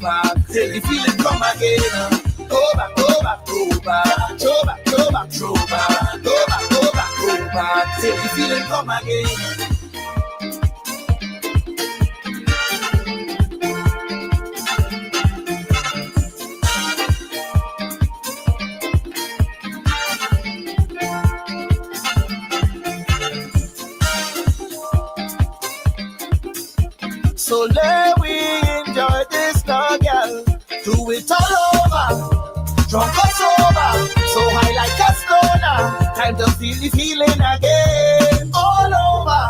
back till the feeling come again. Go back, go back, go back, go back, go back, go back, go back, go back, go back till the feeling come again. So let we enjoy this now, girl. Do it all over. Drunk or sober, so high like a stoner. Time to feel the feeling again. All over.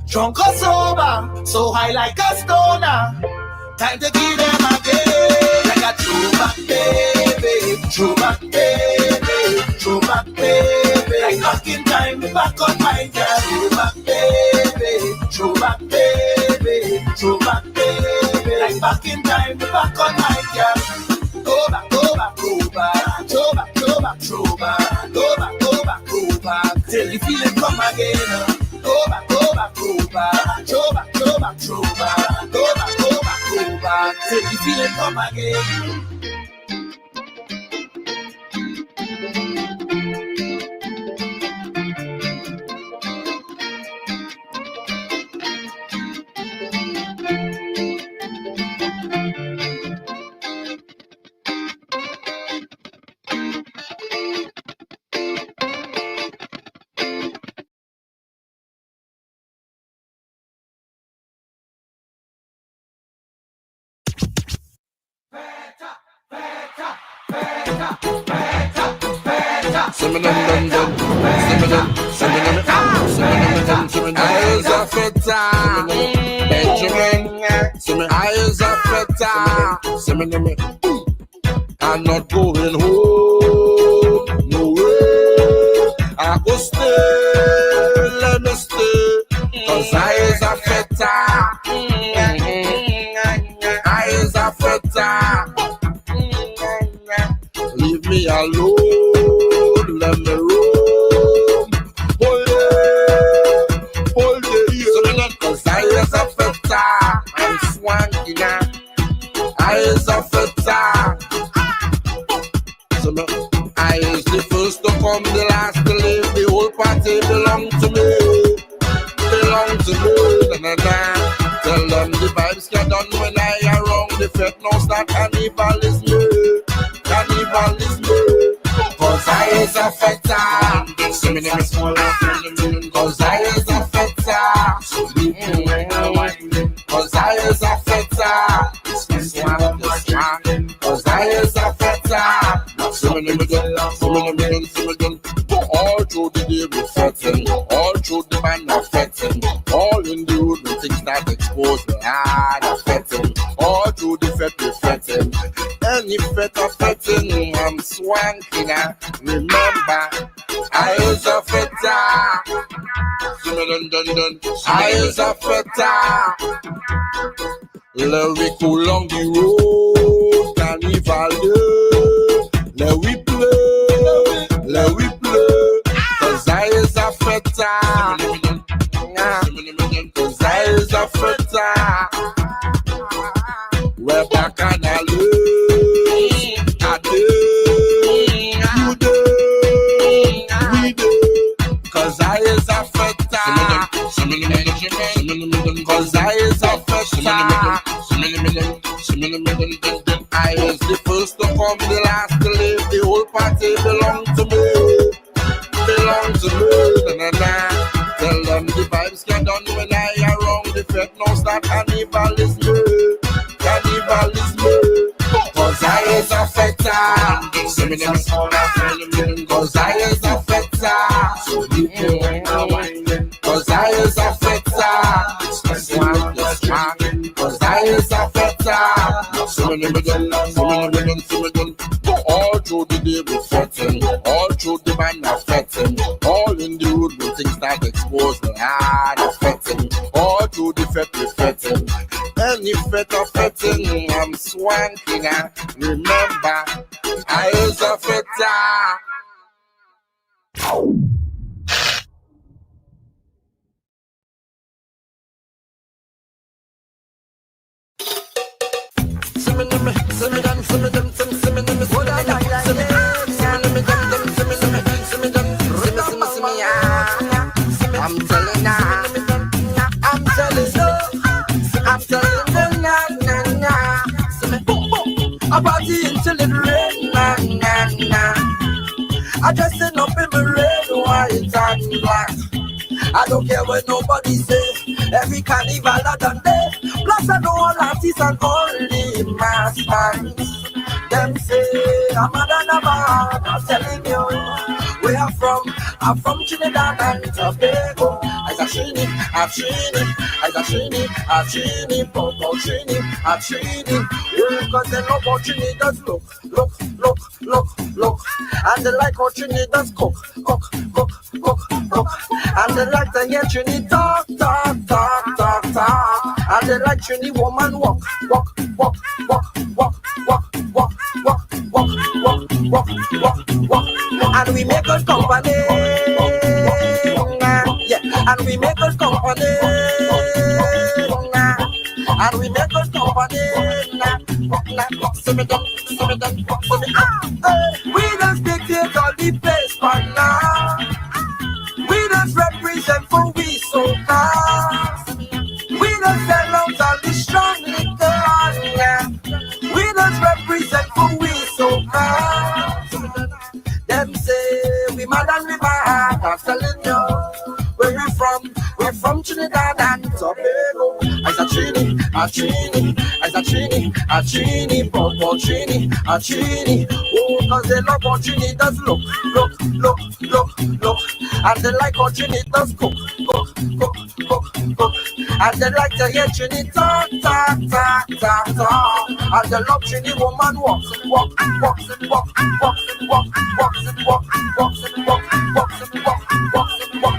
Drunk or sober, so high like a stoner. Time to give them again. Like a throwback baby, throwback baby, throwback baby. Like back in time, back on my girl. Throwback baby, throwback baby, throwback baby. Like back in time, back on my girl. Go back, go back, go back, go back, go back, go back, go back, go back, go back, till the feeling come again. Go back, go back, go back, go back, go back, go back, go back, go back, go back, till the feeling come again. Eyes are feta, Benjamin. Eyes are feta. I'm not going home. No way. I go stay. Let me stay. Cause eyes are feta. Eyes are feta. Leave me alone. Let me roam. Hold it, cause eyes are feta. I'm swanky now. Eyes are feta. So I is the first to come, the last to leave. The whole party belong to me. Belong to me. Na-na-na. Tell them the vibes get done when I am wrong. The fete knows that carnival is me. Carnival is me. Cause I is a feta. Cause I is a feta. Cause I is a feta. Cause I is a feta. All through the day we fetting. All through the man are fetting. All in the road when things start exposed. We are fetting. All through the fete we fetting. Any fete of fetting, I'm swanky now. Remember, I is a feta. I is a feta. Let we go along the road, carnival day. Let we play, cause I is a feta. Cause I is a feta. We're back on a list. I did, you did, we did. Cause I is a feta. Cause I is a feta. I is the first to come, the last to leave. The whole party belong to me. Belong to me. Na-na-na. Tell them the vibes get done when I am wrong. The fete knows that carnival is me. Carnival is me. Cause I is a feta. Cause I is a feta. Cause I is a feta. Cause I is a feta. All through the day we fetting. All through the man are fetting. All in the road when things start exposed. We are fetting. All through the fete we fetting. Any fete of fetting, I'm swanky now. Remember, I is a feta. I party until it rain, na na na. I dressing up in my red, white and black. I don't care what nobody say. Every carnival I done there. Plus I know all artists and only masters. Them say I'm a Danaba. I'm telling you where I'm from. I'm from Trinidad and Tobago. I got Trini, I'm Trini. I got Trini, I'm Trini. Popo Trini, I'm Trini. Cause they know what Trini does look. And they like how Trini does cook. And they like to hear Trini talk. And they like Trini woman walk. And we make us company. Yeah, and we make us company. And we make us company. We don't dictate all the place for now. We don't represent for we soca. We don't sell out all the strong liquor. We don't represent for we soca. Them say we mad and we bad. I'm telling you where we from. We're from Trinidad and Tobago. I got Trini, Popo Trini. Oh, cause they love how Trini does look. And they like how Trini does cook. And they like to hear Trini talk. And they love Trini woman walk.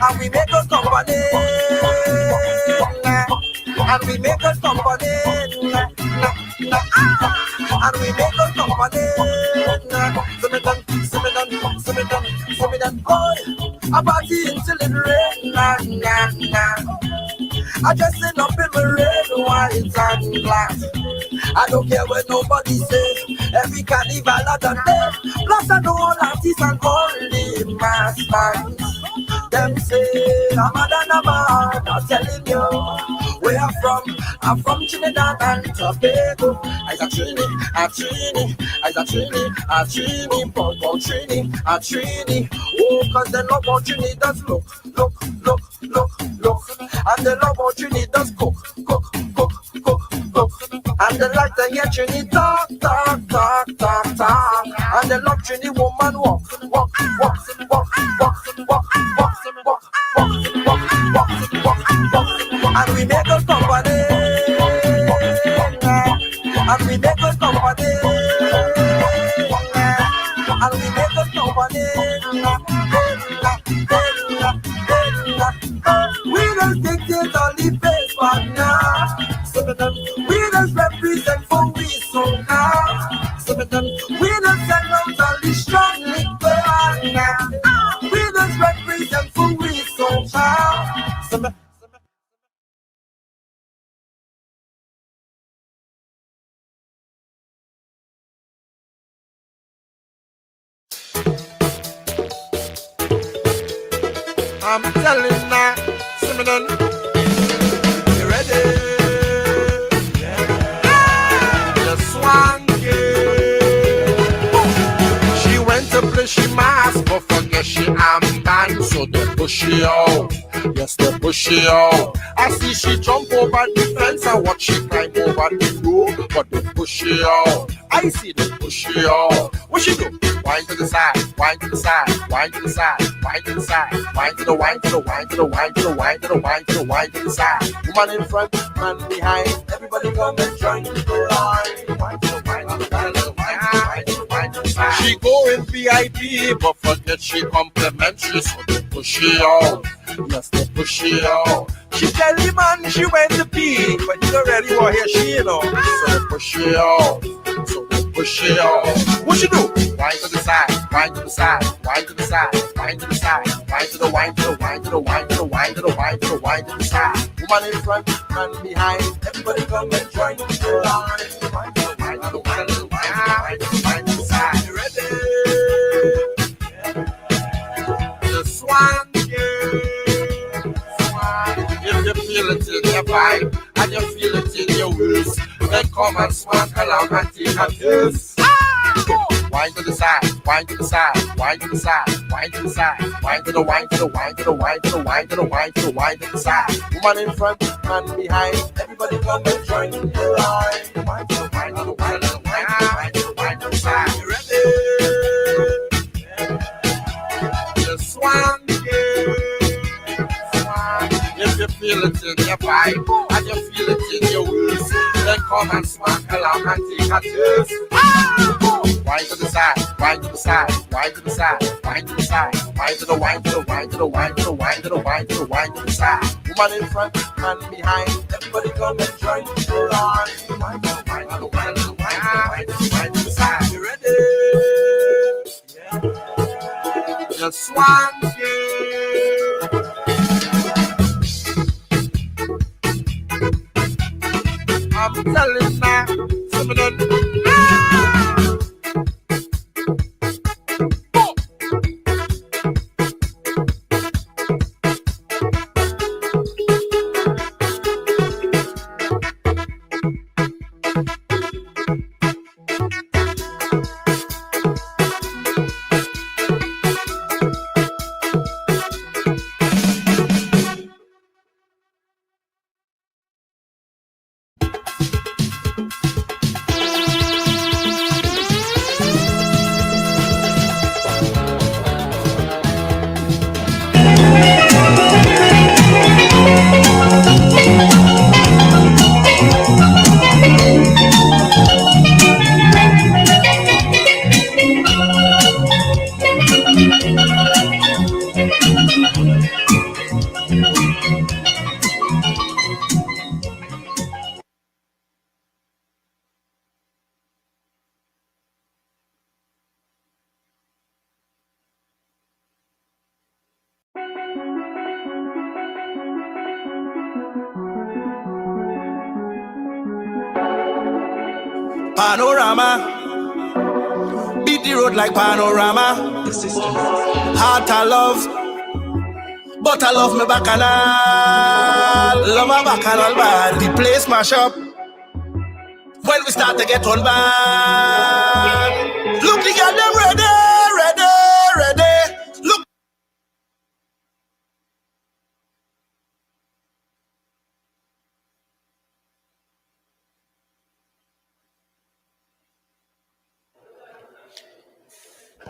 And we make us company. And we make us company. And we make us company. So me done, boy. I party until it rain, na. I dressing up in my red, white and black. I don't care what nobody say. Every carnival I done there. Plus I know all artists and only masters. Them say I'm a Danaba. I'm telling you where I'm from. I'm from Trinidad and Tobago. I got Trini, Popo Trini. Oh, cause they love how Trini does look. And they love how Trini does cook. And they like to hear Trini talk. And they love Trini woman walk. And we make us company. And we make us company. And we make us company. We don't dictate all the place for now. We don't represent for we soca. We don't sell out all the strong liquor now. We don't represent for we soca. I'm telling now, Simon, you ready? Yeah. The swanky. She went to play she mask, but forget she am banned, so they push she out. Yes, they push she out. I see she jump over the fence and watch she climb over the roof, but they push she out. I see they push she out. What she do? Wind to the side, wind to the side, wind to the side, wind to the side, wind to the wind to the wind to the wind to the wind to the wind to the wind to the side. Woman in front, man behind. Everybody come and join the line. Wind to the wind to the wind to the wind to the wind to the wind to the side. She go in VIP, but forget she complimentary, so they push she out. Yes, they push she out. She tell the man she went to pee, but you don't really want to hear she, you know. So they push she out. So they push she out. What she do? Wind to the side, wind to the side, wind to the side, wind to the side, wind to the wind to the wind to the wind to the wind to the wind to the wind to the side. Woman in front, man behind. Everybody come and join the line. Wind to the wind to the come and swank along and take a taste. Wine to the side, wine to the side, wine to the side, wine to the side, wine to the wine to the wine to the wine to the wine to the wine to the wine to the side. Woman in front, man behind, everybody come and join the line. Wine to the wine to the wine to the wine to the wine to the wine to the side. You ready? The swan, swan. If you feel it in your vibe and you feel it in your waist, then come and swank along and take a taste. Wine to the side, wine to the side, wine to the side, wine to the side, wine to the wine to the wine to the wine to the wine to the wine to the wine to the side. Woman in front, man behind, everybody come and join the line. Wine to the wine to the wine to the wine to the wine to the wine to the side. You ready? Yeah. The swan I'm telling now, some of them. Panorama, beat the road like panorama. Heart I love, but I love me bacchanal. Love my bacchanal bad. The place mash up when we start to get on bad. Look, the girl them ready, ready, ready. Look.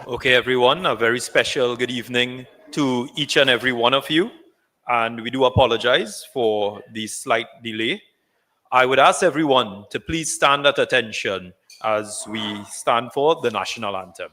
Okay, everyone, a very special good evening to each and every one of you. And we do apologize for the slight delay. I would ask everyone to please stand at attention as we stand for the national anthem.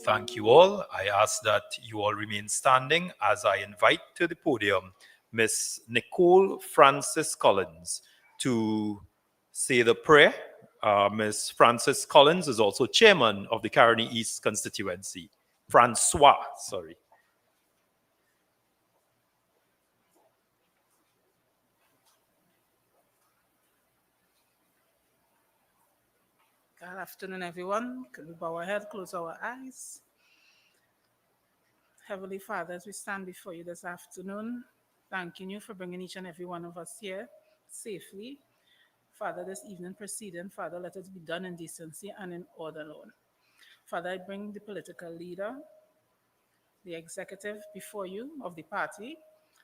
Thank you all. I ask that you all remain standing as I invite to the podium Miss Nicole Francis Collins to say the prayer. Miss Francis Collins is also chairman of the Caroni East constituency. Francois, sorry. Good afternoon, everyone. Can we bow our head, close our eyes? Heavenly Father, as we stand before you this afternoon, thanking you for bringing each and every one of us here safely. Father, this evening proceeding, Father, let it be done in decency and in order, Lord. Father, I bring the political leader, the executive before you of the party.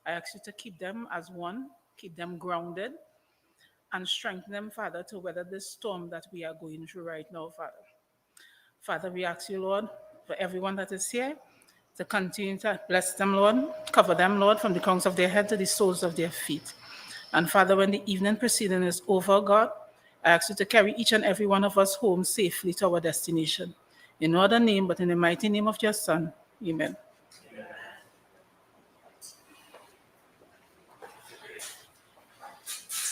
I ask you to keep them as one, keep them grounded, and strengthen them, Father, to weather this storm that we are going through right now, Father. Father, we ask you, Lord, for everyone that is here, to continue to bless them, Lord, cover them, Lord, from the crowns of their head to the soles of their feet. And Father, when the evening proceeding is over, God, I ask you to carry each and every one of us home safely to our destination. In no other name, but in the mighty name of your Son. Amen.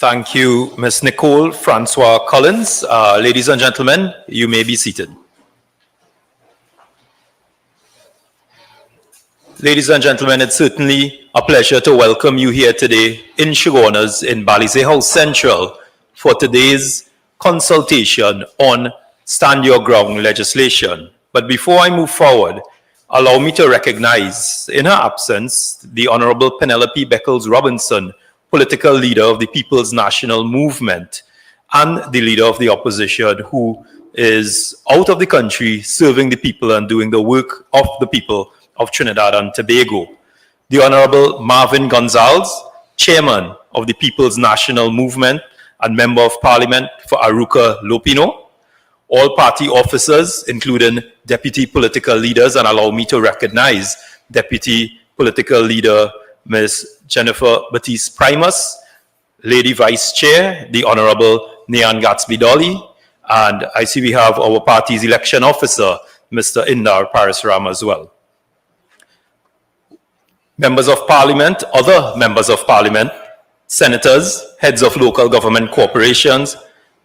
Thank you, Ms. Nicole Francois Collins. Ladies and gentlemen, you may be seated. Ladies and gentlemen, it's certainly a pleasure to welcome you here today in Chaguanas in Balize House Central for today's consultation on Stand Your Ground legislation. But before I move forward, allow me to recognize, in her absence, the Honorable Penelope Beckles-Robinson, political leader of the People's National Movement and the leader of the opposition, who is out of the country serving the people and doing the work of the people of Trinidad and Tobago. The Honorable Marvin Gonzalez, Chairman of the People's National Movement and Member of Parliament for Aruca Lopino, all party officers, including Deputy Political Leaders, and allow me to recognize Deputy Political Leader Ms. Jennifer Batiste Primus, Lady Vice Chair, the Honorable Nian Gatsby-Dolly, and I see we have our party's election officer, Mr. Indar Parasram as well. Members of Parliament, other members of Parliament, senators, heads of local government corporations,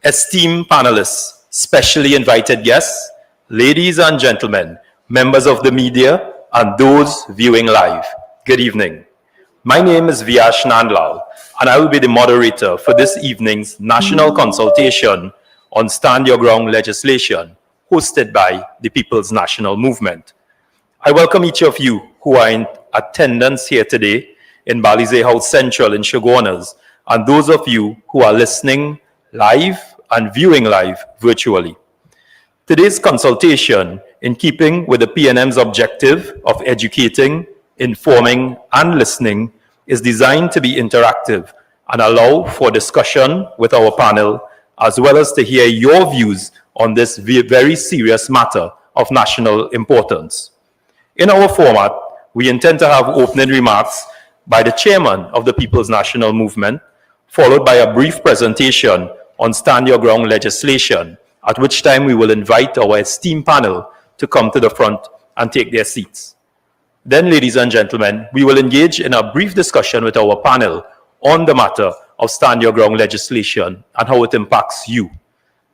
esteemed panelists, specially invited guests, ladies and gentlemen, members of the media, and those viewing live, good evening. My name is Vyash Nandlal, and I will be the moderator for this evening's national consultation on Stand Your Ground legislation, hosted by the People's National Movement. I welcome each of you who are in attendance here today in Balize House Central in Chaguanas, and those of you who are listening live and viewing live virtually. Today's consultation, in keeping with the PNM's objective of educating, informing, and listening, is designed to be interactive and allow for discussion with our panel, as well as to hear your views on this very serious matter of national importance. In our format, we intend to have opening remarks by the chairman of the People's National Movement, followed by a brief presentation on Stand Your Ground legislation, at which time we will invite our esteemed panel to come to the front and take their seats. Then, ladies and gentlemen, we will engage in a brief discussion with our panel on the matter of Stand Your Ground legislation and how it impacts you.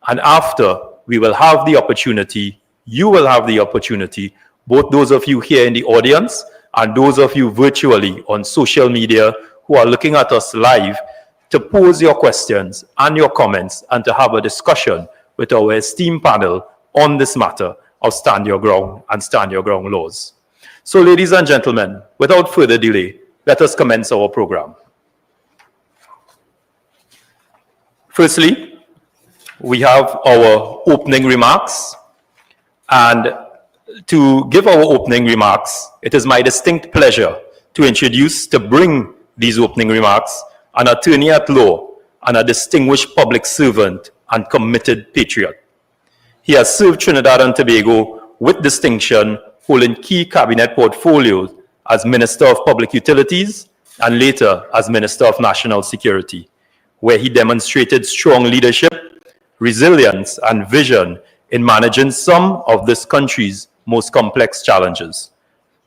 And after, we will have the opportunity, you will have the opportunity, both those of you here in the audience and those of you virtually on social media who are looking at us live, to pose your questions and your comments and to have a discussion with our esteemed panel on this matter of Stand Your Ground and Stand Your Ground laws. So, ladies and gentlemen, without further delay, let us commence our program. Firstly, we have our opening remarks, and to give our opening remarks, it is my distinct pleasure to bring these opening remarks, an attorney at law and a distinguished public servant and committed patriot. He has served Trinidad and Tobago with distinction, holding key cabinet portfolios as Minister of Public Utilities and later as Minister of National Security, where he demonstrated strong leadership, resilience, and vision in managing some of this country's most complex challenges.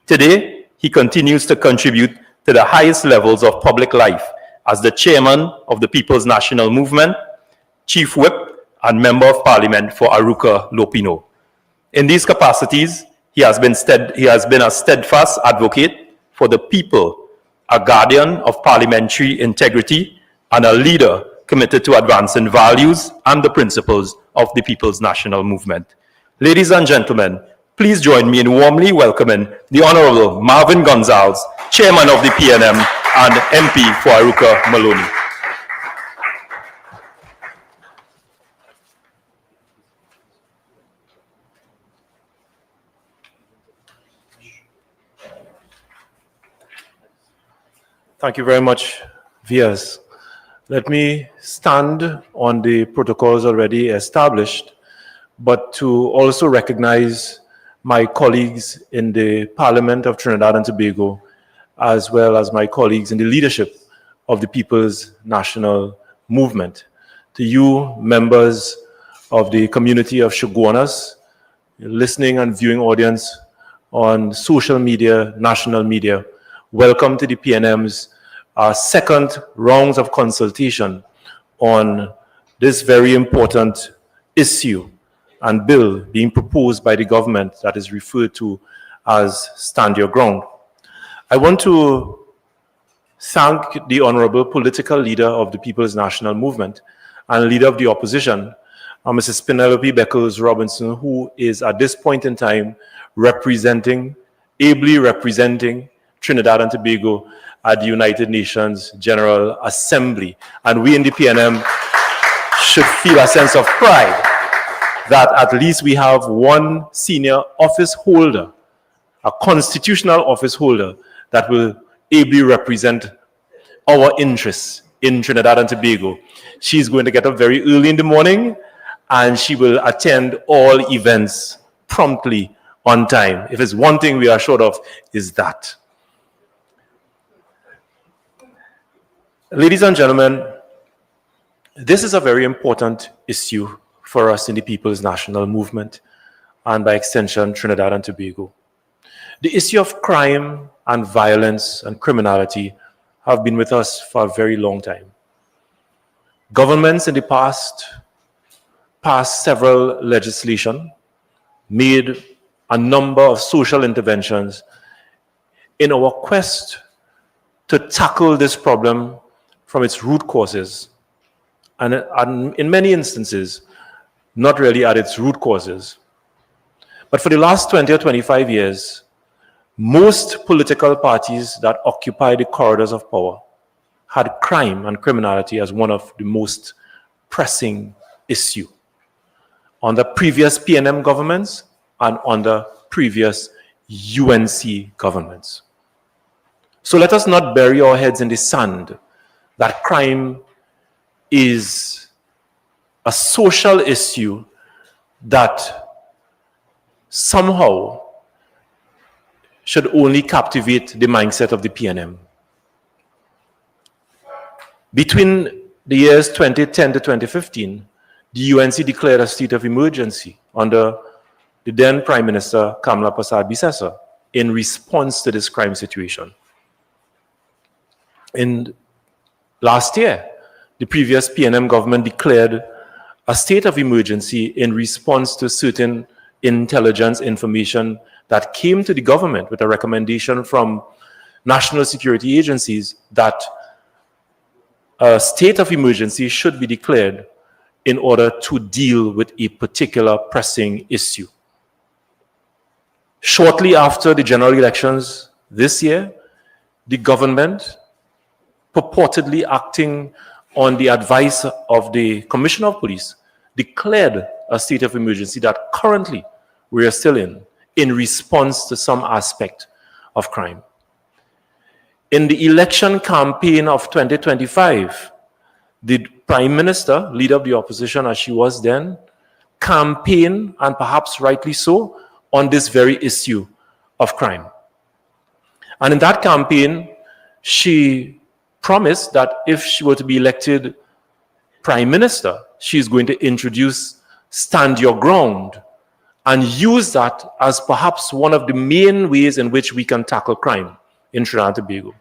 Today, he continues to contribute to the highest levels of public life as the chairman of the People's National Movement, chief whip, and member of parliament for Aruca Lopino. In these capacities, he has been a steadfast advocate for the people, a guardian of parliamentary integrity, and a leader committed to advancing values and the principles of the People's National Movement. Ladies and gentlemen, please join me in warmly welcoming the Honorable Marvin Gonzalez, Chairman of the PNM and MP for Aruka Maloney. Thank you very much, Vias. Let me stand on the protocols already established, but to also recognize my colleagues in the Parliament of Trinidad and Tobago, as well as my colleagues in the leadership of the People's National Movement. To you, members of the community of Chaguanas, listening and viewing audience on social media, national media, welcome to the PNM's second rounds of consultation on this very important issue and bill being proposed by the government that is referred to as Stand Your Ground. I want to thank the honorable political leader of the People's National Movement and leader of the opposition, Mrs. Penelope Beckles Robinson, who is at this point in time ably representing Trinidad and Tobago at the United Nations General Assembly. And we in the PNM should feel a sense of pride that at least we have one senior office holder, a constitutional office holder, that will ably represent our interests in Trinidad and Tobago. She's going to get up very early in the morning and she will attend all events promptly on time. If it's one thing we are short of, is that. Ladies and gentlemen, this is a very important issue for us in the People's National Movement and by extension Trinidad and Tobago. The issue of crime and violence and criminality have been with us for a very long time. Governments in the past passed several legislation, made a number of social interventions in our quest to tackle this problem from its root causes, and in many instances, not really at its root causes. But for the last 20 or 25 years, most political parties that occupy the corridors of power had crime and criminality as one of the most pressing issues under previous PNM governments and under previous UNC governments. So let us not bury our heads in the sand that crime is a social issue that somehow should only captivate the mindset of the PNM. Between the years 2010 to 2015, the UNC declared a state of emergency under the then Prime Minister Kamla Persad-Bissessar in response to this crime situation. In last year, the previous PNM government declared a state of emergency in response to certain intelligence information that came to the government with a recommendation from national security agencies that a state of emergency should be declared in order to deal with a particular pressing issue. Shortly after the general elections this year, the government, purportedly acting on the advice of the Commissioner of Police, declared a state of emergency that currently we are still in response to some aspect of crime. In the election campaign of 2025, the Prime Minister, leader of the opposition as she was then, campaigned, and perhaps rightly so, on this very issue of crime. And in that campaign, she promised that if she were to be elected Prime Minister, she's going to introduce Stand Your Ground and use that as perhaps one of the main ways in which we can tackle crime in Trinidad and Tobago.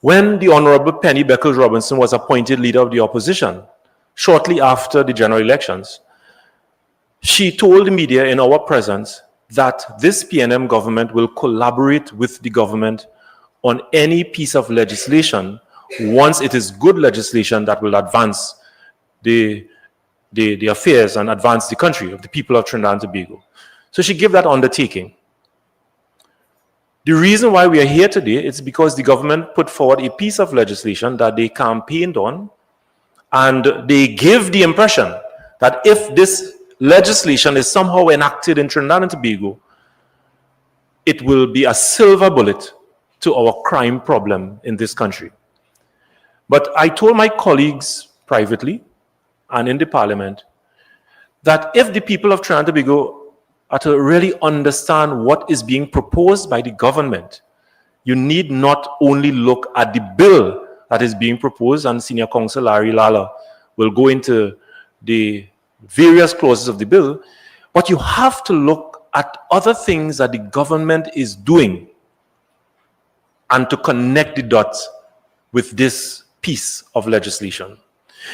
When the Honorable Penny Beckles Robinson was appointed leader of the opposition, shortly after the general elections, she told the media in our presence that this PNM government will collaborate with the government on any piece of legislation once it is good legislation that will advance the affairs and advance the country of the people of Trinidad and Tobago. So she gave that undertaking. The reason why we are here today is because the government put forward a piece of legislation that they campaigned on, and they gave the impression that if this legislation is somehow enacted in Trinidad and Tobago, it will be a silver bullet to our crime problem in this country. But I told my colleagues privately and in the parliament that if the people of Trinidad and Tobago are to really understand what is being proposed by the government, you need not only look at the bill that is being proposed, and Senior Counsel Larry Lala will go into the various clauses of the bill, but you have to look at other things that the government is doing and to connect the dots with this piece of legislation.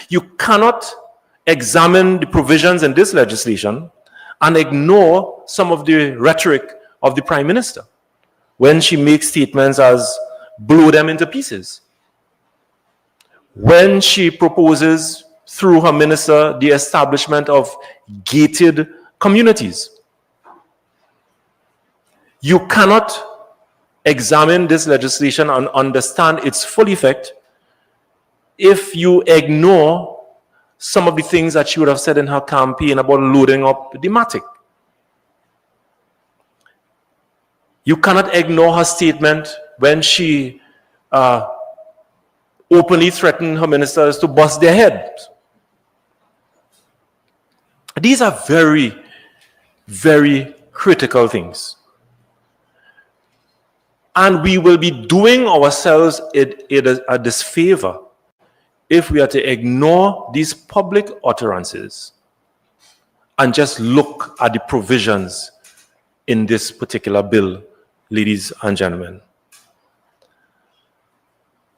You cannot examine the provisions in this legislation and ignore some of the rhetoric of the Prime Minister when she makes statements as blow them into pieces. When she proposes through her minister the establishment of gated communities. You cannot examine this legislation and understand its full effect if you ignore some of the things that she would have said in her campaign about loading up the Matic. You cannot ignore her statement when she openly threatened her ministers to bust their heads. These are very, very critical things. And we will be doing ourselves a disfavor if we are to ignore these public utterances and just look at the provisions in this particular bill, ladies and gentlemen.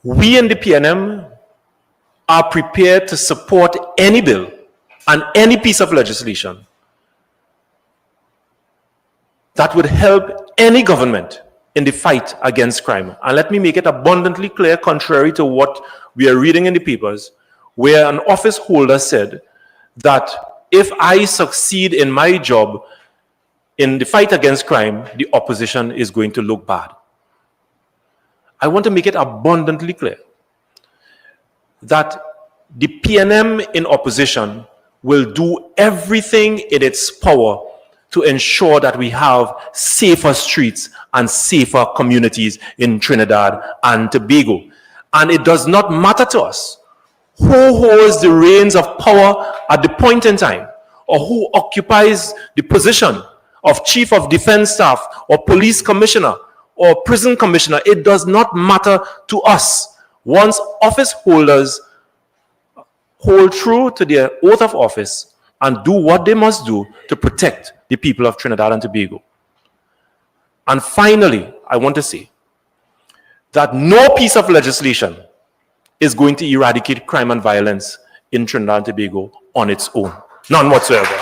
We in the PNM are prepared to support any bill and any piece of legislation that would help any government in the fight against crime. And let me make it abundantly clear, contrary to what we are reading in the papers, where an office holder said that if I succeed in my job in the fight against crime, the opposition is going to look bad. I want to make it abundantly clear that the PNM in opposition will do everything in its power to ensure that we have safer streets and safer communities in Trinidad and Tobago. And it does not matter to us who holds the reins of power at the point in time, or who occupies the position of Chief of Defense Staff, or Police Commissioner, or Prison Commissioner. It does not matter to us. Once office holders hold true to their oath of office and do what they must do to protect the people of Trinidad and Tobago. And finally, I want to say that no piece of legislation is going to eradicate crime and violence in Trinidad and Tobago on its own. None whatsoever.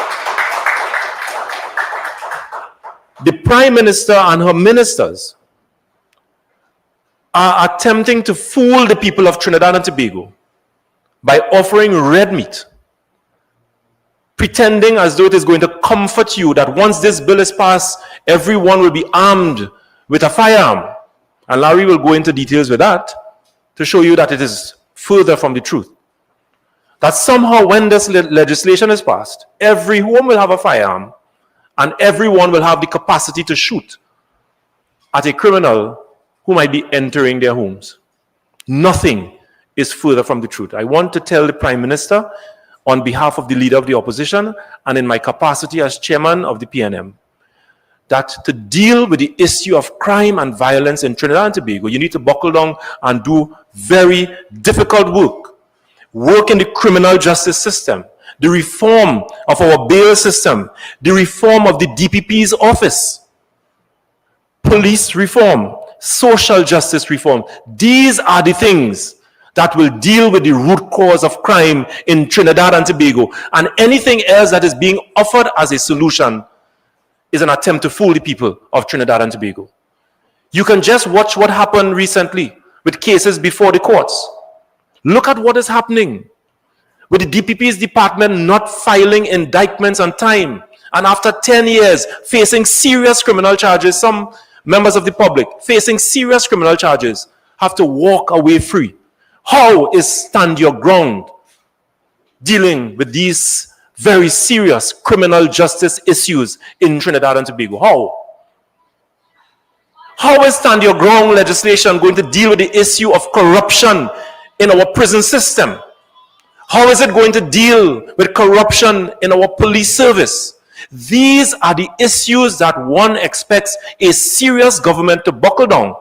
The Prime Minister and her ministers are attempting to fool the people of Trinidad and Tobago by offering red meat, pretending as though it is going to comfort you that once this bill is passed, everyone will be armed with a firearm. And Larry will go into details with that to show you that it is further from the truth. That somehow when this legislation is passed, every home will have a firearm and everyone will have the capacity to shoot at a criminal who might be entering their homes. Nothing is further from the truth. I want to tell the Prime Minister, on behalf of the Leader of the Opposition and in my capacity as Chairman of the PNM, that to deal with the issue of crime and violence in Trinidad and Tobago, you need to buckle down and do very difficult work. Work in the criminal justice system, the reform of our bail system, the reform of the DPP's office, police reform, social justice reform. These are the things that will deal with the root cause of crime in Trinidad and Tobago. And anything else that is being offered as a solution is an attempt to fool the people of Trinidad and Tobago. You can just watch what happened recently with cases before the courts. Look at what is happening with the DPP's department not filing indictments on time. And after 10 years, facing serious criminal charges, some members of the public facing serious criminal charges have to walk away free. How is Stand Your Ground dealing with these very serious criminal justice issues in Trinidad and Tobago? How? How is Stand Your Ground legislation going to deal with the issue of corruption in our prison system? How is it going to deal with corruption in our police service? These are the issues that one expects a serious government to buckle down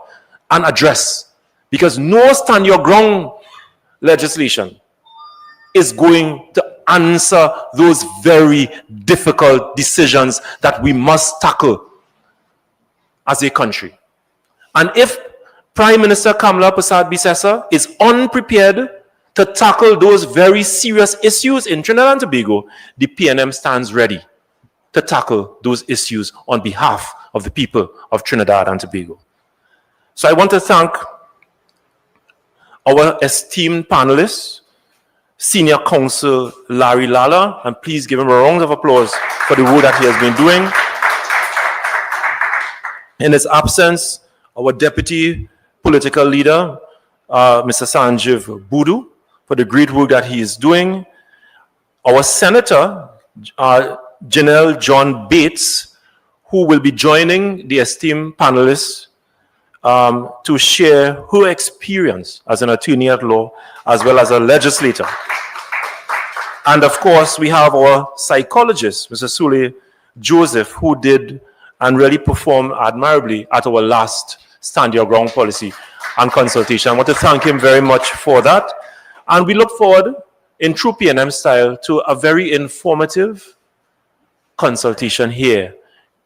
and address. Because no Stand Your Ground legislation is going to answer those very difficult decisions that we must tackle as a country. And if Prime Minister Kamala Persad-Bissessar is unprepared to tackle those very serious issues in Trinidad and Tobago, the PNM stands ready to tackle those issues on behalf of the people of Trinidad and Tobago. So I want to thank our esteemed panelists, Senior Counsel Larry Lala, and please give him a round of applause for the work that he has been doing. In his absence, our Deputy Political Leader, Mr. Sanjeev Budu, for the great work that he is doing. Our Senator, Janelle John Bates, who will be joining the esteemed panelists to share her experience as an attorney at law as well as a legislator. And of course, we have our psychologist, Mr. Sule Joseph, who did and really performed admirably at our last Stand Your Ground policy and consultation. I want to thank him very much for that. And we look forward, in true PNM style, to a very informative consultation here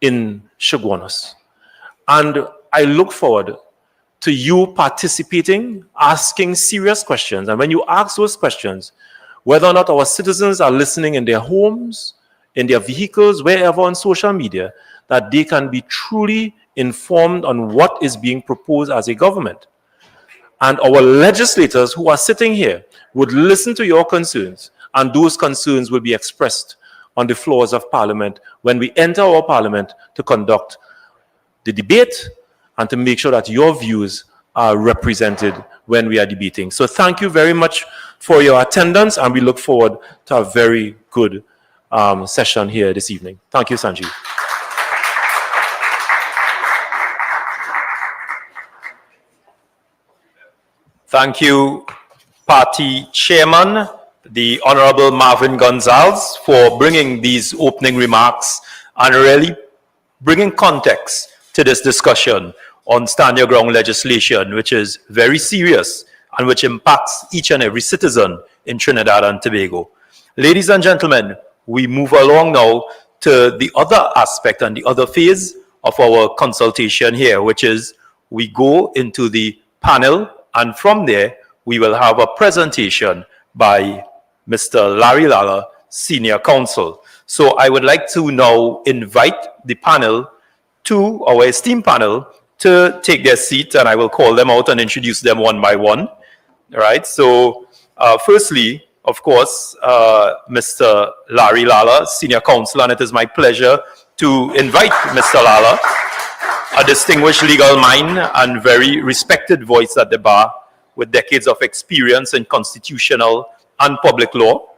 in Chaguanas. And I look forward to you participating, asking serious questions. And when you ask those questions, whether or not our citizens are listening in their homes, in their vehicles, wherever on social media, that they can be truly informed on what is being proposed as a government. And our legislators who are sitting here would listen to your concerns, and those concerns will be expressed on the floors of Parliament when we enter our Parliament to conduct the debate and to make sure that your views are represented when we are debating. So thank you very much for your attendance, and we look forward to a very good session here this evening. Thank you, Sanjeev. Thank you, Party Chairman, the Honorable Marvin Gonzalez, for bringing these opening remarks and really bringing context to this discussion on Stand Your Ground legislation, which is very serious and which impacts each and every citizen in Trinidad and Tobago. Ladies and gentlemen, we move along now to the other aspect and the other phase of our consultation here, which is we go into the panel, and from there, we will have a presentation by Mr. Larry Lala, Senior Counsel. So I would like to now invite the panel to our esteemed panel to take their seat, and I will call them out and introduce them one by one. All right, so firstly, of course, Mr. Larry Lala, Senior Counsel, and it is my pleasure to invite Mr. Lala, a distinguished legal mind and very respected voice at the bar with decades of experience in constitutional and public law.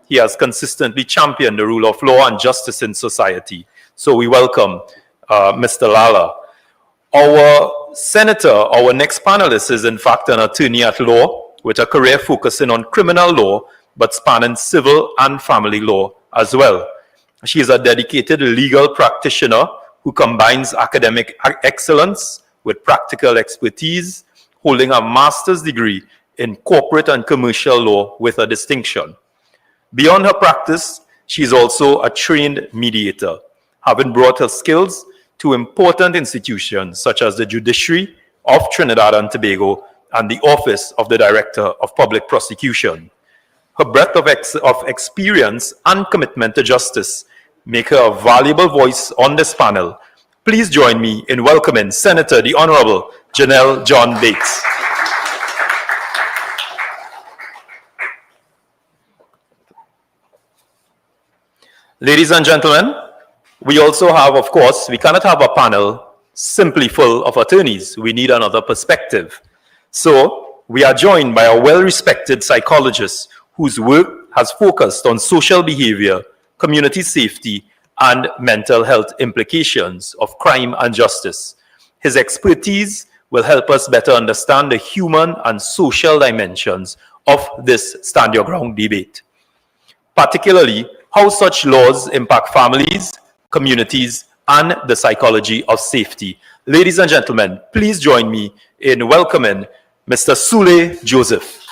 He has consistently championed the rule of law and justice in society. So we welcome Mr. Lala. Our senator, our next panelist, is in fact an attorney at law with a career focusing on criminal law, but spanning civil and family law as well. She is a dedicated legal practitioner who combines academic excellence with practical expertise, holding a master's degree in corporate and commercial law with a distinction. Beyond her practice, she is also a trained mediator, having brought her skills to important institutions such as the Judiciary of Trinidad and Tobago and the Office of the Director of Public Prosecution. Her breadth of experience and commitment to justice make her a valuable voice on this panel. Please join me in welcoming Senator the Honorable Janelle John Bates. Ladies and gentlemen, we also have, of course, we cannot have a panel simply full of attorneys. We need another perspective. So we are joined by a well-respected psychologist whose work has focused on social behavior, community safety, and mental health implications of crime and justice. His expertise will help us better understand the human and social dimensions of this stand your ground debate, particularly how such laws impact families, communities, and the psychology of safety. Ladies and gentlemen, please join me in welcoming Mr. Sule Joseph.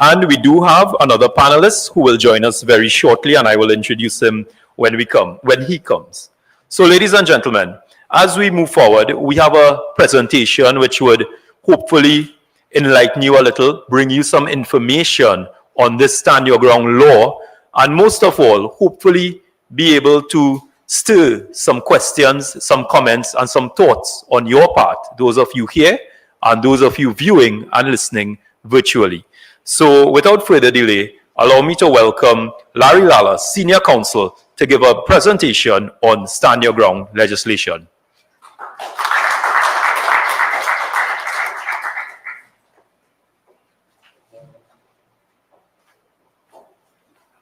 And we do have another panelist who will join us very shortly, and I will introduce him when he comes. So, ladies and gentlemen, as we move forward, we have a presentation which would hopefully enlighten you a little, bring you some information on this stand your ground law, and most of all, hopefully be able to stir some questions, some comments, and some thoughts on your part, those of you here and those of you viewing and listening virtually. So without further delay, allow me to welcome Larry Lala, Senior Counsel, to give a presentation on stand your ground legislation.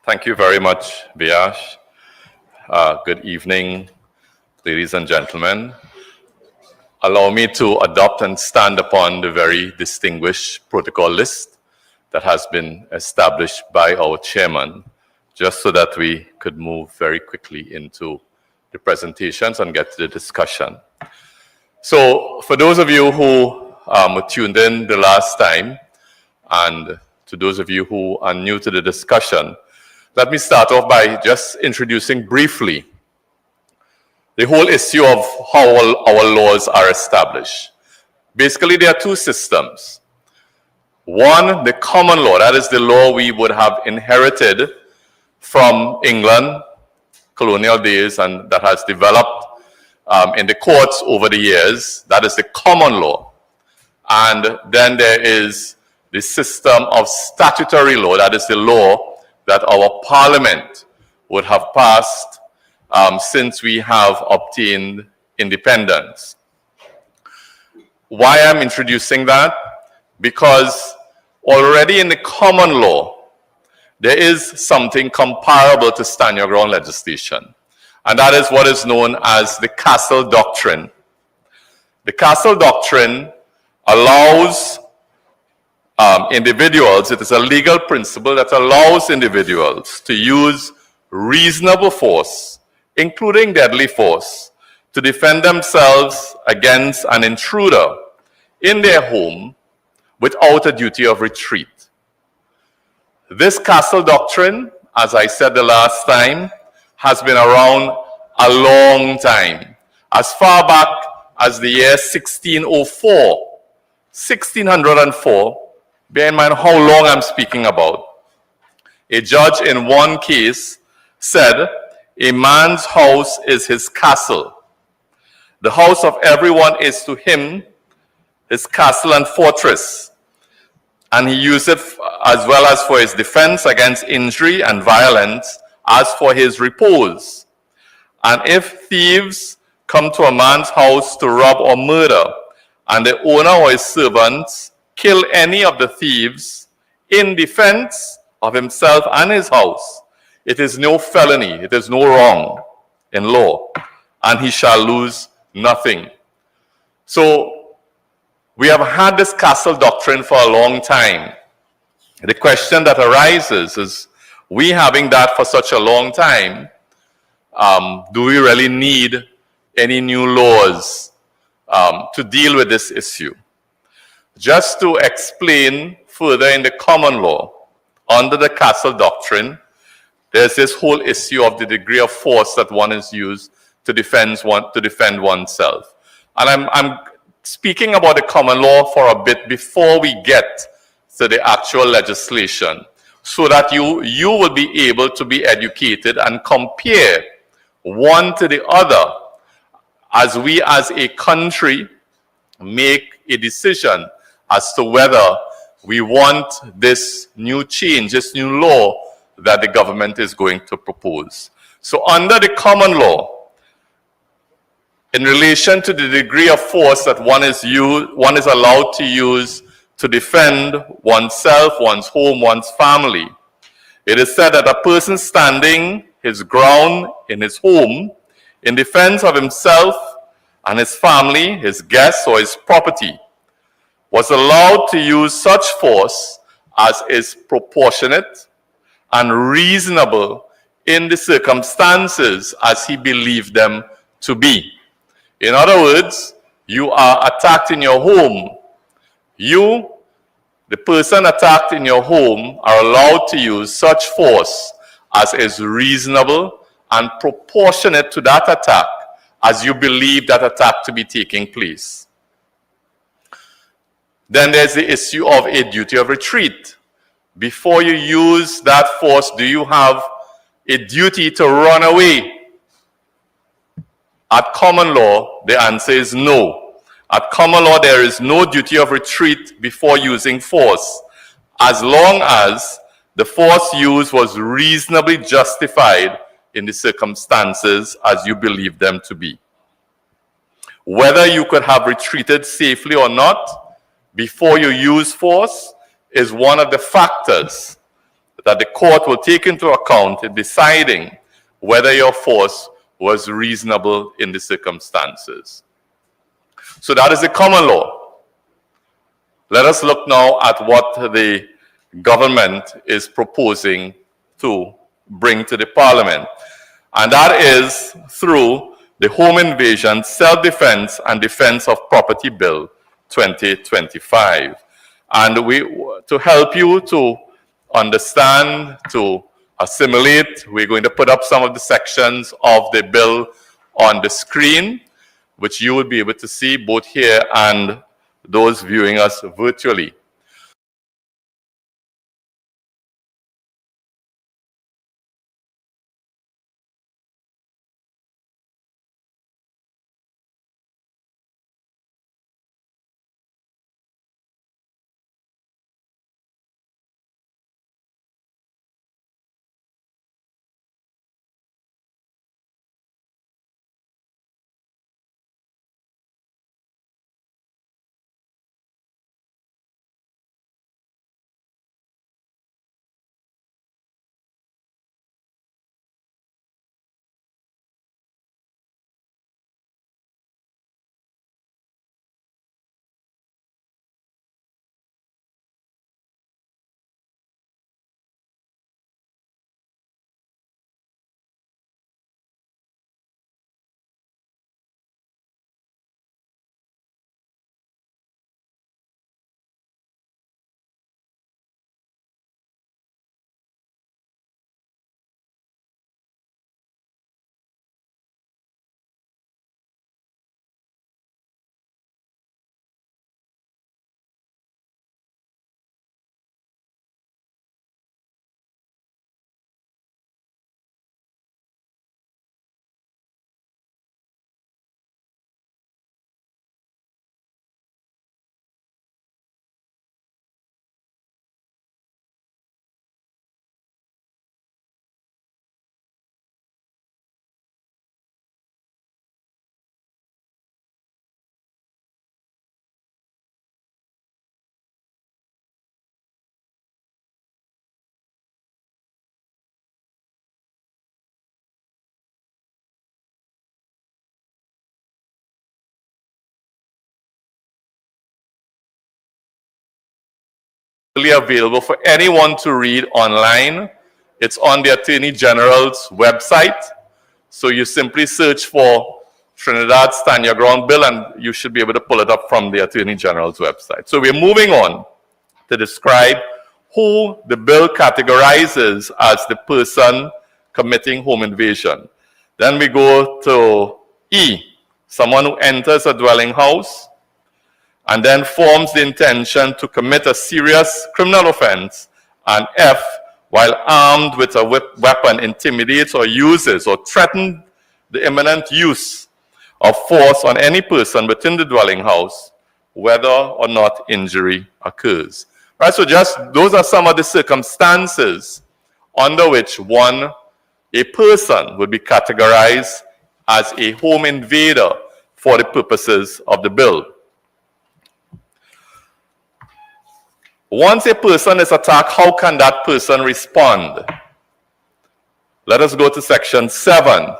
Thank you very much, Biash. Good evening, ladies and gentlemen. Allow me to adopt and stand upon the very distinguished protocol list that has been established by our chairman, just so that we could move very quickly into the presentations and get to the discussion. So for those of you who were tuned in the last time, and to those of you who are new to the discussion, let me start off by just introducing briefly the whole issue of how our laws are established. Basically, there are two systems. One, the common law, that is the law we would have inherited from England, colonial days, and that has developed in the courts over the years. That is the common law. And then there is the system of statutory law, that is the law that our parliament would have passed since we have obtained independence. Why I'm introducing that? Because already in the common law, there is something comparable to stand your ground legislation. And that is what is known as the Castle Doctrine. The Castle Doctrine allows individuals, it is a legal principle that allows individuals to use reasonable force, including deadly force, to defend themselves against an intruder in their home without a duty of retreat. This Castle Doctrine, as I said the last time, has been around a long time, as far back as the year 1604. 1604, bear in mind how long I'm speaking about. A judge in one case said, "A man's house is his castle. The house of everyone is to him his castle and fortress, and he used it as well as for his defense against injury and violence, as for his repose. And if thieves come to a man's house to rob or murder, and the owner or his servants kill any of the thieves in defense of himself and his house, it is no felony, it is no wrong in law, and he shall lose nothing." So we have had this Castle Doctrine for a long time. The question that arises is, we having that for such a long time, do we really need any new laws to deal with this issue? Just to explain further, in the common law, under the Castle Doctrine, there's this whole issue of the degree of force that one is used to defend oneself. And I'm speaking about the common law for a bit before we get to the actual legislation, so that you will be able to be educated and compare one to the other as we as a country make a decision as to whether we want this new change, this new law that the government is going to propose. So under the common law, in relation to the degree of force that one is allowed to use to defend oneself, one's home, one's family, it is said that a person standing his ground in his home in defense of himself and his family, his guests, or his property was allowed to use such force as is proportionate and reasonable in the circumstances as he believed them to be. In other words, you are attacked in your home. You, the person attacked in your home, are allowed to use such force as is reasonable and proportionate to that attack as you believe that attack to be taking place. Then there's the issue of a duty of retreat. Before you use that force, do you have a duty to run away? At common law, the answer is no. At common law, there is no duty of retreat before using force, as long as the force used was reasonably justified in the circumstances as you believe them to be. Whether you could have retreated safely or not before you use force is one of the factors that the court will take into account in deciding whether your force was reasonable in the circumstances. So that is the common law. Let us look now at what the government is proposing to bring to the parliament. And that is through the Home Invasion, Self-Defense and Defense of Property Bill 2025. And to help you to understand, to assimilate, we're going to put up some of the sections of the bill on the screen, which you will be able to see both here and those viewing us virtually. Available for anyone to read online. It's on the Attorney General's website. So you simply search for Trinidad Stand Your Ground Bill and you should be able to pull it up from the Attorney General's website. So we're moving on to describe who the bill categorizes as the person committing home invasion. Then we go to E, someone who enters a dwelling house and then forms the intention to commit a serious criminal offense, and F, while armed with a weapon, intimidates or uses or threatens the imminent use of force on any person within the dwelling house, whether or not injury occurs. Right, so those are some of the circumstances under which a person would be categorized as a home invader for the purposes of the bill. Once a person is attacked, how can that person respond? Let us go to section 7.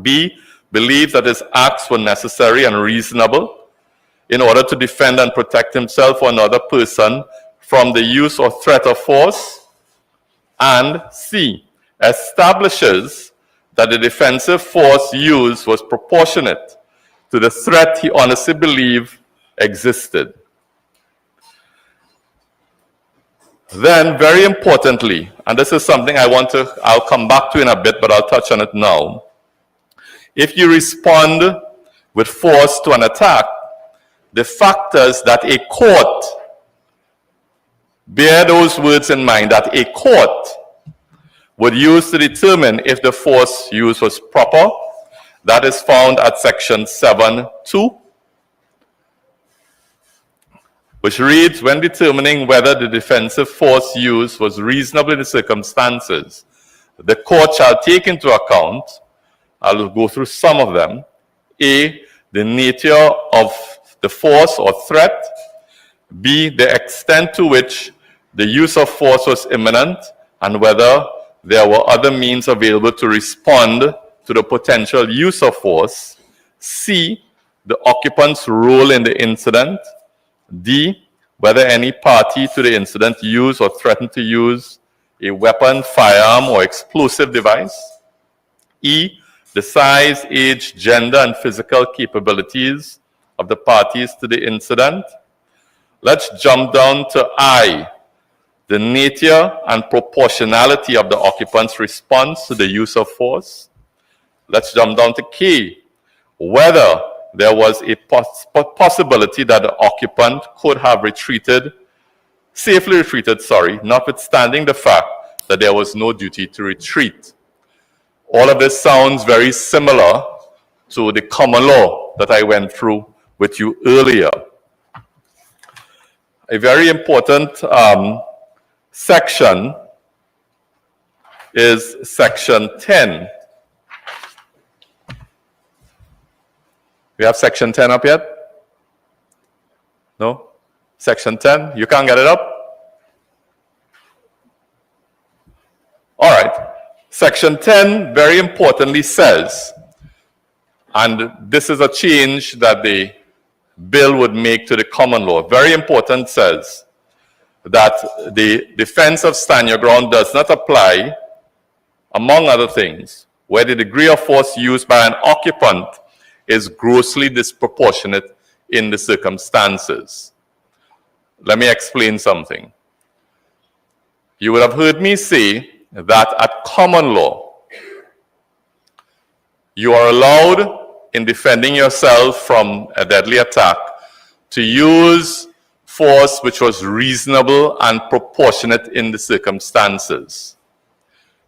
B, believes that his acts were necessary and reasonable in order to defend and protect himself or another person from the use or threat of force. And C, establishes that the defensive force used was proportionate to the threat he honestly believed existed. Then, very importantly, and this is something I'll come back to in a bit, but I'll touch on it now. If you respond with force to an attack, the factors that a court, bear those words in mind, that a court would use to determine if the force used was proper, that is found at section 7.2, which reads, when determining whether the defensive force used was reasonable in the circumstances, the court shall take into account, I'll go through some of them, A, the nature of the force or threat, B, the extent to which the use of force was imminent, and whether there were other means available to respond to the potential use of force, C, the occupant's role in the incident, D, whether any party to the incident used or threatened to use a weapon, firearm, or explosive device, E, the size, age, gender, and physical capabilities of the parties to the incident. Let's jump down to I, the nature and proportionality of the occupant's response to the use of force. Let's jump down to K, whether there was a possibility that the occupant could have safely retreated, notwithstanding the fact that there was no duty to retreat. All of this sounds very similar to the common law that I went through with you earlier. A very important section is section 10. We have section 10 up yet? No? Section 10? You can't get it up? All right. Section 10 very importantly says, and this is a change that the bill would make to the common law, very important, says that the defense of stand your ground does not apply, among other things, where the degree of force used by an occupant is grossly disproportionate in the circumstances. Let me explain something. You would have heard me say that at common law, you are allowed, in defending yourself from a deadly attack, to use force which was reasonable and proportionate in the circumstances.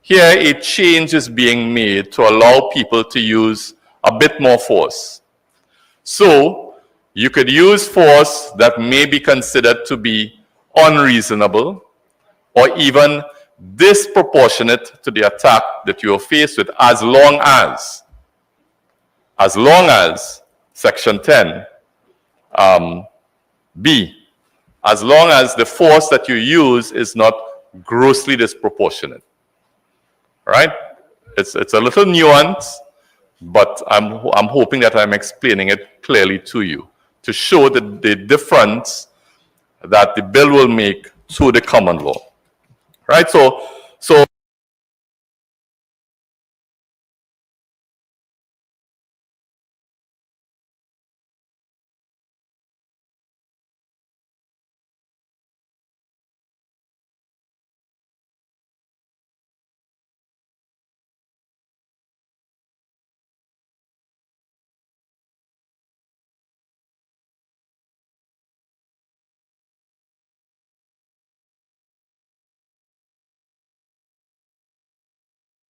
Here, a change is being made to allow people to use a bit more force. So, you could use force that may be considered to be unreasonable or even disproportionate to the attack that you are faced with, as long as section 10 B, as long as the force that you use is not grossly disproportionate. All right? It's a little nuance, but I'm hoping that I'm explaining it clearly to you to show the difference that the bill will make to the common law. Right? So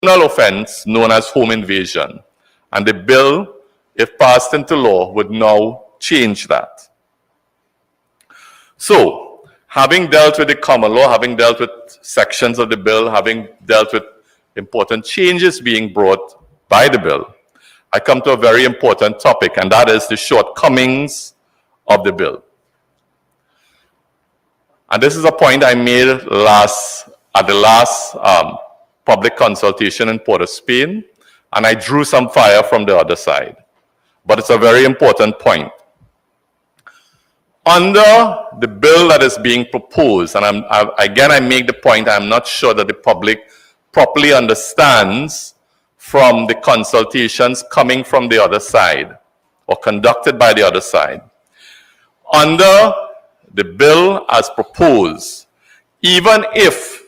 criminal offense known as home invasion, and the bill, if passed into law, would now change that. So, having dealt with the common law, having dealt with sections of the bill, having dealt with important changes being brought by the bill, I come to a very important topic, and that is the shortcomings of the bill. And this is a point I made at the last public consultation in Port of Spain, and I drew some fire from the other side. But it's a very important point. Under the bill that is being proposed, and I make the point, I'm not sure that the public properly understands from the consultations coming from the other side or conducted by the other side. Under the bill as proposed, even if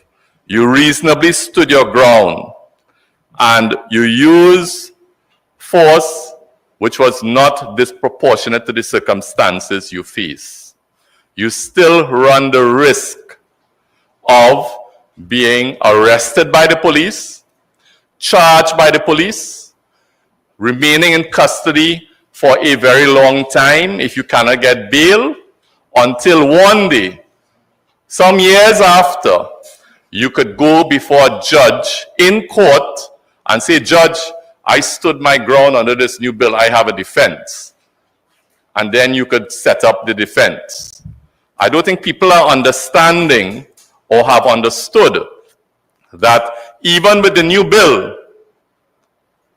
you reasonably stood your ground and you use force which was not disproportionate to the circumstances you face, you still run the risk of being arrested by the police, charged by the police, remaining in custody for a very long time if you cannot get bail, until one day, some years after, you could go before a judge in court and say, "Judge, I stood my ground under this new bill, I have a defense." And then you could set up the defense. I don't think people are understanding or have understood that even with the new bill,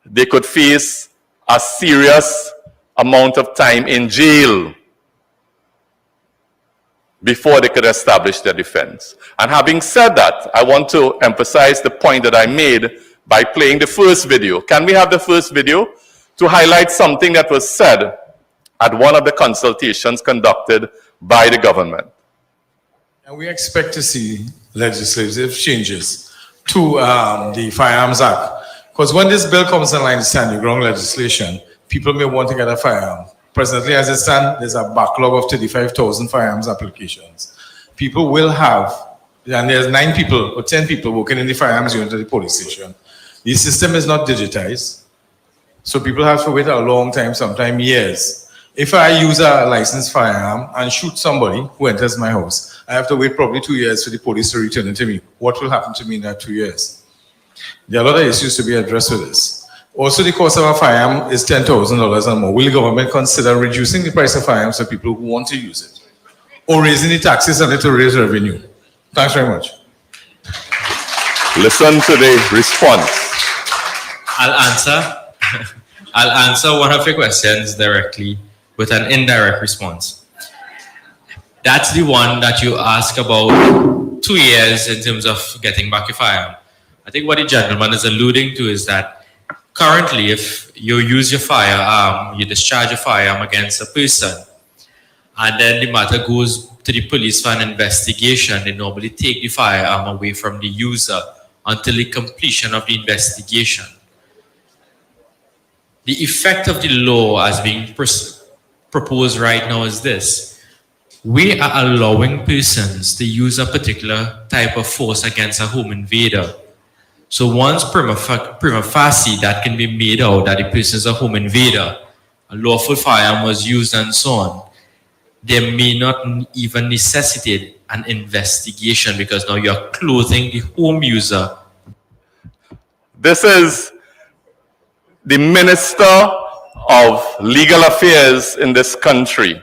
they could face a serious amount of time in jail before they could establish their defense. And having said that, I want to emphasize the point that I made by playing the first video. Can we have the first video to highlight something that was said at one of the consultations conducted by the government? And we expect to see legislative changes to the Firearms Act. Because when this bill comes in line, the standing ground legislation, people may want to get a firearm. Presently, as it stands, there's a backlog of 35,000 firearms applications. People will have, and there's 9 people or 10 people working in the firearms unit at the police station. The system is not digitized, so people have to wait a long time, sometimes years. If I use a licensed firearm and shoot somebody who enters my house, I have to wait probably 2 years for the police to return it to me. What will happen to me in that 2 years? There are a lot of issues to be addressed with this. Also, the cost of a firearm is $10,000 and more. Will the government consider reducing the price of firearms for people who want to use it? Or raising the taxes on it to raise revenue? Thanks very much. Listen to the response. I'll answer one of your questions directly with an indirect response. That's the one that you ask about 2 years in terms of getting back your firearm. I think what the gentleman is alluding to is that currently, if you use your firearm, you discharge a firearm against a person, and then the matter goes to the police for an investigation, they normally take the firearm away from the user until the completion of the investigation. The effect of the law as being proposed right now is this. We are allowing persons to use a particular type of force against a home invader. So once prima facie that can be made out that the person is a home invader, a lawful firearm was used and so on, they may not even necessitate an investigation because now you're clothing the home user. This is the Minister of Legal Affairs in this country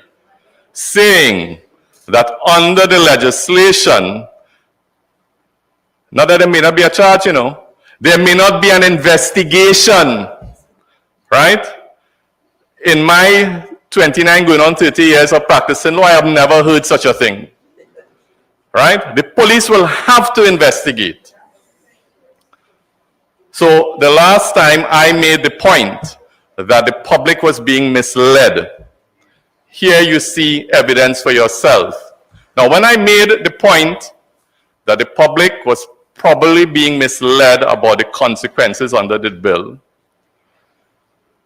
saying that under the legislation, not that there may not be a charge, there may not be an investigation right? In my 29 going on 30 years of practicing law, I have never heard such a thing, right? The police will have to investigate. So the last time I made the point that the public was being misled. Here you see evidence for yourself. Now, when I made the point that the public was probably being misled about the consequences under the bill,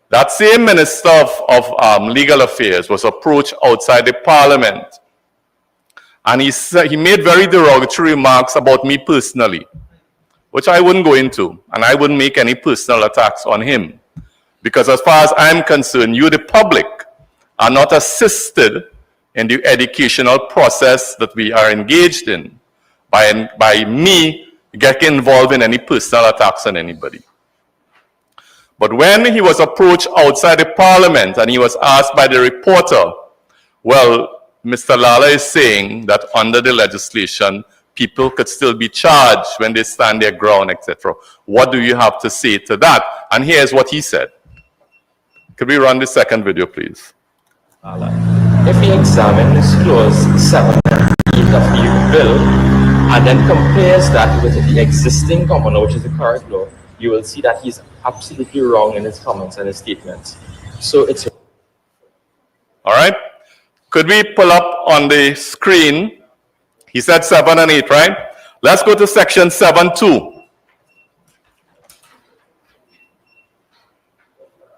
that same Minister of Legal Affairs was approached outside the Parliament, and he made very derogatory remarks about me personally, which I wouldn't go into, and I wouldn't make any personal attacks on him. Because as far as I'm concerned, you, the public, are not assisted in the educational process that we are engaged in by me getting involved in any personal attacks on anybody. But when he was approached outside the Parliament and he was asked by the reporter, well, Mr. Lala is saying that under the legislation, people could still be charged when they stand their ground, etc. What do you have to say to that? And here's what he said. Could we run the second video, please? If we examine this clause 7 and 8 of the bill and then compares that with the existing common law, which is the current law, you will see that he's absolutely wrong in his comments and his statements. So it's... All right. Could we pull up on the screen? He said 7 and 8, right? Let's go to section 7.2.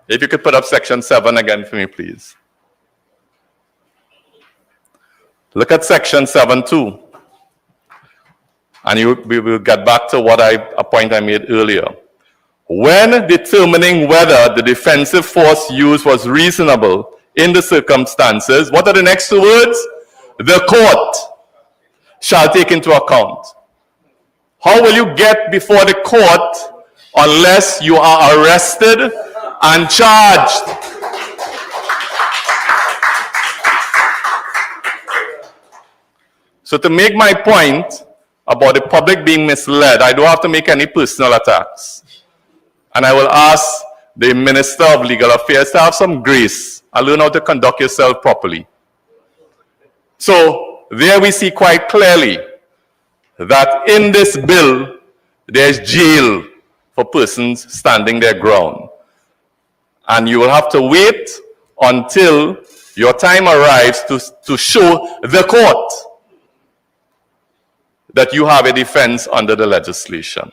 If you could put up section 7 again for me, please. Look at section 7.2. And we will get back to a point I made earlier. When determining whether the defensive force used was reasonable in the circumstances, what are the next two words? The court shall take into account. How will you get before the court unless you are arrested and charged? So to make my point about the public being misled, I don't have to make any personal attacks. And I will ask the Minister of Legal Affairs to have some grace and learn how to conduct yourself properly. So there we see quite clearly that in this bill, there's jail for persons standing their ground. And you will have to wait until your time arrives to show the court that you have a defense under the legislation.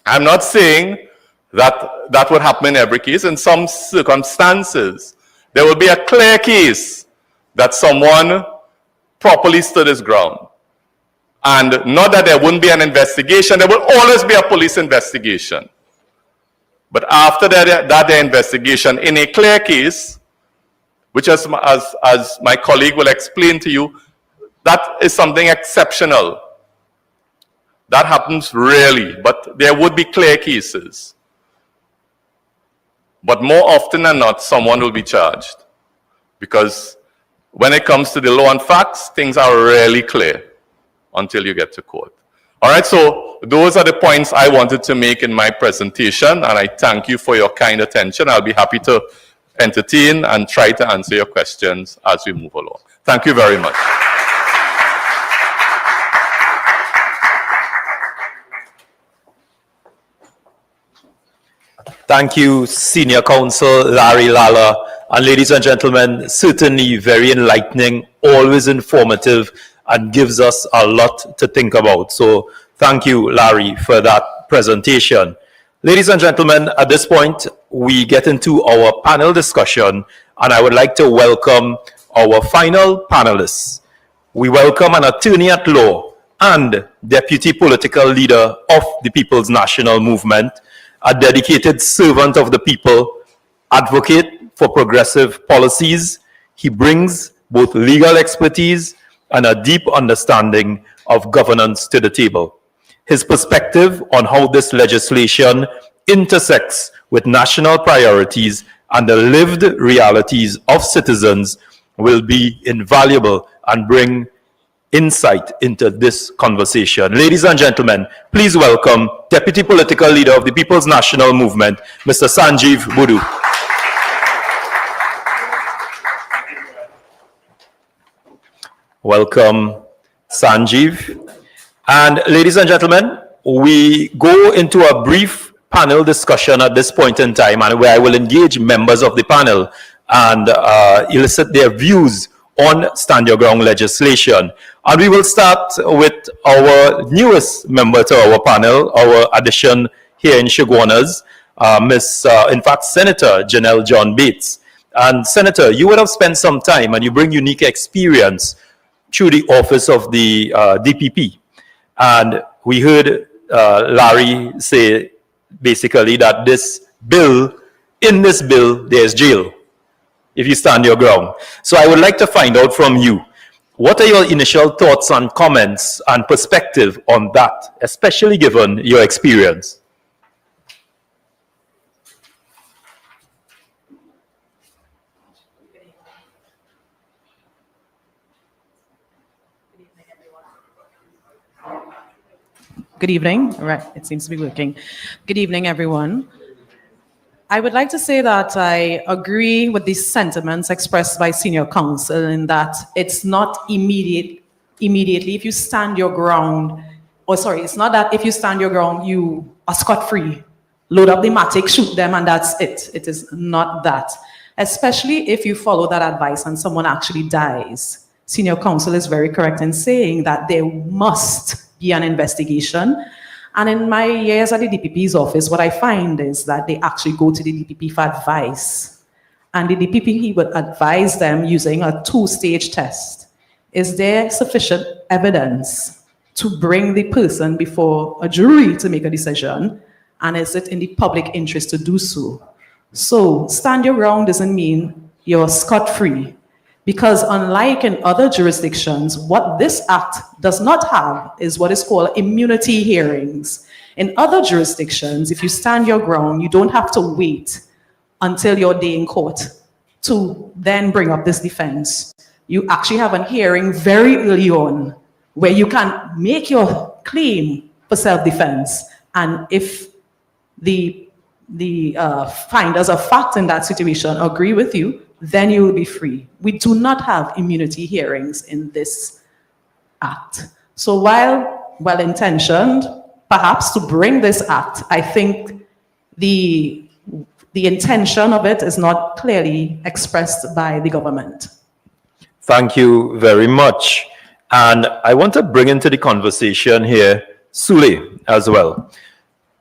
I'm not saying that would happen in every case. In some circumstances, there will be a clear case that someone properly stood his ground. And not that there wouldn't be an investigation, there will always be a police investigation. But after that investigation, in a clear case, which as my colleague will explain to you, that is something exceptional. That happens rarely, but there would be clear cases. But more often than not, someone will be charged. Because when it comes to the law and facts, things are rarely clear until you get to court. All right, so those are the points I wanted to make in my presentation, and I thank you for your kind attention. I'll be happy to entertain and try to answer your questions as we move along. Thank you very much. Thank you, Senior Counsel Larry Lala. And ladies and gentlemen, certainly very enlightening, always informative, and gives us a lot to think about. So thank you, Larry, for that presentation. Ladies and gentlemen, at this point, we get into our panel discussion, and I would like to welcome our final panelists. We welcome an attorney at law and deputy political leader of the People's National Movement, a dedicated servant of the people, advocate for progressive policies. He brings both legal expertise and a deep understanding of governance to the table. His perspective on how this legislation intersects with national priorities and the lived realities of citizens will be invaluable and bring insight into this conversation. Ladies and gentlemen, please welcome Deputy Political Leader of the People's National Movement, Mr. Sanjeev Boodoo. welcome Sanjeev. And ladies and gentlemen, we go into a brief panel discussion at this point in time, and where I will engage members of the panel and elicit their views on stand your ground legislation. And we will start with our newest member to our panel, our addition here in Chaguanas, Senator Janelle John Bates. And Senator, you would have spent some time and you bring unique experience through the office of the DPP. And we heard Larry say basically that in this bill, there's jail if you stand your ground. So I would like to find out from you, what are your initial thoughts and comments and perspective on that, especially given your experience? Good evening. All right, it seems to be working. Good evening, everyone. I would like to say that I agree with the sentiments expressed by senior counsel in that it's not immediately if you stand your ground, it's not that if you stand your ground, you are scot-free. Load up the matic, shoot them, and that's it. It is not that. Especially if you follow that advice and someone actually dies. Senior counsel is very correct in saying that there must be an investigation. And in my years at the DPP's office, what I find is that they actually go to the DPP for advice. And the DPP would advise them using a two-stage test. Is there sufficient evidence to bring the person before a jury to make a decision? And is it in the public interest to do so? So stand your ground doesn't mean you're scot-free. Because unlike in other jurisdictions, what this act does not have is what is called immunity hearings. In other jurisdictions, if you stand your ground, you don't have to wait until your day in court to then bring up this defense. You actually have a hearing very early on where you can make your claim for self-defense. And if the finders of fact in that situation agree with you, then you will be free. We do not have immunity hearings in this act. So while well-intentioned, perhaps to bring this act, I think the intention of it is not clearly expressed by the government. Thank you very much. And I want to bring into the conversation here Sule as well.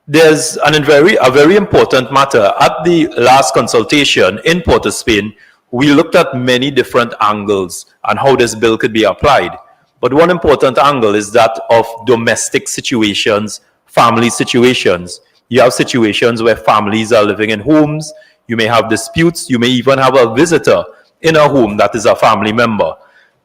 There's a very important matter. At the last consultation in Port of Spain, we looked at many different angles on how this bill could be applied. But one important angle is that of domestic situations, family situations. You have situations where families are living in homes, you may have disputes, you may even have a visitor in a home that is a family member.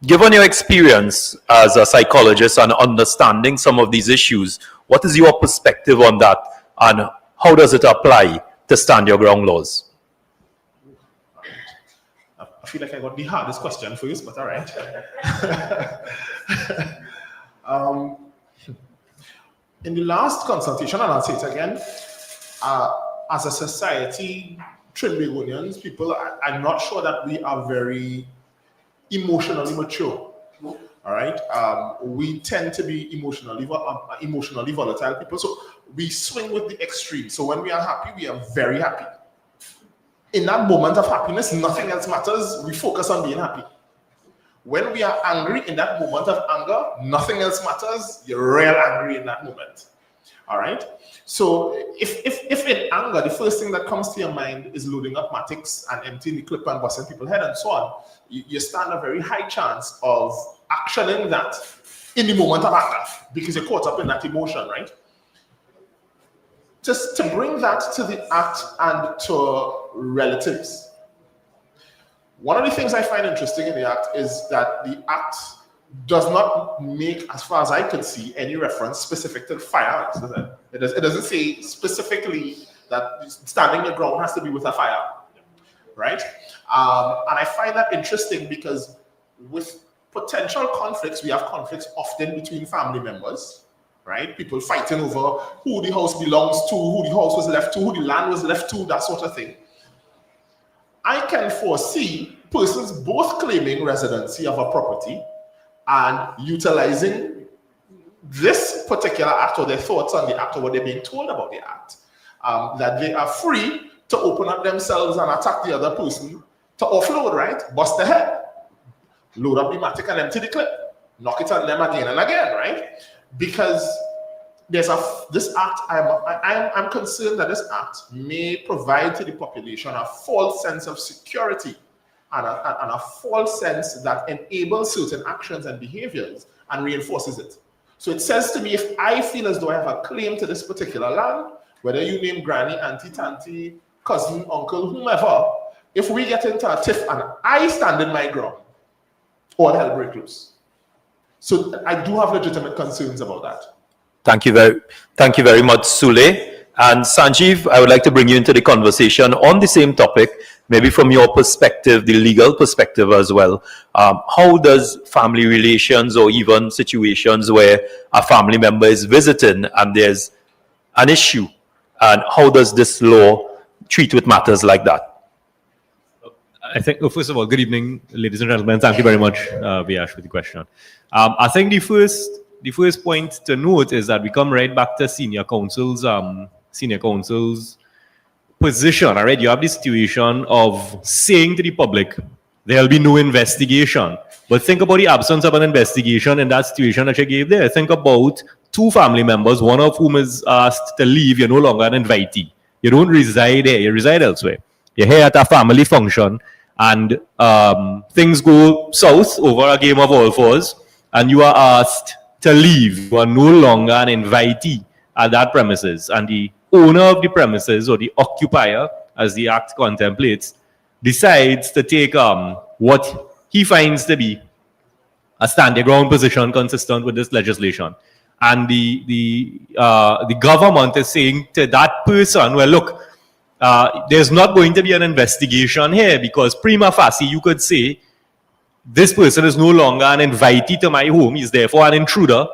Given your experience as a psychologist and understanding some of these issues, what is your perspective on that and how does it apply to stand your ground laws? I feel like I got the hardest question for you, but all right. In the last consultation, and I'll say it again, as a society, Trinbagonians, people, I'm not sure that we are very emotionally mature. All right, we tend to be emotionally volatile people, so we swing with the extreme. So when we are happy, we are very happy. In that moment of happiness, nothing else matters. We focus on being happy. When we are angry, in that moment of anger, nothing else matters. You're real angry in that moment. All right. So if in anger, the first thing that comes to your mind is loading up matics and emptying the clip and busting people's head and so on, you stand a very high chance of actioning that in the moment of anger because you're caught up in that emotion, right? Just to bring that to the act and to relatives. One of the things I find interesting in the act is that the act does not make, as far as I can see, any reference specific to firearms, does it? It doesn't say specifically that standing your ground has to be with a firearm, right? And I find that interesting because with potential conflicts, we have conflicts often between family members, right? People fighting over who the house belongs to, who the house was left to, who the land was left to, that sort of thing. I can foresee persons both claiming residency of a property and utilizing this particular act or their thoughts on the act or what they're being told about the act, that they are free to open up themselves and attack the other person to offload, right? Bust the head, load up the matic and empty the clip, knock it on them again and again, right? Because there's this act, I'm concerned that this act may provide to the population a false sense of security and a false sense that enables certain actions and behaviors and reinforces it. So it says to me, if I feel as though I have a claim to this particular land, whether you name granny, auntie, tanty, cousin, uncle, whomever, if we get into a tiff and I stand in my ground, all hell break loose. So I do have legitimate concerns about that. Thank you very much, Sule. And Sanjeev, I would like to bring you into the conversation on the same topic, maybe from your perspective, the legal perspective as well. How does family relations or even situations where a family member is visiting and there's an issue, and how does this law treat with matters like that? I think, first of all, good evening, ladies and gentlemen. Thank you very much, Viash, for the question. I think the first point to note is that we come right back to senior counsel's position. All right, you have the situation of saying to the public, there'll be no investigation. But think about the absence of an investigation in that situation that you gave there. Think about two family members, one of whom is asked to leave. You're no longer an invitee. You don't reside there, you reside elsewhere. You're here at a family function, and things go south over a game of all fours, and you are asked to leave. You are no longer an invitee at that premises, and the owner of the premises, or the occupier, as the act contemplates, decides to take what he finds to be a stand your ground position consistent with this legislation. And the government is saying to that person, well, look, there's not going to be an investigation here, because prima facie you could say this person is no longer an invitee to my home. He's therefore an intruder.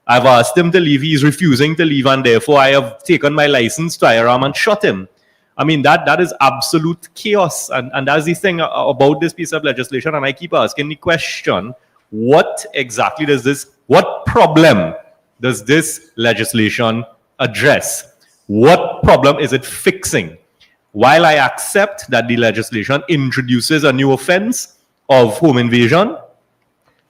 I've asked him to leave. He's refusing to leave, and therefore I have taken my licensed firearm and shot him. I mean, that is absolute chaos. And that's the thing about this piece of legislation. And I keep asking the question, what exactly what problem does this legislation address? What problem is it fixing? While I accept that the legislation introduces a new offense of home invasion,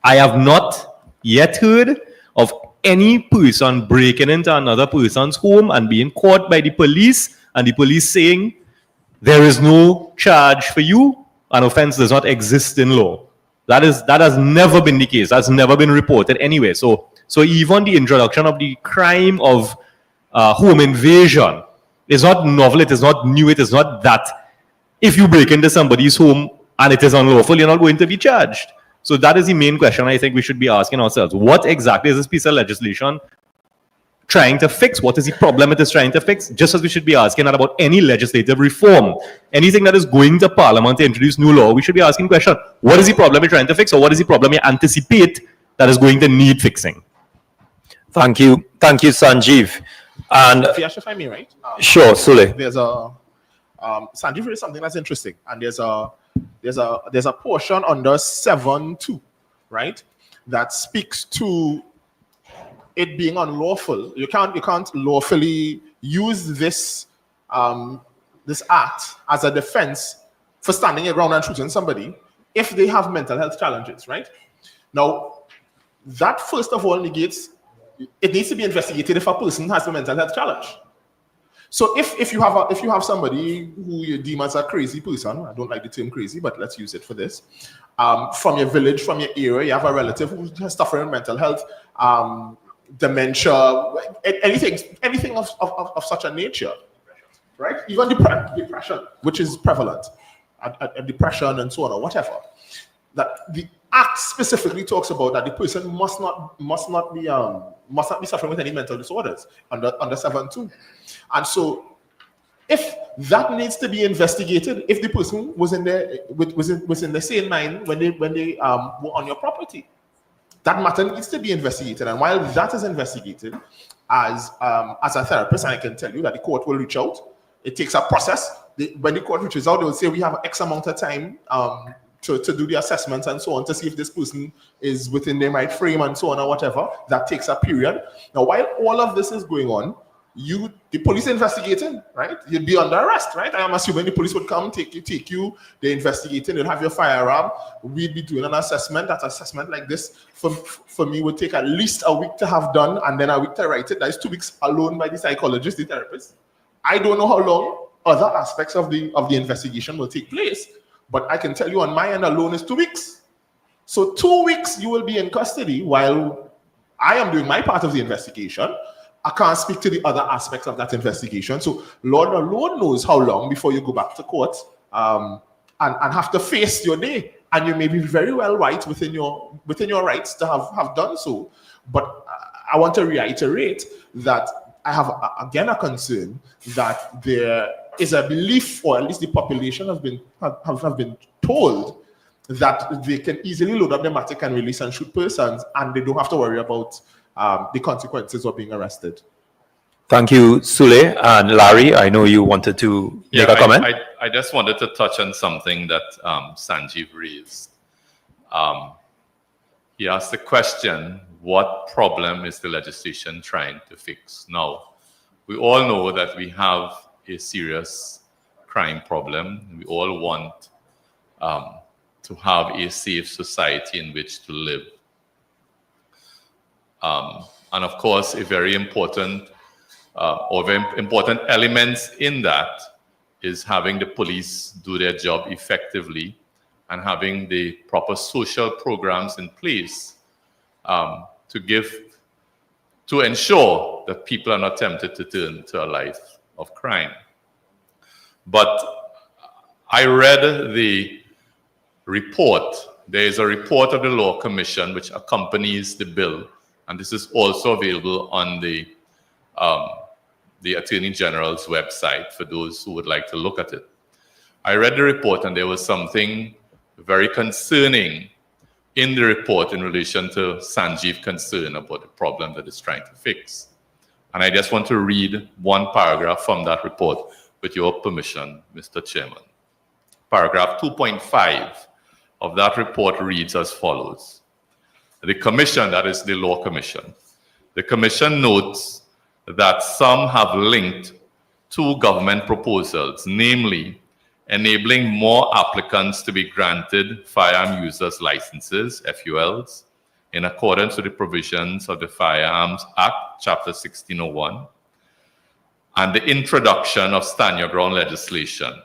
I have not yet heard of any person breaking into another person's home and being caught by the police, and the police saying, there is no charge for you, an offense does not exist in law. That has never been the case. That's never been reported anyway. So even the introduction of the crime of home invasion is not novel, it is not new, it is not that if you break into somebody's home and it is unlawful, you're not going to be charged. So that is the main question I think we should be asking ourselves. What exactly is this piece of legislation trying to fix? What is the problem it is trying to fix? Just as we should be asking that about any legislative reform. Anything that is going to Parliament to introduce new law, we should be asking the question, what is the problem you're trying to fix, or what is the problem you anticipate that is going to need fixing? Thank you, Sanjeev. And if I may, right? Sure, Sule. There's a Sanjeev raised something that's interesting, and there's a portion under 7.2, right, that speaks to it being unlawful. You can't lawfully use this this act as a defense for standing your ground and shooting somebody if they have mental health challenges, right? Now, that first of all negates it needs to be investigated if a person has a mental health challenge. So if you have somebody who you deem as a crazy person, I don't like the term crazy, but let's use it for this, from your village, from your area, you have a relative who's suffering mental health, dementia, anything of such a nature, right? Even depression, which is prevalent, depression and so on or whatever. That the act specifically talks about that the person must not be suffering with any mental disorders under 7.2. And so, if that needs to be investigated, if the person was in the same mind when they were on your property, that matter needs to be investigated. And while that is investigated, as a therapist, I can tell you that the court will reach out. It takes a process. When the court reaches out, they will say we have X amount of time to do the assessments and so on to see if this person is within their right frame and so on or whatever. That takes a period. Now, while all of this is going on, the police investigating, right? You'd be under arrest, right? I am assuming the police would come, take you, they're investigating, you'll have your firearm, we'd be doing an assessment. That assessment like this, for me, would take at least a week to have done, and then a week to write it. That is 2 weeks alone by the psychologist, the therapist. I don't know how long other aspects of the investigation will take place, but I can tell you on my end alone is 2 weeks. So 2 weeks you will be in custody while I am doing my part of the investigation. I can't speak to the other aspects of that investigation. So Lord alone knows how long before you go back to court and have to face your day. And you may be very well right within your rights to have done so. But I want to reiterate that I have again a concern that there is a belief, or at least the population have been told, that they can easily load up the matic and release and shoot persons, and they don't have to worry about the consequences of being arrested. Thank you, Sule. And Larry, I know you wanted to make a comment. I just wanted to touch on something that Sanjeev raised. He asked the question, what problem is the legislation trying to fix? Now, we all know that we have a serious crime problem. We all want to have a safe society in which to live. And of course, a very important elements in that is having the police do their job effectively and having the proper social programs in place to ensure that people are not tempted to turn to a life of crime. But I read the report. There is a report of the Law Commission which accompanies the bill, and this is also available on the Attorney General's website for those who would like to look at it. I read the report, and there was something very concerning in the report in relation to Sanjeev's concern about the problem that it's trying to fix. And I just want to read one paragraph from that report with your permission, Mr. Chairman. Paragraph 2.5 of that report reads as follows. The Commission, that is the Law Commission, the Commission notes that some have linked two government proposals, namely enabling more applicants to be granted firearm users licenses, FULs, in accordance with the provisions of the Firearms Act, Chapter 1601, and the introduction of stand your ground legislation.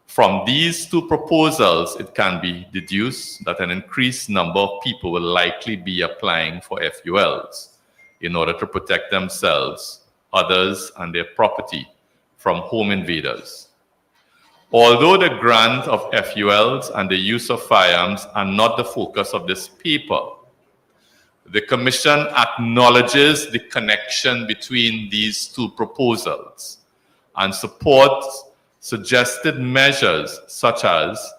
From these two proposals, it can be deduced that an increased number of people will likely be applying for FULs in order to protect themselves, others, and their property from home invaders. Although the grant of FULs and the use of firearms are not the focus of this paper, the Commission acknowledges the connection between these two proposals and supports suggested measures such as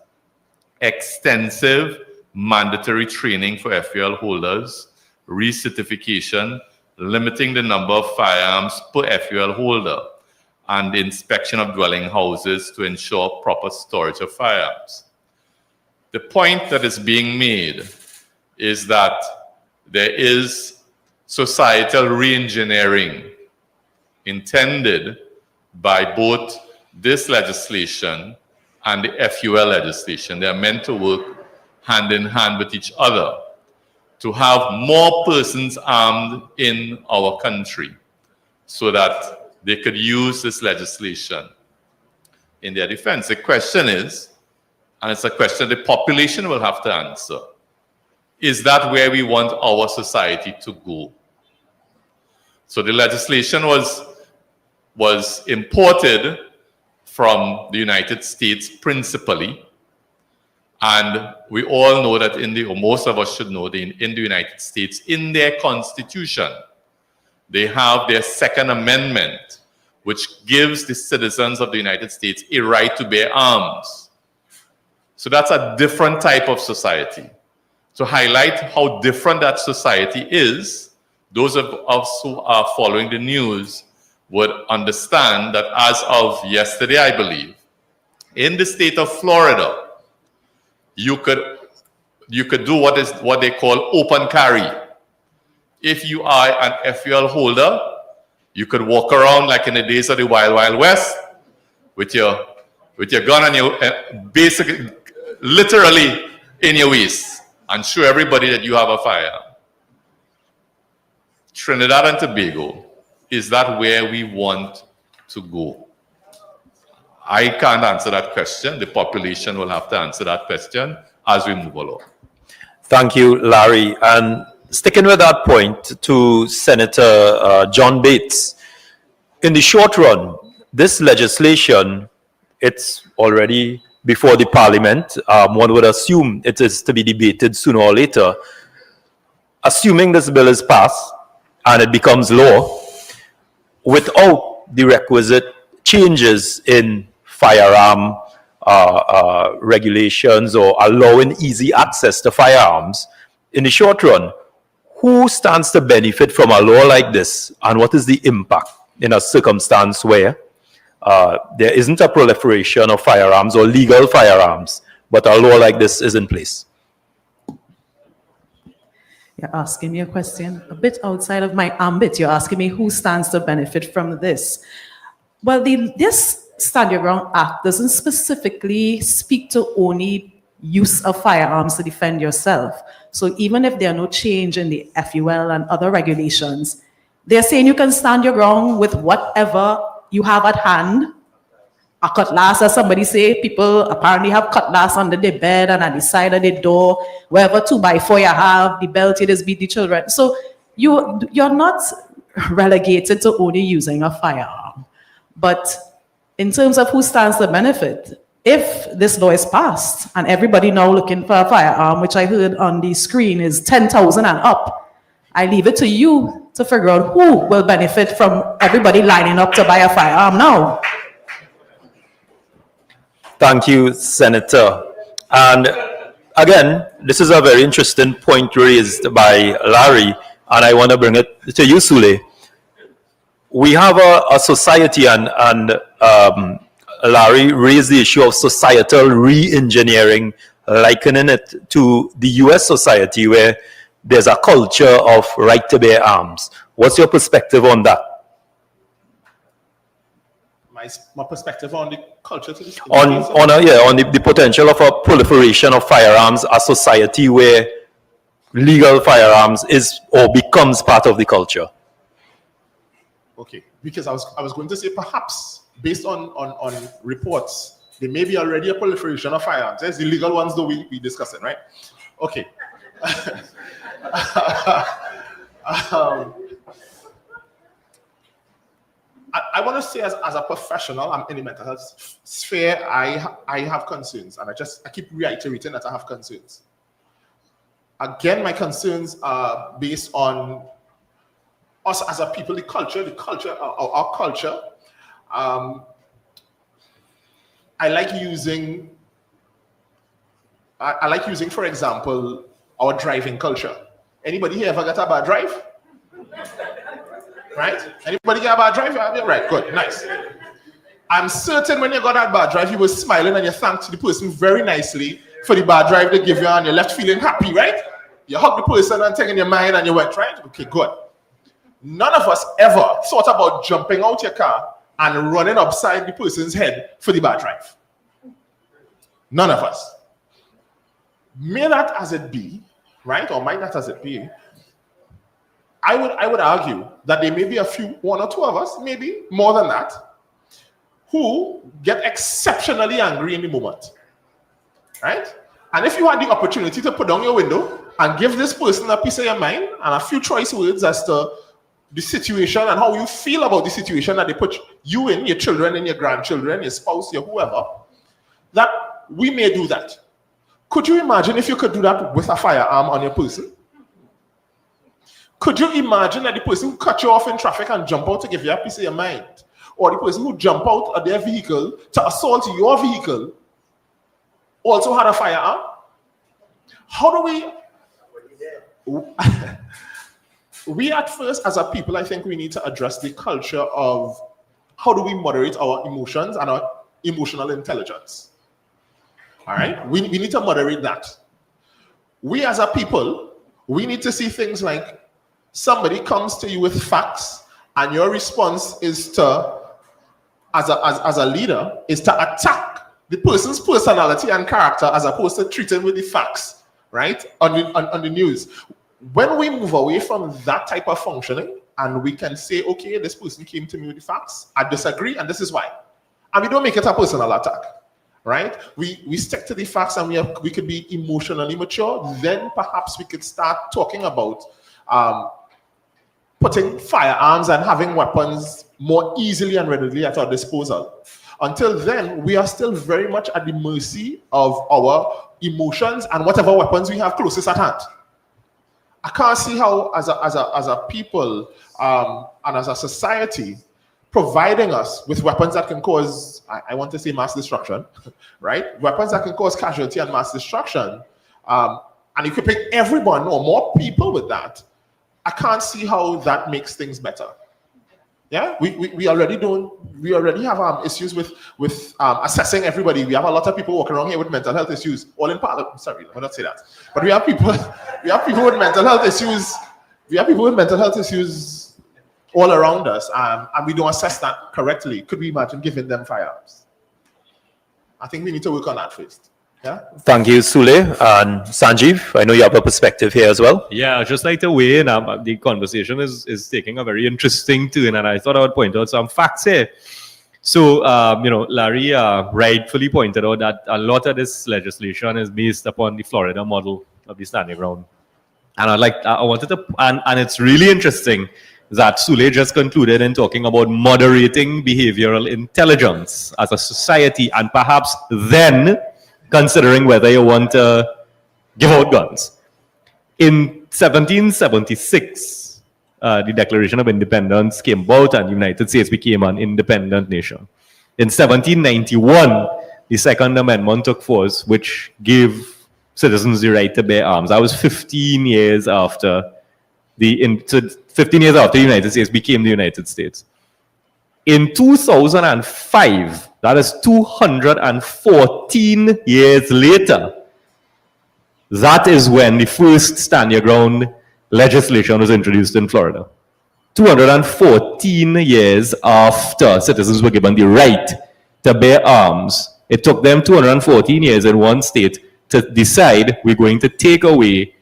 extensive mandatory training for FUL holders, recertification, limiting the number of firearms per FUL holder, and the inspection of dwelling houses to ensure proper storage of firearms. The point that is being made is that there is societal re-engineering intended by both this legislation and the FUL legislation. They are meant to work hand in hand with each other to have more persons armed in our country so that they could use this legislation in their defense. The question is, and it's a question the population will have to answer, is that where we want our society to go? So the legislation was imported from the United States principally, and we all know that or most of us should know that in the United States, in their constitution, they have their Second Amendment, which gives the citizens of the United States a right to bear arms. So that's a different type of society. To highlight how different that society is, those of us who are following the news would understand that as of yesterday, I believe, in the state of Florida, you could do what they call open carry. If you are an FUL holder, you could walk around like in the days of the Wild Wild West with your gun and your basically literally in your waist and show everybody that you have a firearm. Trinidad and Tobago, is that where we want to go? I can't answer that question. The population will have to answer that question as we move along. Thank you, Larry. And sticking with that point to Senator John Bates, in the short run, this legislation, it's already before the parliament. One would assume it is to be debated sooner or later. Assuming this bill is passed and it becomes law, without the requisite changes in firearm regulations or allowing easy access to firearms, in the short run, who stands to benefit from a law like this, and what is the impact in a circumstance where there isn't a proliferation of firearms or legal firearms, but a law like this is in place? You're asking me a question a bit outside of my ambit. You're asking me who stands to benefit from this. Well, this Stand Your Ground Act doesn't specifically speak to only use of firearms to defend yourself. So even if there are no change in the FUL and other regulations, they're saying you can stand your ground with whatever you have at hand. A cutlass, as somebody say, people apparently have cutlass under their bed and at the side of the door, wherever 2x4 you have, the belt it is beat the children. So you're not relegated to only using a firearm. But in terms of who stands to benefit, if this law is passed and everybody now looking for a firearm, which I heard on the screen is 10,000 and up, I leave it to you to figure out who will benefit from everybody lining up to buy a firearm now. Thank you, Senator. And again, this is a very interesting point raised by Larry, and I want to bring it to you, Sule. We have a society, and Larry raised the issue of societal re-engineering, likening it to the US society where there's a culture of right to bear arms. What's your perspective on that? My perspective on the culture to this On the potential of a proliferation of firearms, a society where legal firearms is or becomes part of the culture. Okay, because I was going to say perhaps based on reports, there may be already a proliferation of firearms. There's the legal ones though we discussing, right? Okay. I want to say as a professional, I'm in the mental health sphere, I have concerns, and I keep reiterating that I have concerns. Again, my concerns are based on us as a people, our culture. I like using, for example, our driving culture. Anybody here ever got a bad drive? Right? Anybody get a bad drive? Yeah, right, good, nice. I'm certain when you got that bad drive, you were smiling and you thanked the person very nicely for the bad drive they give you, and you left feeling happy, right? You hugged the person and taking your mind and you went, right? Okay, good. None of us ever thought about jumping out your car and running upside the person's head for the bad drive. None of us. May that as it be, right? Or might that as it be, I would argue that there may be one or two of us, maybe more than that, who get exceptionally angry in the moment, right? And if you had the opportunity to put down your window and give this person a piece of your mind and a few choice words as to the situation and how you feel about the situation that they put you in, your children and your grandchildren, your spouse, your whoever, that we may do that. Could you imagine if you could do that with a firearm on your person? Could you imagine that the person who cut you off in traffic and jump out to give you a piece of your mind, or the person who jump out of their vehicle to assault your vehicle also had a firearm? How do we at first as a people, I think we need to address the culture of how do we moderate our emotions and our emotional intelligence. All right? We need to moderate that. We as a people, we need to see things like somebody comes to you with facts and your response is to, as a leader, is to attack the person's personality and character as opposed to treating with the facts, right? On the news. When we move away from that type of functioning and we can say, okay, this person came to me with the facts, I disagree, and this is why. And we don't make it a personal attack, right? We stick to the facts and we could be emotionally mature. Then perhaps we could start talking about putting firearms and having weapons more easily and readily at our disposal. Until then, we are still very much at the mercy of our emotions and whatever weapons we have closest at hand. I can't see how, as a people and as a society, providing us with weapons that can cause, I want to say mass destruction, right? Weapons that can cause casualty and mass destruction, and equipping everyone or more people with that, I can't see how that makes things better. Yeah, we already have issues with assessing everybody. We have a lot of people walking around here with mental health issues, all in part. Sorry, let me not say that. But we have people with mental health issues. We have people with mental health issues all around us, and we don't assess that correctly. Could we imagine giving them firearms? I think we need to work on that first. Yeah. Thank you, Sule. And Sanjeev, I know you have a perspective here as well. Yeah, I'd just like to weigh in. The conversation is taking a very interesting turn, and I thought I would point out some facts here. So, Larry rightfully pointed out that a lot of this legislation is based upon the Florida model of the standing ground. And I wanted to, and it's really interesting that Sule just concluded in talking about moderating behavioral intelligence as a society, and perhaps then considering whether you want to give out guns. In 1776, the Declaration of Independence came about and the United States became an independent nation. In 1791, the Second Amendment took force, which gave citizens the right to bear arms. That was 15 years after the United States became the United States. In 2005, that is 214 years later, that is when the first stand your ground legislation was introduced in Florida. 214 years after citizens were given the right to bear arms, it took them 214 years in one state to decide we're going to take away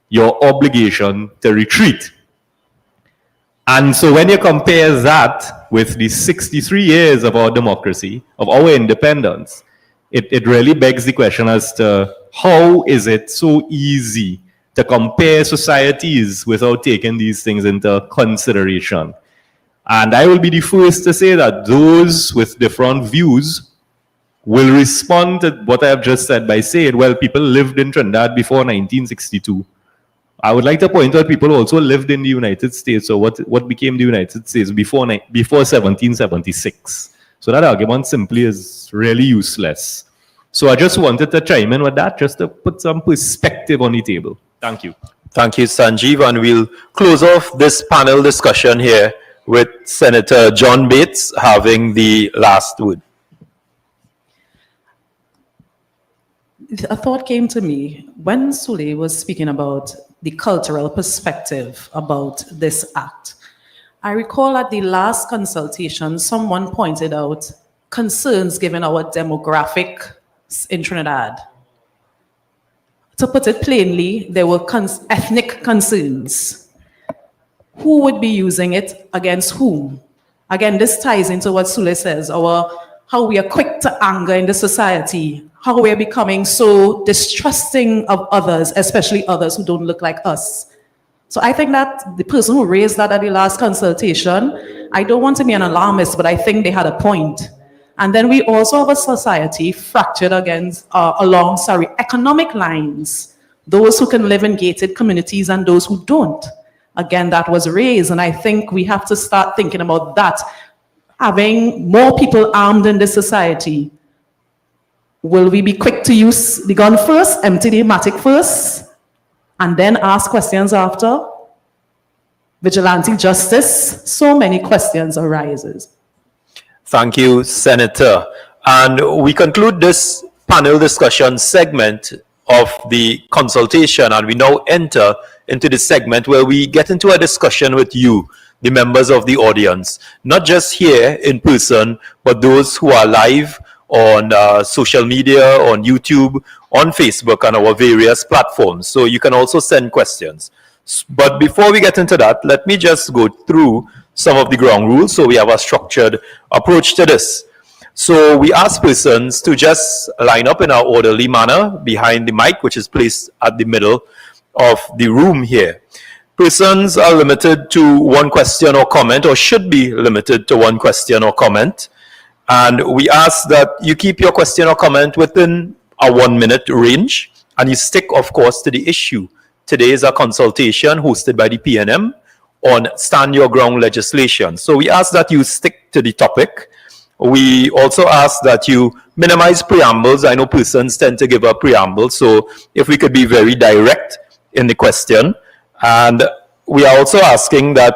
your obligation to retreat. And so when you compare that with the 63 years of our democracy, of our independence, it really begs the question as to how is it so easy to compare societies without taking these things into consideration. And I will be the first to say that those with different views will respond to what I have just said by saying, well, people lived in Trinidad before 1962. I would like to point out people also lived in the United States, or what became the United States before 1776. So that argument simply is really useless. So I just wanted to chime in with that, just to put some perspective on the table. Thank you. Thank you, Sanjeev. And we'll close off this panel discussion here with Senator John Bates having the last word. A thought came to me when Sule was speaking about the cultural perspective about this act. I recall at the last consultation, someone pointed out concerns given our demographics in Trinidad. To put it plainly, there were ethnic concerns. Who would be using it against whom? Again, this ties into what Sule says, how we are quick to anger in the society, how we are becoming so distrusting of others, especially others who don't look like us. So I think that the person who raised that at the last consultation, I don't want to be an alarmist, but I think they had a point. And then we also have a society fractured along economic lines, those who can live in gated communities and those who don't. Again, that was raised, and I think we have to start thinking about that. Having more people armed in this society, will we be quick to use the gun first, empty the matic first, and then ask questions after? Vigilante justice, so many questions arises. Thank you, Senator. And we conclude this panel panel discussion segment of the consultation, and we now enter into the segment where we get into a discussion with you, the members of the audience, not just here in person, but those who are live on social media, on YouTube, on Facebook, and our various platforms. So you can also send questions. But before we get into that, let me just go through some of the ground rules so we have a structured approach to this. So we ask persons to just line up in an orderly manner behind the mic, which is placed at the middle of the room here. Persons are limited to one question or comment, or should be limited to one question or comment. And we ask that you keep your question or comment within a 1 minute range, and you stick, of course, to the issue. Today is a consultation hosted by the PNM on stand your ground legislation. So we ask that you stick to the topic. We also ask that you minimize preambles. I know persons tend to give a preamble, so if we could be very direct in the question. And we are also asking that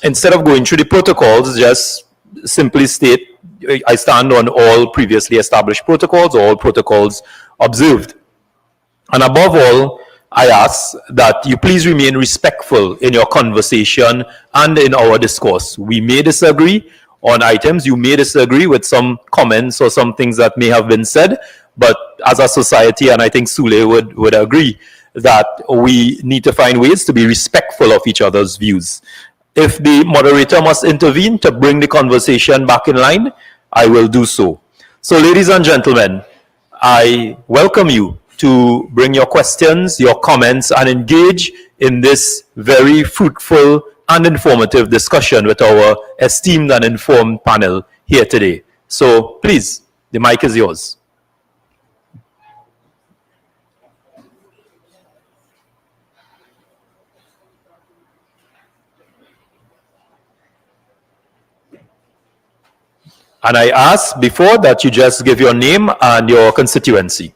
instead of going through the protocols, just simply state, I stand on all previously established protocols, or all protocols observed. And above all, I ask that you please remain respectful in your conversation and in our discourse. We may disagree on items, you may disagree with some comments or some things that may have been said, but as a society, and I think Sule would agree, that we need to find ways to be respectful of each other's views. If the moderator must intervene to bring the conversation back in line, I will do so. So, ladies and gentlemen, I welcome you to bring your questions, your comments, and engage in this very fruitful and informative discussion with our esteemed and informed panel here today. So, please, the mic is yours. And I ask before that you just give your name and your constituency.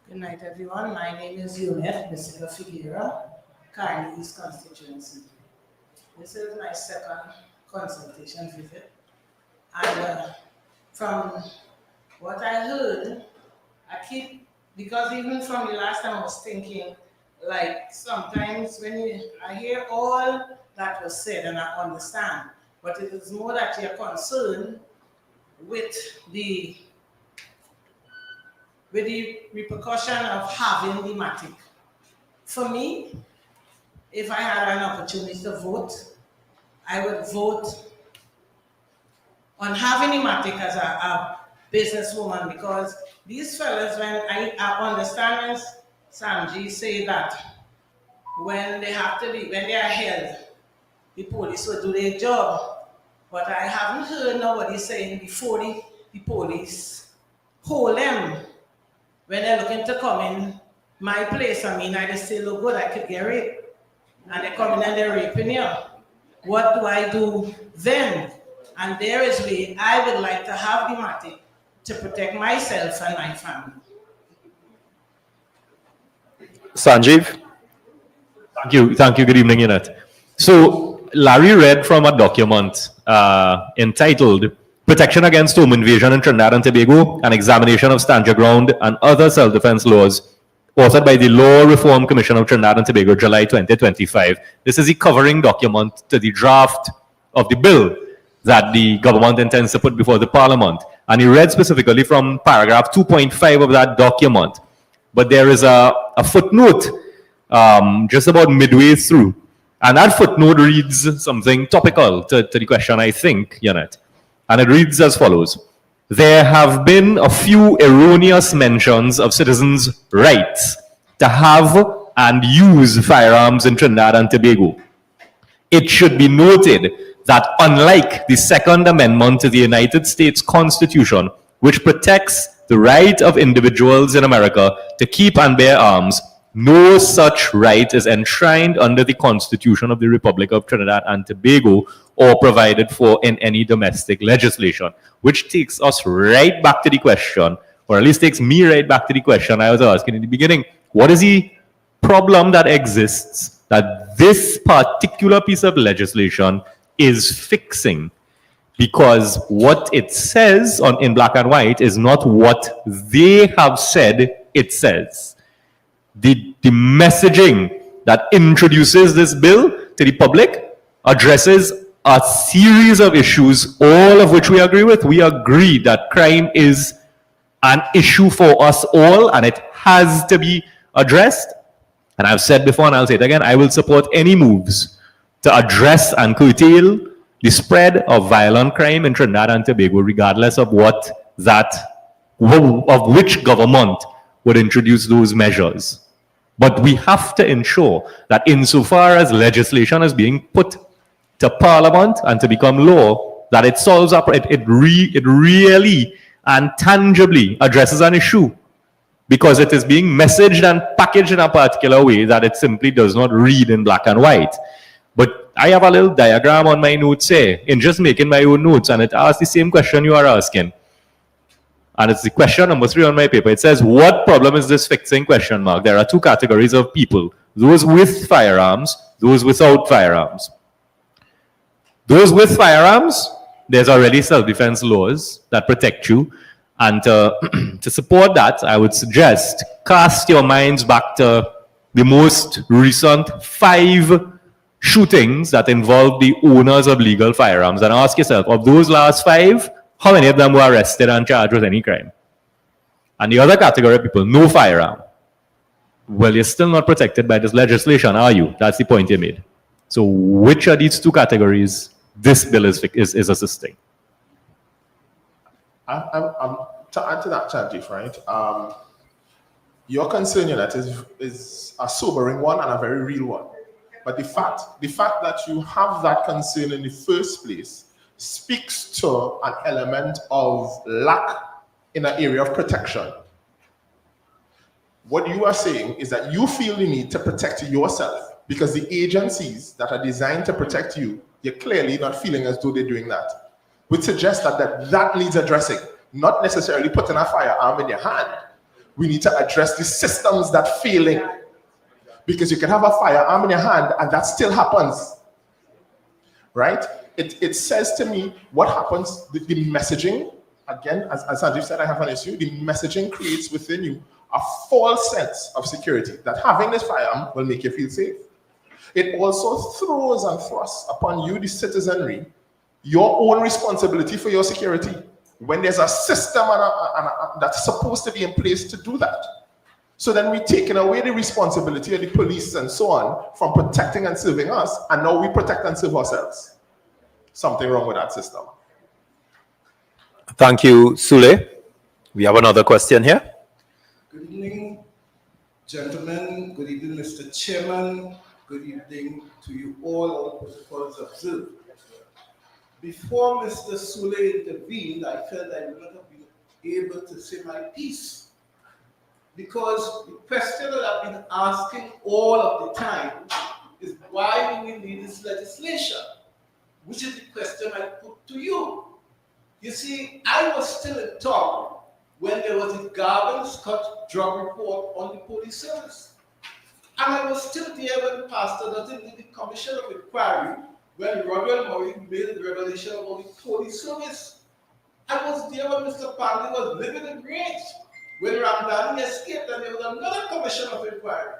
Good night, everyone. My name is Yunef Mr. Figuera, Carney East constituency. This is my second consultation visit. And from what I heard, because even from the last time I was thinking, like sometimes when I hear all that was said and I understand, but it is more that you're concerned with the repercussion of having the matic. For me, if I had an opportunity to vote, I would vote on having the matic as a businesswoman, because these fellas, when I understand as Sanji say that when they are held, the police will do their job. But I haven't heard nobody saying before the police hold them when they're looking to come in my place. I mean, I just say, look good, I could get raped. And they come in and they're raping you. What do I do then? And there is where I would like to have the matic to protect myself and my family. Sanjeev? Thank you. Good evening, Yunit. So, Larry read from a document entitled Protection Against Home Invasion in Trinidad and Tobago, an examination of stand your ground and other self-defense laws, authored by the Law Reform Commission of Trinidad and Tobago, July 2025. This is the covering document to the draft of the bill that the government intends to put before the Parliament. And he read specifically from paragraph 2.5 of that document. But there is a footnote just about midway through. And that footnote reads something topical to the question, I think, Janet. And it reads as follows. There have been a few erroneous mentions of citizens' rights to have and use firearms in Trinidad and Tobago. It should be noted that unlike the Second Amendment to the United States Constitution, which protects the right of individuals in America to keep and bear arms, no such right is enshrined under the Constitution of the Republic of Trinidad and Tobago or provided for in any domestic legislation, which takes us right back to the question, or at least takes me right back to the question I was asking in the beginning. What is the problem that exists that this particular piece of legislation is fixing? because what it says in black and white is not what they have said it says. The messaging that introduces this bill to the public addresses a series of issues, all of which we agree with. We agree that crime is an issue for us all and it has to be addressed. And I've said before and I'll say it again, I will support any moves to address and curtail the spread of violent crime in Trinidad and Tobago, regardless of which government would introduce those measures. But we have to ensure that insofar as legislation is being put to Parliament and to become law, that it solves up, it really and tangibly addresses an issue, because it is being messaged and packaged in a particular way that it simply does not read in black and white. But I have a little diagram on my notes here, in just making my own notes, and it asks the same question you are asking. And it's the question number 3 on my paper. It says, what problem is this fixing, question mark? There are 2 categories of people, those with firearms, those without firearms. Those with firearms, there's already self-defense laws that protect you. And to support that, I would suggest cast your minds back to the most recent 5 shootings that involved the owners of legal firearms, and ask yourself, of those last 5, how many of them were arrested and charged with any crime? And the other category of people, no firearm. Well, you're still not protected by this legislation, are you? That's the point you made. So which of these 2 categories this bill is assisting? To add to that, Chantif, right? Your concern, Unit, is a sobering one and a very real one. But the fact that you have that concern in the first place speaks to an element of lack in an area of protection. What you are saying is that you feel the need to protect yourself because the agencies that are designed to protect you, you're clearly not feeling as though they're doing that. Which suggests that needs addressing, not necessarily putting a firearm in your hand. We need to address the systems that failing. Because you can have a firearm in your hand and that still happens, right? It says to me what happens, the messaging, again, as Sanjeev said, I have an issue, the messaging creates within you a false sense of security, that having this firearm will make you feel safe. It also throws and thrusts upon you, the citizenry, your own responsibility for your security, when there's a system that's supposed to be in place to do that. So then we're taking away the responsibility of the police and so on from protecting and serving us, and now we protect and serve ourselves. Something wrong with that system. Thank you, Sule. We have another question here. Good evening, gentlemen. Good evening, Mr. Chairman. Good evening to you all protocols observed. Before Mr. Sule intervened, I felt I would not have been able to say my piece. Because the question that I've been asking all of the time is, why do we need this legislation? Which is the question I put to you. You see, I was still in town when there was a Garvin Scott drug report on the police service. And I was still there when Pastor Dutton did the commission of inquiry when Robert Murray made the revelation about the police service. I was there when Mr. Pandy was living in Grange, when Ramdani escaped and there was another commission of inquiry.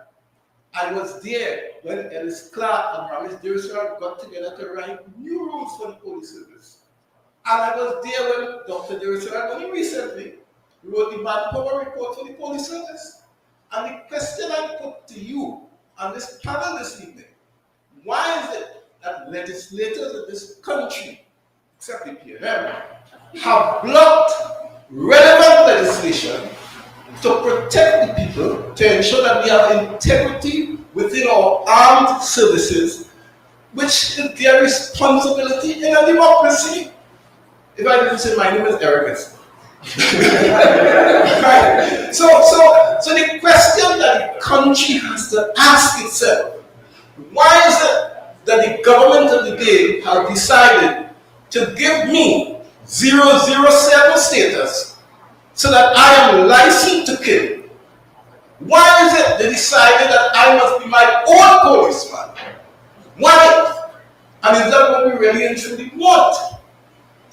I was there when Ellis Clark and Ramesh Deriswar got together to write new rules for the police service. And I was there when Dr. Deriswar, only recently, wrote the manpower report for the police service. And the question I put to you on this panel this evening, why is it that legislators in this country, except the PNM, have blocked relevant legislation to protect the people, to ensure that we have integrity within our armed services, which is their responsibility in a democracy? If I didn't say my name is arrogance. Right? So the question that the country has to ask itself, why is it that the government of the day has decided to give me 007 status so that I am licensed to kill? Why is it they decided that I must be my own policeman? Why? And is that what we really and truly want?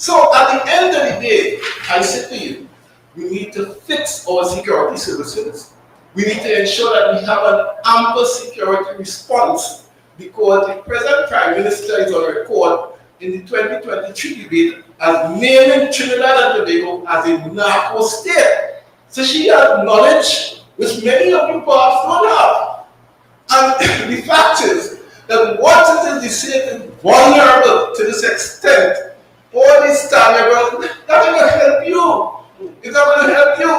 So at the end of the day, I say to you, we need to fix our security services. We need to ensure that we have an ample security response, because the present Prime Minister is on record in the 2023 debate as naming Trinidad and Tobago as a narco state. So she has knowledge which many of you perhaps don't have. And the fact is that once it is decided vulnerable to this extent, all these standards, that's not going to help you. It's not going to help you.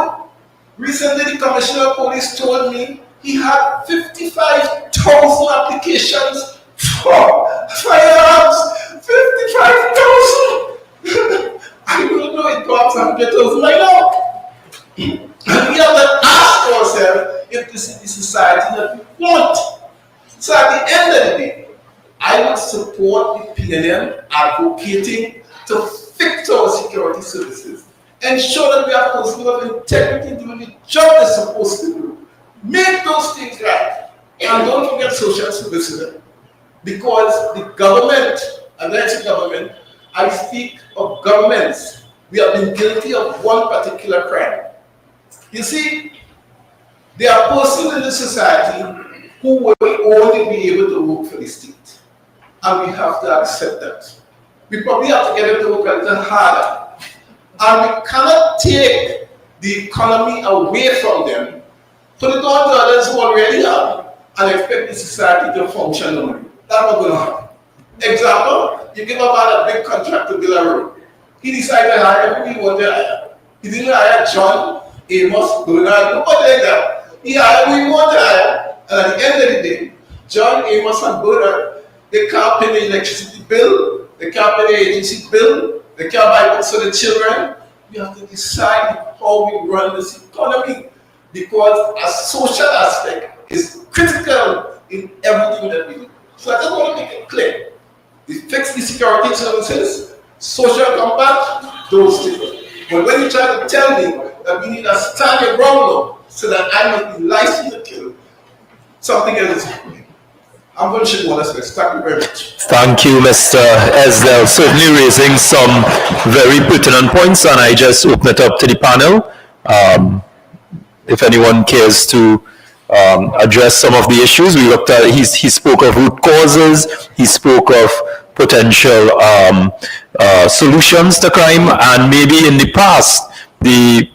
Recently, the Commissioner of Police told me he had 55,000 applications for firearms. 55,000! I don't know, it perhaps 100,000 right now. And we have to ask ourselves if this is the society that we want. So at the end of the day, I would support the PNM advocating to fix our security services, ensure that we have persons of integrity doing the job they're supposed to do. Make those things right. And don't forget social services. Because the government, and when I say government, I speak of governments. We have been guilty of one particular crime. You see, there are persons in the society who will only be able to work for the state. And we have to accept that. We probably have to get them to work a little harder. And we cannot take the economy away from them, put it on to others who already have, and expect the society to function normally. That's not going to happen. Example, you give a man a big contract to build a road. He decided to hire who he wanted to hire. He didn't hire John, Amos, Bernard, nobody like that. He hired who he wanted to hire. And at the end of the day, John, Amos, and Bernard, they can't pay the electricity bill, they can't pay the agency bill, they can't buy books for the children. We have to decide how we run this economy, because a social aspect is critical in everything that we do. So I just want to make it clear. We fix the security services, social compact, those things. But when you try to tell me that we need a stand your ground law so that I must be licensed to kill, something else is happening. I'm going to Chaguanas next. Thank you very much. Thank you, Mr. Esdell. Certainly raising some very pertinent points, and I just open it up to the panel. If anyone cares to address some of the issues, we looked at, he spoke of root causes, he spoke of potential solutions to crime, and maybe in the past, the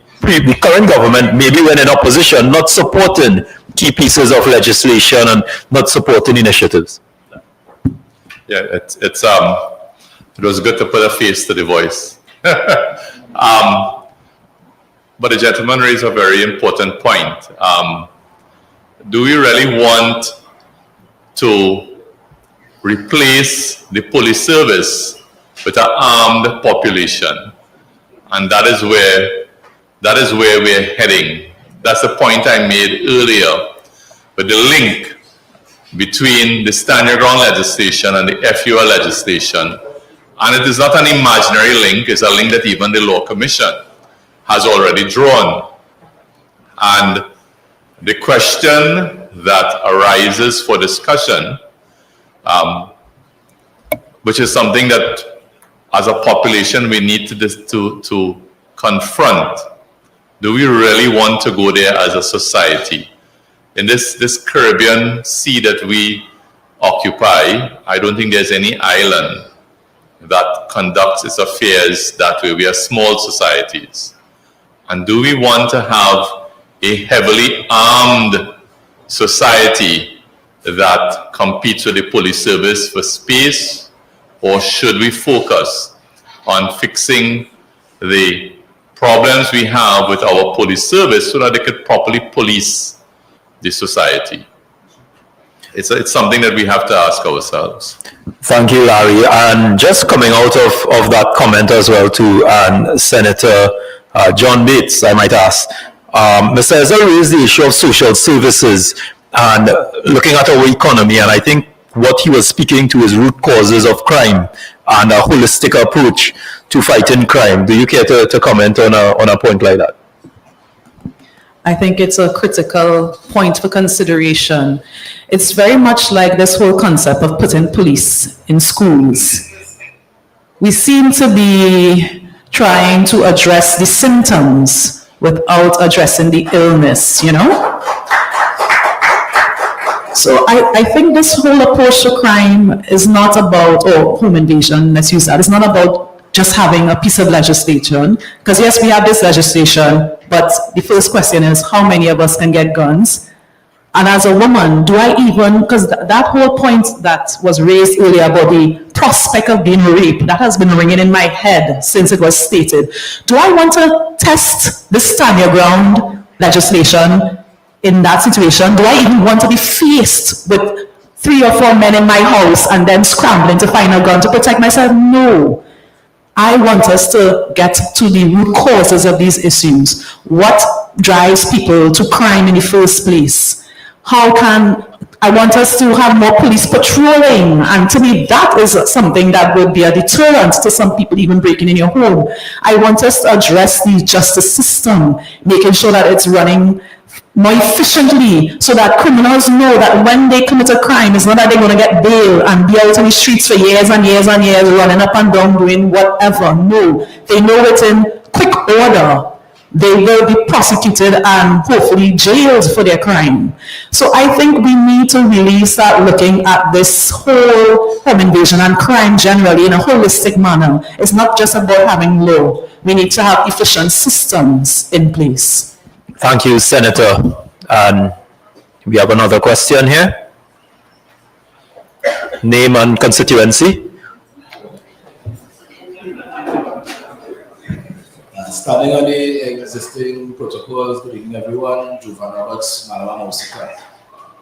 current government, maybe when in opposition, not supporting key pieces of legislation and not supporting initiatives. Yeah, it was good to put a face to the voice. But the gentleman raised a very important point. Do we really want to replace the police service with an armed population? And that is where we're heading. That's the point I made earlier, with the link between the Stand Your Ground legislation and the FUL legislation. And it is not an imaginary link, it's a link that even the Law Commission has already drawn. And the question that arises for discussion, which is something that as a population we need to confront. Do we really want to go there as a society? In this Caribbean sea that we occupy, I don't think there's any island that conducts its affairs that way. We are small societies. And do we want to have a heavily armed society that competes with the police service for space? Or should we focus on fixing the problems we have with our police service so that they could properly police the society? It's something that we have to ask ourselves. Thank you, Larry. And just coming out of that comment as well to Senator John Bates, I might ask, Mr. Ezra raised the issue of social services and looking at our economy, and I think what he was speaking to is root causes of crime and a holistic approach to fighting crime. Do you care to comment on a point like that? I think it's a critical point for consideration. It's very much like this whole concept of putting police in schools. we seem to be trying to address the symptoms without addressing the illness, you know? So I think this whole approach to crime is not about, or home invasion, let's use that, it's not about just having a piece of legislation, because yes, we have this legislation, but the first question is how many of us can get guns? And as a woman, do I even, because that whole point that was raised earlier about the prospect of being raped, that has been ringing in my head since it was stated. Do I want to test the stand your ground legislation in that situation? Do I even want to be faced with 3 or 4 men in my house and then scrambling to find a gun to protect myself? No. I want us to get to the root causes of these issues. What drives people to crime in the first place? I want us to have more police patrolling, and to me that is something that would be a deterrent to some people even breaking in your home. I want us to address the justice system, making sure that it's running more efficiently so that criminals know that when they commit a crime, it's not that they're going to get bail and be out on the streets for years and years and years running up and down doing whatever. No, they know it's in quick order. They will be prosecuted and hopefully jailed for their crime. So I think we need to really start looking at this whole home invasion and crime generally in a holistic manner. It's not just about having law. We need to have efficient systems in place. Thank you, Senator. And we have another question here. Name and constituency. Starting on the existing protocols, good evening everyone, Jovan Roberts, Malama Osika.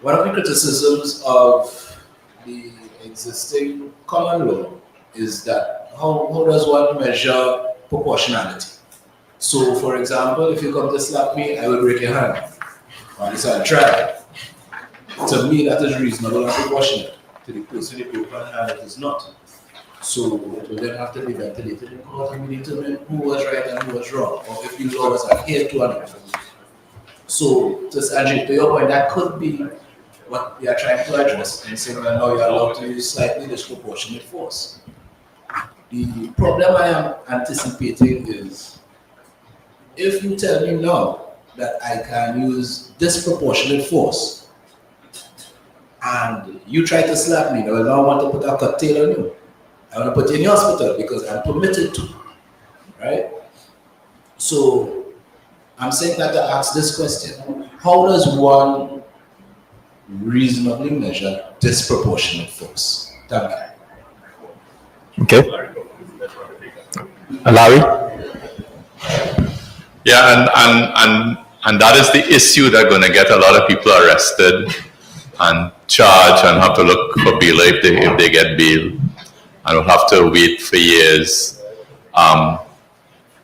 One of the criticisms of the existing common law is that how does one measure proportionality? So for example, if you come to slap me, I will break your hand. Or this I'll try. To me, that is reasonable and proportionate. To the person with the broken hand, it is not. So it will then have to be ventilated in court and we determine who was right and who was wrong, or if these laws are adhered to or not. So, just Angie, to your point, that could be what we are trying to address in saying that now you're allowed to use slightly disproportionate force. The problem I am anticipating is if you tell me now that I can use disproportionate force and you try to slap me, I will now want to put a cocktail on you. I want to put you in the hospital because I'm permitted to, right? So I'm saying that to ask this question. How does one reasonably measure disproportionate force? Thank you. Okay. Larry? Yeah, and that is the issue that's going to get a lot of people arrested and charged and have to look for bail if they get bail. And will have to wait for years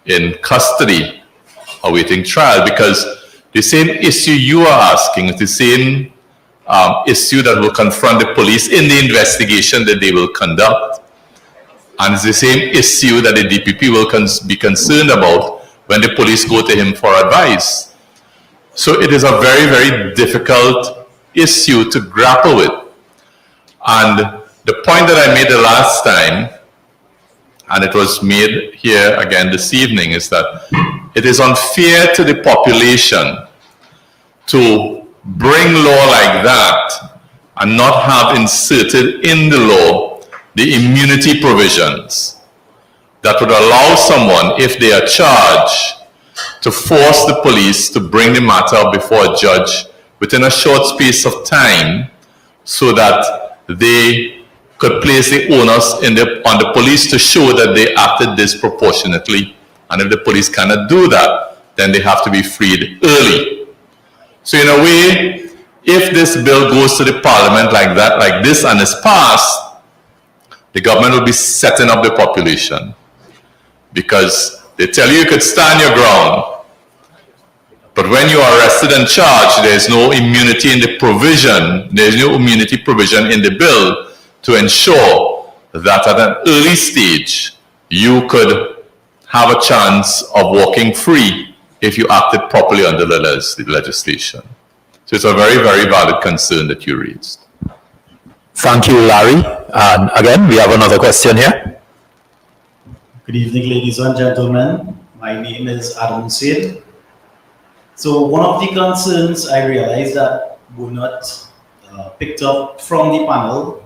in custody awaiting trial, because the same issue you are asking is the same issue that will confront the police in the investigation that they will conduct. And it's the same issue that the DPP will be concerned about when the police go to him for advice. So it is a very, very difficult issue to grapple with. And the point that I made the last time, and it was made here again this evening, is that it is unfair to the population to bring law like that and not have inserted in the law the immunity provisions that would allow someone, if they are charged, to force the police to bring the matter before a judge within a short space of time so that they could place the onus on the police to show that they acted disproportionately. And if the police cannot do that, then they have to be freed early. So in a way, if this bill goes to the parliament like that, like this, and is passed, the government will be setting up the population. Because they tell you could stand your ground, but when you are arrested and charged, there is no immunity in the provision, there is no immunity provision in the bill to ensure that at an early stage, you could have a chance of walking free if you acted properly under the legislation. So it's a very, very valid concern that you raised. Thank you, Larry. And again, we have another question here. Good evening, ladies and gentlemen. My name is Adam Hussein. So one of the concerns I realized that were not picked up from the panel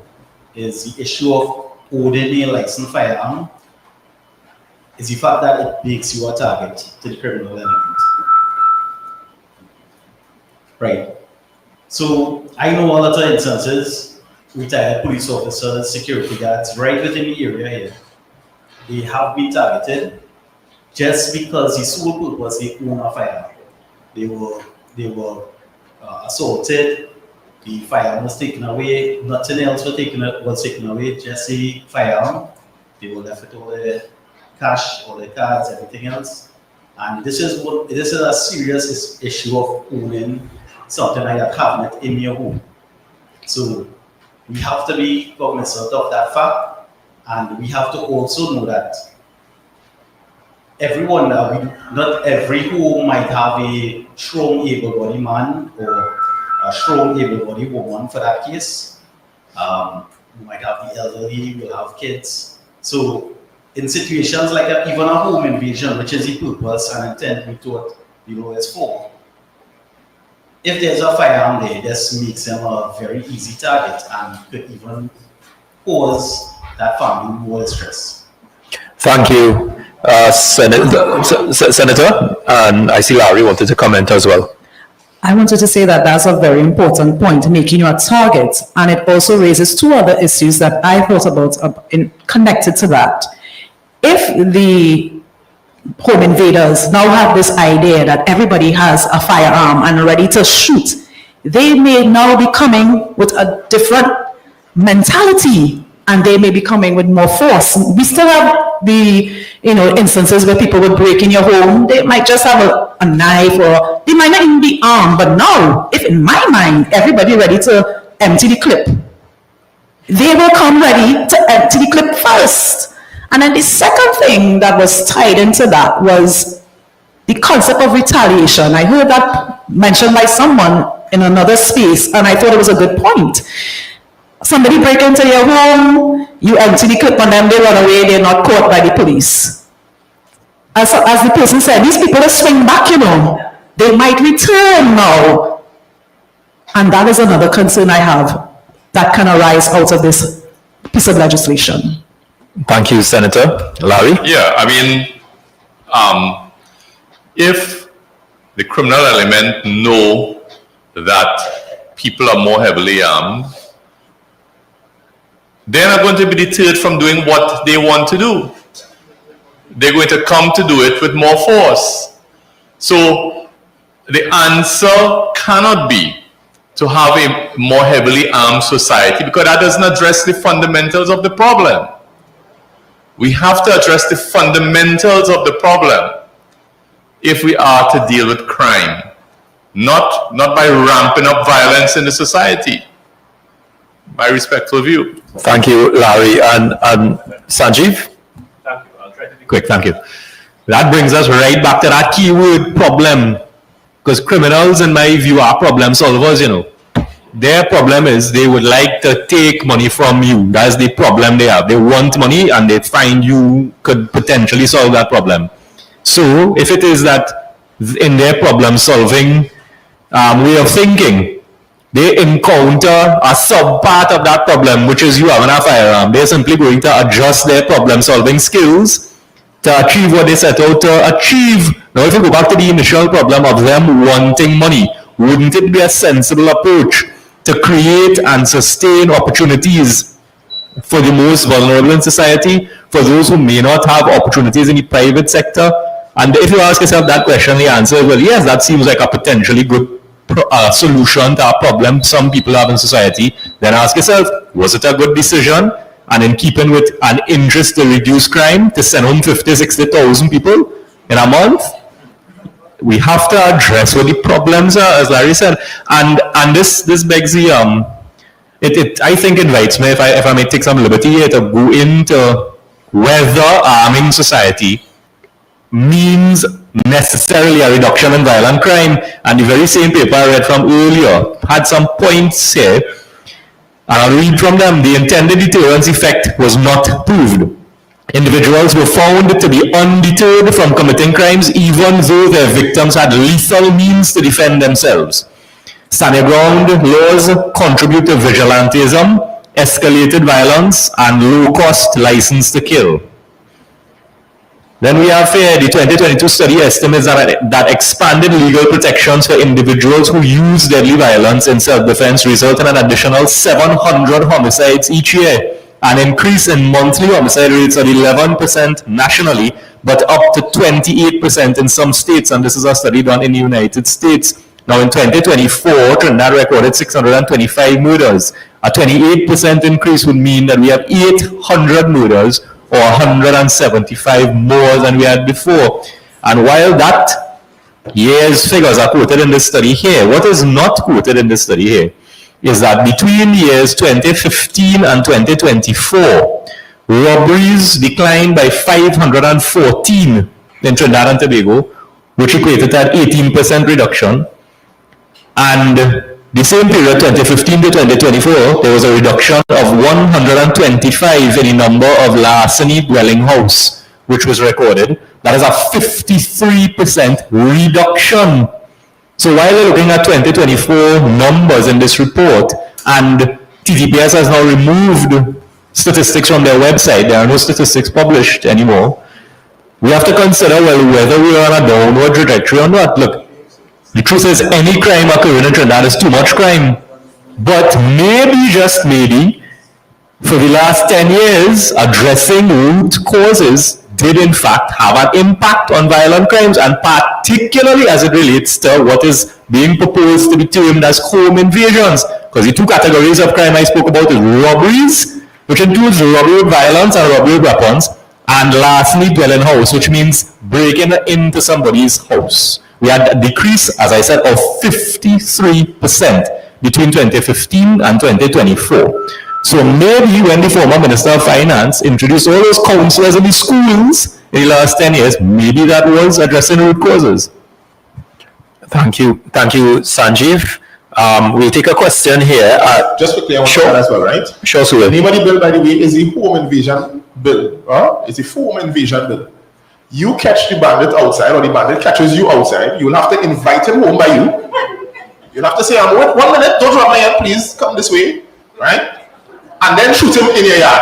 is the issue of owning a licensed firearm, is the fact that it makes you a target to the criminal element. Right. So I know a lot of instances, retired police officers, security guards, right within the area here, they have been targeted just because the sole purpose they own a firearm. They were assaulted, the firearm was taken away, nothing else was taken away, just the firearm. They were left with all their cash, all their cards, everything else. And this is a serious issue of owning something like that, having it in your home. So we have to be cognizant of that fact, and we have to also know that not every home might have a strong able-bodied man or a strong able-bodied woman for that case. We might have the elderly, we'll have kids. So in situations like that, even a home invasion, which is the purpose and intent we thought is for, if there's a firearm there, this makes them a very easy target and could even cause that family more stress. Thank you, Senator. And I see Larry wanted to comment as well. I wanted to say that that's a very important point, making you a target. And it also raises two other issues that I thought about connected to that. If the home invaders now have this idea that everybody has a firearm and ready to shoot, they may now be coming with a different mentality, and they may be coming with more force. We still have the instances where people would break in your home. They might just have a knife, or they might not even be armed. But now, if in my mind everybody ready to empty the clip, they will come ready to empty the clip first. And then the second thing that was tied into that was the concept of retaliation. I heard that mentioned by someone in another space, and I thought it was a good point. Somebody break into your home, you empty the clip on them, they run away, they're not caught by the police. As the person said, these people will swing back, they might return now. And that is another concern I have that can arise out of this piece of legislation. Thank you, Senator. Larry? Yeah, I mean, if the criminal element know that people are more heavily armed, they're not going to be deterred from doing what they want to do. They're going to come to do it with more force. So the answer cannot be to have a more heavily armed society, because that doesn't address the fundamentals of the problem. We have to address the fundamentals of the problem if we are to deal with crime, not by ramping up violence in the society. My respectful view. Thank you, Larry. And Sanjeev? Thank you. I'll try to be quick. Thank you. That brings us right back to that keyword problem. Because criminals, in my view, are problem solvers, Their problem is they would like to take money from you. That's the problem they have. They want money and they find you could potentially solve that problem. So if it is that in their problem solving way of thinking, they encounter a sub part of that problem, which is you having a firearm, they're simply going to adjust their problem solving skills to achieve what they set out to achieve. Now if you go back to the initial problem of them wanting money, wouldn't it be a sensible approach to create and sustain opportunities for the most vulnerable in society, for those who may not have opportunities in the private sector? And if you ask yourself that question, the answer is, well, yes, that seems like a potentially good solution to a problem some people have in society. Then ask yourself, was it a good decision? And in keeping with an interest to reduce crime, to send home 50,000, 60,000 people in a month? We have to address what the problems are, as Larry said, and this begs the it I think invites me, if I may take some liberty here, to go into whether arming society means necessarily a reduction in violent crime. And the very same paper I read from earlier had some points here, and I'll read from them. The intended deterrence effect was not proved. Individuals were found to be undeterred from committing crimes even though their victims had lethal means to defend themselves. Stand your ground laws contribute to vigilantism, escalated violence, and low-cost license to kill. Then we have here the 2022 study estimates that expanded legal protections for individuals who use deadly violence in self-defense result in an additional 700 homicides each year, an increase in monthly homicide rates of 11% nationally, but up to 28% in some states, and this is a study done in the United States. Now in 2024, Trinidad recorded 625 murders. A 28% increase would mean that we have 800 murders, or 175 more than we had before. And while that year's figures are quoted in this study here, what is not quoted in this study here is that between years 2015 and 2024, robberies declined by 514 in Trinidad and Tobago, which equated to an 18% reduction. And the same period, 2015 to 2024, there was a reduction of 125 in the number of larceny dwelling house, which was recorded. That is a 53% reduction. So while we're looking at 2024 numbers in this report, and TTPS has now removed statistics from their website, there are no statistics published anymore, we have to consider, well, whether we are on a downward trajectory or not. Look, the truth is, any crime occurring in Trinidad is too much crime. But maybe, just maybe, for the last 10 years, addressing root causes did in fact have an impact on violent crimes, and particularly as it relates to what is being proposed to be termed as home invasions. Because the two categories of crime I spoke about is robberies, which includes robbery with violence and robbery with weapons, and larceny dwelling house, which means breaking into somebody's house. We had a decrease, as I said, of 53% between 2015 and 2024. So maybe when the former Minister of Finance introduced all those counselors in the schools in the last 10 years, maybe that was addressing root causes. Thank you, Sanjeev. We'll take a question here. Just quickly, I want to add as well, right? Sure, sir. Anybody bill, by the way, is a home invasion bill. It's a home invasion bill. You catch the bandit outside, or the bandit catches you outside, you'll have to invite him home by you. You'll have to say, 1 minute, don't drop my hand, please, come this way, right? And then shoot him in your yard.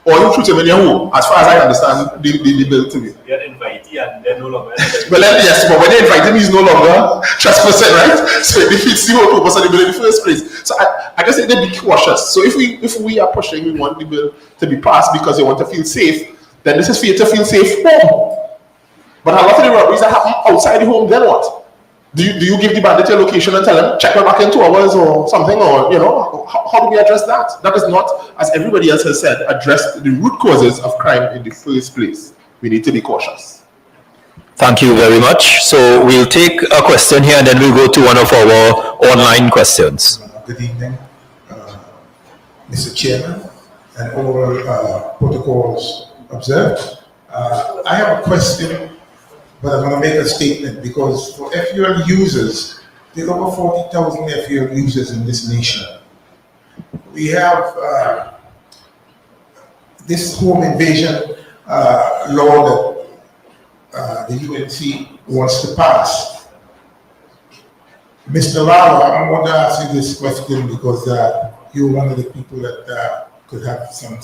Or you shoot him in your home, as far as I understand the bill to be. You had invitee and then no longer. Well, yes, but when they invite him, he's no longer trespassing, right? So it defeats the whole purpose of the bill in the first place. So I just say they be cautious. So if we are pushing, we want the bill to be passed because they want to feel safe, then this is for you to feel safe home. But a lot of the robberies that happen outside the home, then what? Do you give the bandit your location and tell them, check me back in 2 hours or something? Or, how do we address that? That is not, as everybody else has said, address the root causes of crime in the first place. We need to be cautious. Thank you very much. So we'll take a question here and then we'll go to one of our online questions. Good evening, Mr. Chairman, and all protocols observed. I have a question, but I'm going to make a statement because for FUL users, there are over 40,000 FUL users in this nation. We have this home invasion law that the UNC wants to pass. Mr. Lava, I want to ask you this question because you're one of the people that could have some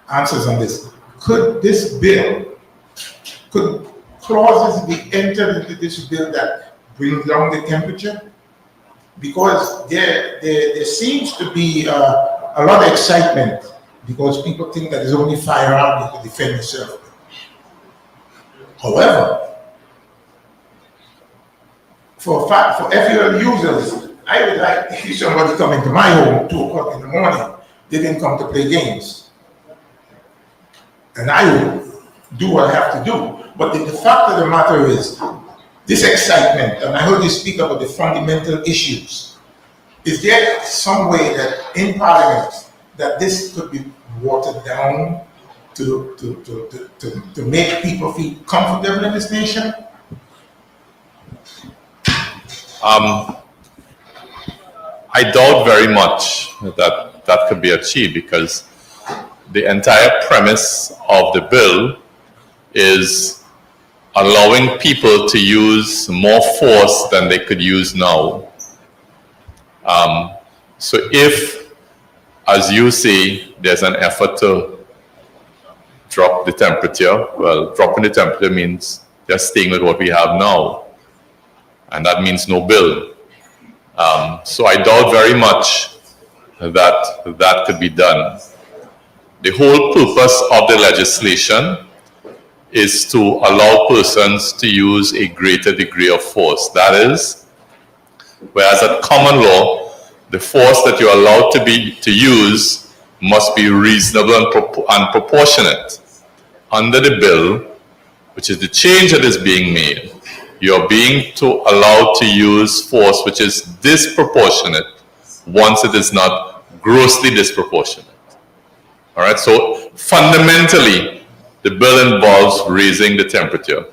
answers on this. Could this bill, could clauses be entered into this bill that bring down the temperature? Because there seems to be a lot of excitement because people think that it's only firearm you can defend yourself. However, for FUL users, I would like if somebody coming to my home 2 o'clock in the morning, they didn't come to play games. And I will do what I have to do. But the fact of the matter is, this excitement, and I heard you speak about the fundamental issues, is there some way that in Parliament that this could be watered down to make people feel comfortable in this nation? I doubt very much that could be achieved because the entire premise of the bill is allowing people to use more force than they could use now. So if, as you say, there's an effort to drop the temperature, well, dropping the temperature means just staying with what we have now. And that means no bill. So I doubt very much that that could be done. The whole purpose of the legislation is to allow persons to use a greater degree of force. That is, whereas at common law, the force that you're allowed to use must be reasonable and proportionate. Under the bill, which is the change that is being made, you're being allowed to use force which is disproportionate once it is not grossly disproportionate. All right, so fundamentally, the bill involves raising the temperature.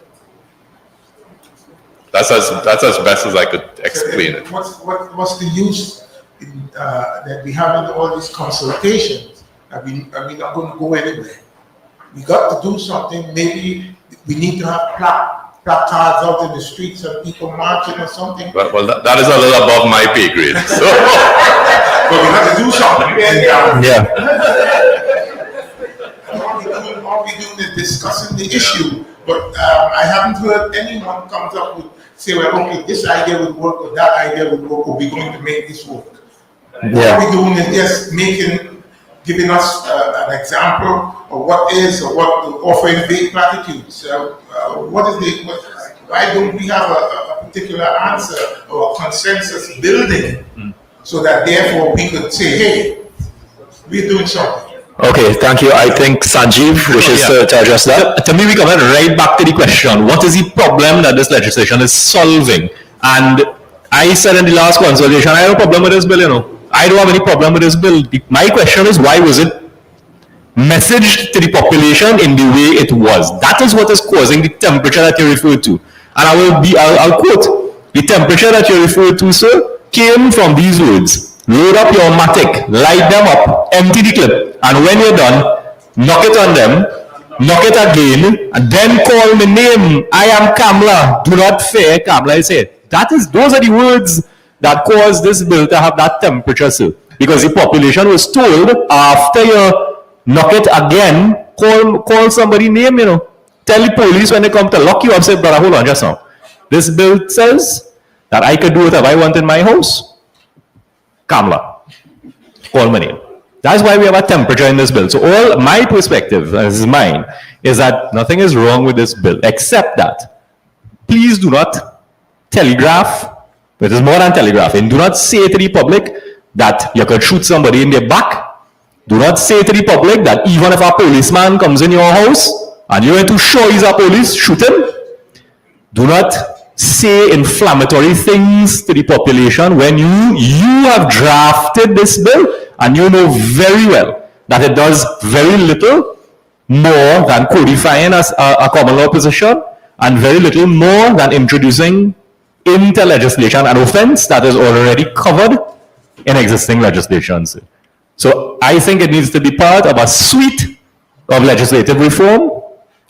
That's as best as I could explain it. What's the use that we have in all these consultations? Are we not going to go anywhere? We got to do something. Maybe we need to have placards out in the streets and people marching or something. Well, that is a little above my pay grade. So. But we have to do something. Yeah. All we doing is discussing the issue. But I haven't heard anyone comes up with, say, well, okay, this idea would work or that idea would work, or we're going to make this work. Yeah. What we're doing is just giving us an example of what is or what offering vague platitudes. Why don't we have a particular answer or a consensus building so that therefore we could say, hey, we're doing something. Okay, thank you. I think Sanjeev wishes to address that. To me, we come right back to the question, what is the problem that this legislation is solving? And I said in the last consultation, I have a problem with this bill, you know. I don't have any problem with this bill. My question is, why was it messaged to the population in the way it was? That is what is causing the temperature that you referred to. And I'll quote, the temperature that you referred to, sir, came from these words. Load up your matic, light them up, empty the clip, and when you're done, knock it on them, knock it again, and then call me name. I am Kamla. Do not fear, Kamla. I say, those are the words that caused this bill to have that temperature, sir. Because the population was told, after you knock it again, call somebody name, you know. Tell the police when they come to lock you up, say, brother, hold on just now. This bill says that I could do whatever I want in my house. Kamla, call my name. That's why we have a temperature in this bill. So all my perspective, this is mine, is that nothing is wrong with this bill, except that please do not telegraph, it is more than telegraphing, do not say to the public that you could shoot somebody in the back. Do not say to the public that even if a policeman comes in your house and you're to show he's a police, shoot him. Do not say inflammatory things to the population when you have drafted this bill and you know very well that it does very little more than codifying as a common law position and very little more than introducing into legislation an offense that is already covered in existing legislations. So I think it needs to be part of a suite of legislative reform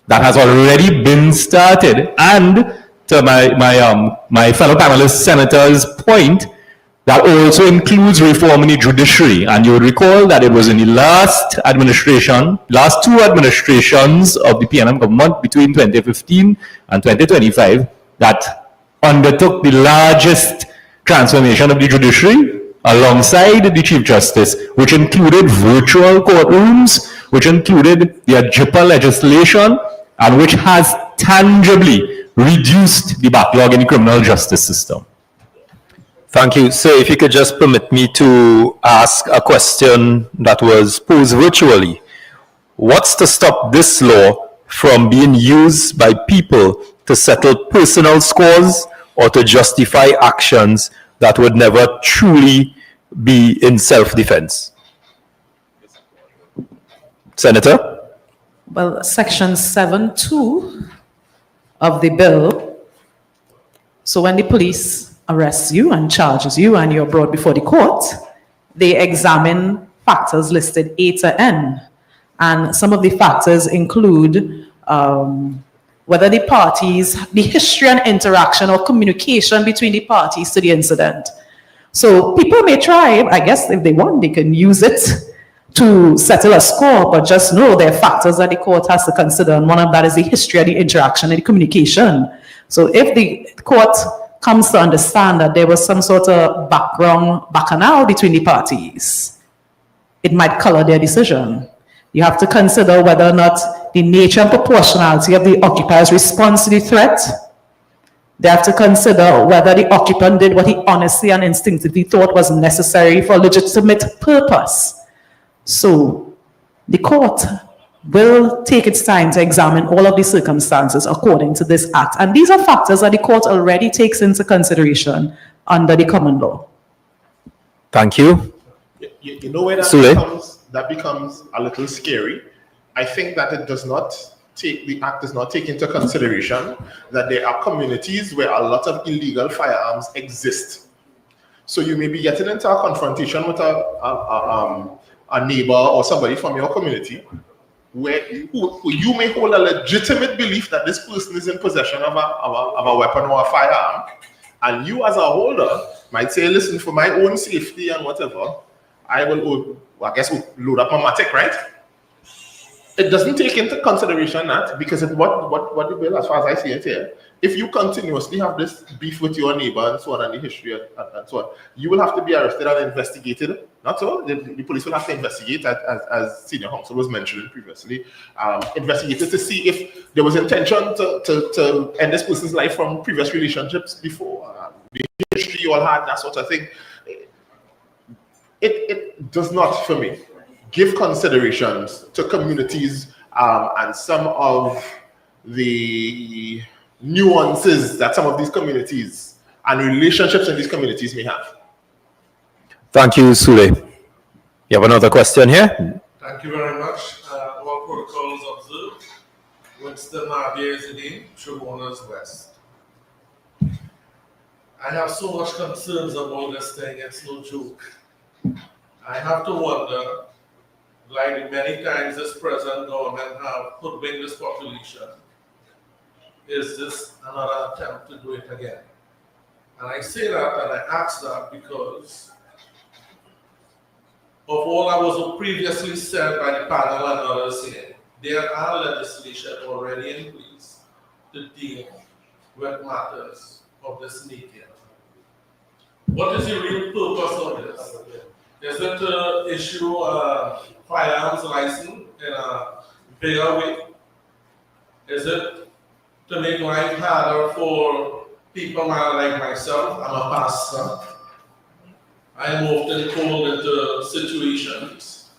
that has already been started. And to my fellow panelist senator's point, that also includes reform in the judiciary. And you would recall that it was in the last two administrations of the PNM government between 2015 and 2025 that undertook the largest transformation of the judiciary alongside the Chief Justice, which included virtual courtrooms, which included the AJIPA legislation, and which has tangibly reduced the backlog in the criminal justice system. Thank you. So if you could just permit me to ask a question that was posed virtually. What's to stop this law from being used by people to settle personal scores or to justify actions that would never truly be in self-defense? Senator? Well, Section 7(2) of the bill, so when the police arrests you and charges you and you're brought before the court, they examine factors listed A to N. And some of the factors include whether the parties, the history and interaction or communication between the parties to the incident. So people may try, I guess if they want, they can use it to settle a score, but just know there are factors that the court has to consider, and one of that is the history of the interaction and the communication. So if the court comes to understand that there was some sort of background bacchanal between the parties, it might color their decision. You have to consider whether or not the nature and proportionality of the occupier's response to the threat. They have to consider whether the occupant did what he honestly and instinctively thought was necessary for a legitimate purpose. So the court will take its time to examine all of the circumstances according to this act. And these are factors that the court already takes into consideration under the common law. Thank you. You know where that becomes a little scary. I think that it does not take, the act does not take into consideration that there are communities where a lot of illegal firearms exist. So you may be getting into a confrontation with a neighbor or somebody from your community where who you may hold a legitimate belief that this person is in possession of a weapon or a firearm, and you as a holder might say, listen, for my own safety and whatever, I will, I guess, load up my matic, right? It doesn't take into consideration that, because what the bill, as far as I see it here, if you continuously have this beef with your neighbor and so on, and the history and so on, you will have to be arrested and investigated. Not so, the police will have to investigate, as Senior Counsel was mentioning previously, investigated to see if there was intention to end this person's life from previous relationships before, the history you all had, that sort of thing. It does not, for me, give considerations to communities and some of the nuances that some of these communities and relationships in these communities may have. Thank you, Sule. You have another question here? Thank you very much. All protocols observed. Winston Nadia Zidane, Chaguanas West. I have so much concerns about this thing, it's no joke. I have to wonder, like many times this present government have hoodwinked this population, is this another attempt to do it again? And I say that and I ask that because of all that was previously said by the panel and others here, there are legislation already in place to deal with matters of this nature. What is the real purpose of this? Is it to issue a firearms license in a bigger way? Is it to make life harder for people like myself? I'm a pastor. I am often called into situations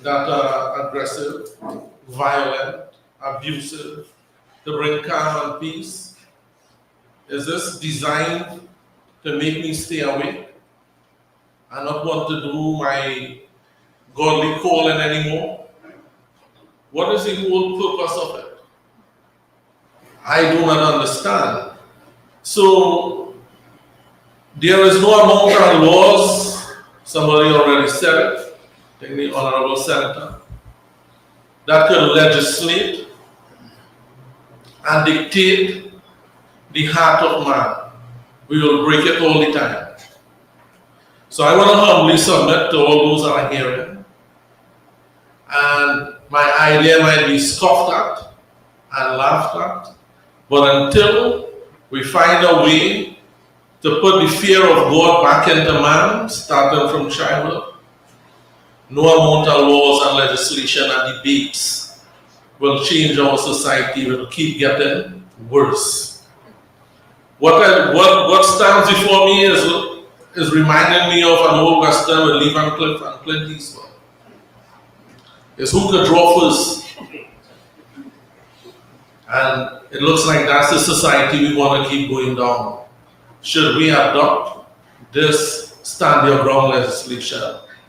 that are aggressive, violent, abusive, to bring calm and peace. Is this designed to make me stay awake? I not want to do my godly calling anymore. What is the whole purpose of it? I do not understand. So there is no amount of laws, somebody already said it, I think the Honorable Senator, that could legislate and dictate the heart of man. We will break it all the time. So I want to humbly submit to all those that are hearing. And my idea might be scoffed at and laughed at, but until we find a way to put the fear of God back into man, starting from childhood, no amount of laws and legislation and debates will change our society. It will keep getting worse. What stands before me is reminding me of an old Western with Lee Van Cleef and Clint Eastwood. It's who could draw first. And it looks like that's the society we want to keep going down. Should we adopt this stand your ground legislation?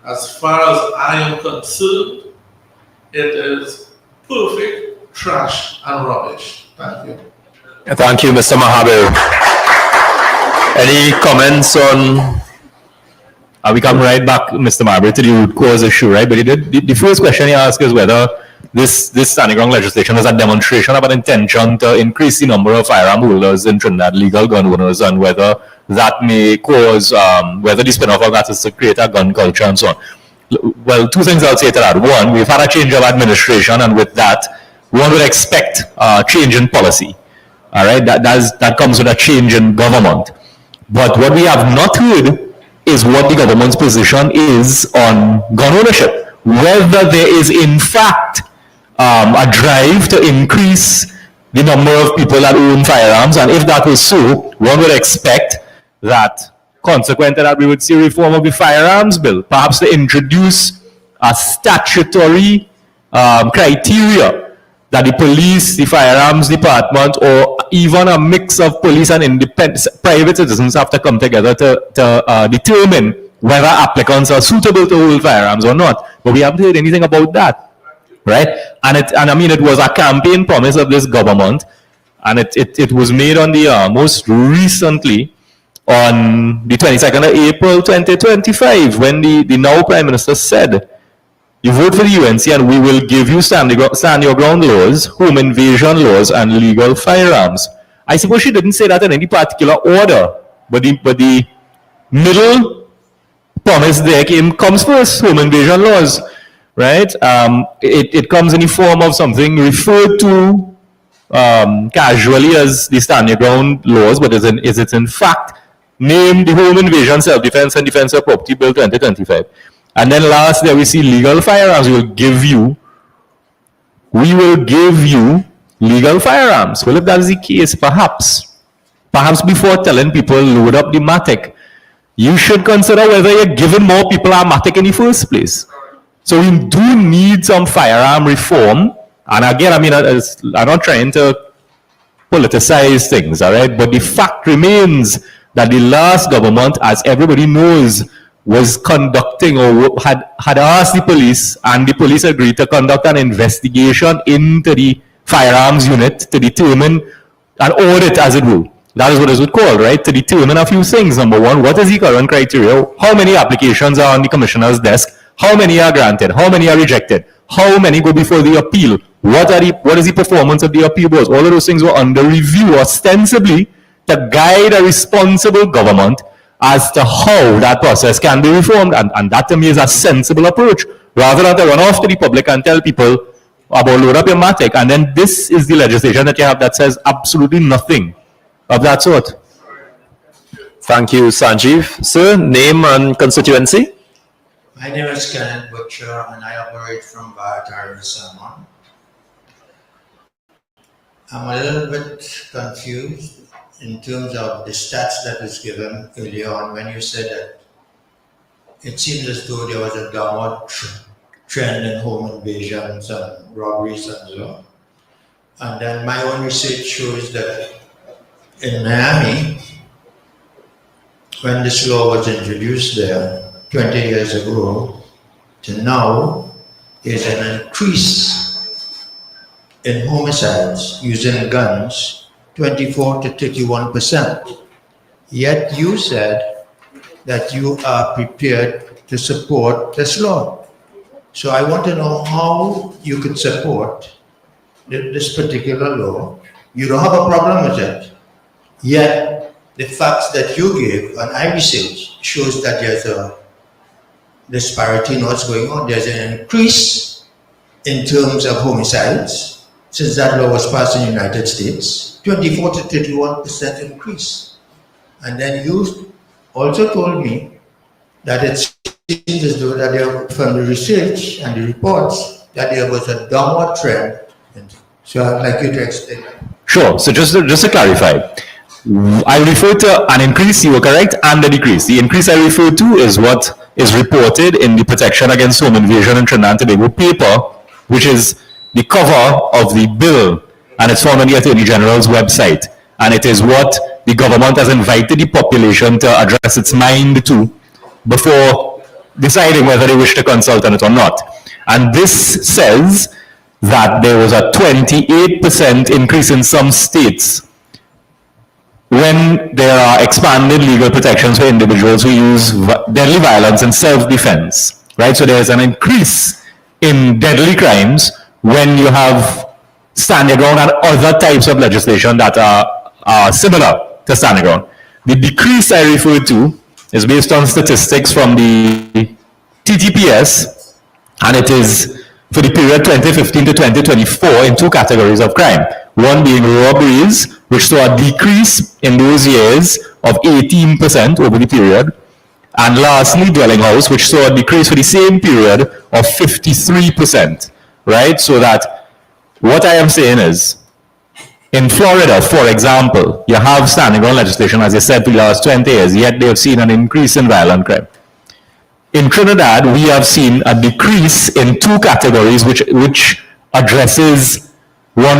As far as I am concerned, it is perfect trash and rubbish. Thank you. Thank you, Mr. Mahabir. Any comments on we come right back, Mr. Marbury, to the root cause issue, right? But the first question he asked is whether this standing ground legislation is a demonstration of an intention to increase the number of firearm holders in Trinidad, legal gun owners, and whether that may cause, whether the spin-off of that is to create a gun culture and so on. Well, two things I'll say to that. One, we've had a change of administration, and with that, one would expect change in policy. All right, that comes with a change in government. But what we have not heard is what the government's position is on gun ownership. Whether there is, in fact, a drive to increase the number of people that own firearms, and if that was so, one would expect that consequent to that we would see reform of the firearms bill, perhaps to introduce a statutory criteria that the police, the firearms department, or even a mix of police and independent private citizens have to come together to determine whether applicants are suitable to hold firearms or not. But we haven't heard anything about that, right? And I mean, it was a campaign promise of this government, and it was made on the most recently on the 22nd of April 2025, when the now Prime Minister said, you vote for the UNC and we will give you stand your ground laws, home invasion laws, and legal firearms. I suppose she didn't say that in any particular order, but the middle promise there comes first, home invasion laws, right? It comes in the form of something referred to casually as the stand your ground laws, but is it in fact named the Home Invasion, Self-Defense and Defense of Property Bill 2025. And then last there we see legal firearms. We will give you legal firearms. Well, if that is the case, perhaps before telling people load up the Matic, you should consider whether you're giving more people a Matic in the first place. So we do need some firearm reform. And again, I mean, I'm not trying to politicize things, all right? But the fact remains that the last government, as everybody knows, was conducting or had asked the police, and the police agreed to conduct an investigation into the firearms unit to determine an audit, as it were. That is what it was called, right? To determine a few things. Number one, what is the current criteria? How many applications are on the commissioner's desk? How many are granted? How many are rejected? How many go before the appeal? What is the performance of the appeal boards? All of those things were under review ostensibly to guide a responsible government as to how that process can be reformed. And that to me is a sensible approach, rather than to run off to the public and tell people about load up your Matic. And then this is the legislation that you have that says absolutely nothing of that sort. Thank you, Sanjeev. Sir, name and constituency? My name is Kenneth Butcher and I operate from Barataria, Salmon. I'm a little bit confused in terms of the stats that was given earlier on when you said that it seemed as though there was a downward trend in home invasions and robberies and so on. And then my own research shows that in Miami, when this law was introduced there 20 years ago to now, there's an increase in homicides using guns 24 to 31%. Yet you said that you are prepared to support this law. So I want to know how you could support this particular law. You don't have a problem with it. Yet the facts that you gave and I researched shows that there's a disparity in what's going on. There's an increase in terms of homicides since that law was passed in the United States, 24 to 31% increase. And then you also told me that it seems as though that there, from the research and the reports, that there was a downward trend. So I'd like you to explain that. Sure. So just to clarify, I referred to an increase, you were correct, and a decrease. The increase I referred to is what is reported in the Protection Against Home Invasion in Trinidad and Tobago paper, which is the cover of the bill, and it's found on the Attorney General's website. And it is what the government has invited the population to address its mind to before deciding whether they wish to consult on it or not. And this says that there was a 28% increase in some states when there are expanded legal protections for individuals who use deadly violence in self-defense, right? So there's an increase in deadly crimes when you have stand your ground and other types of legislation that are similar to stand your ground. The decrease I referred to is based on statistics from the TTPS, and it is for the period 2015 to 2024 in two categories of crime. One being robberies, which saw a decrease in those years of 18% over the period. And lastly, dwelling house, which saw a decrease for the same period of 53%, right? So that what I am saying is, in Florida, for example, you have standing ground legislation, as I said, for the last 20 years, yet they have seen an increase in violent crime. In Trinidad, we have seen a decrease in two categories, which addresses, one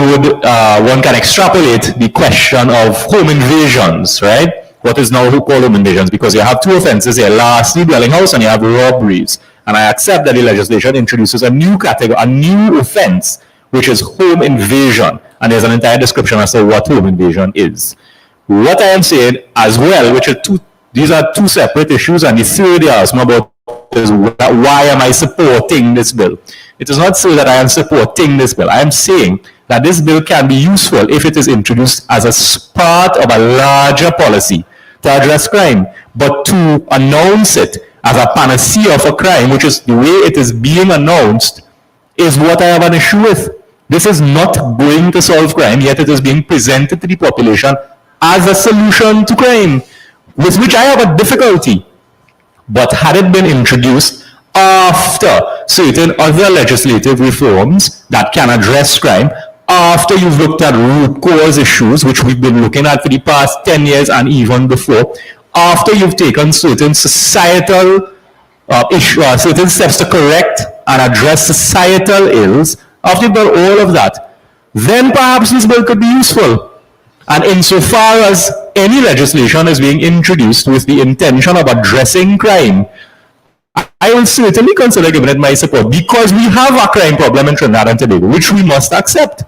can extrapolate the question of home invasions, right? What is now called home invasions, because you have two offenses here, lastly, dwelling house, and you have robberies. And I accept that the legislation introduces a new category, a new offense, which is home invasion. And there's an entire description as to what home invasion is. What I am saying as well, which are these are two separate issues, and the third you asked me about is why am I supporting this bill? It is not so that I am supporting this bill. I am saying that this bill can be useful if it is introduced as a part of a larger policy to address crime, but to announce it as a panacea for crime, which is the way it is being announced, is what I have an issue with. This is not going to solve crime, yet it is being presented to the population as a solution to crime, with which I have a difficulty. But had it been introduced after certain other legislative reforms that can address crime, after you've looked at root cause issues, which we've been looking at for the past 10 years and even before, after you've taken certain societal certain steps to correct and address societal ills, after you've done all of that, then perhaps this bill could be useful. And insofar as any legislation is being introduced with the intention of addressing crime, I will certainly consider giving it my support, because we have a crime problem in Trinidad and Tobago, which we must accept.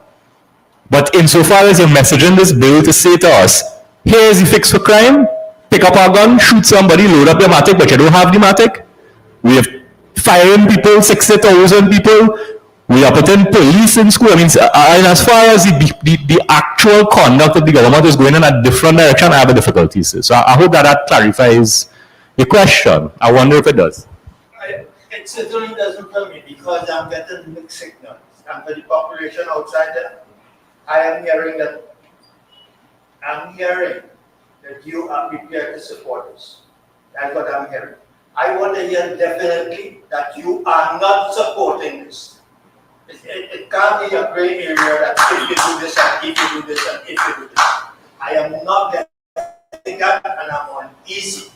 But insofar as you're messaging this bill to say to us, here's the fix for crime, pick up a gun, shoot somebody, load up your matic, but you don't have the matic. We have firing people, 60,000 people. We are putting police in school. I mean, and as far as the actual conduct of the government is going in a different direction, I have a difficulty. So I hope that clarifies the question. I wonder if it does. It certainly doesn't tell me, because I'm getting mixed signals. And for the population outside there, I am hearing that you are prepared to support us. That's what I'm hearing. I want to hear definitely that you are not supporting this. It can't be a gray area that if you do this and if you do this and if you do this. I am not getting that, and I'm uneasy.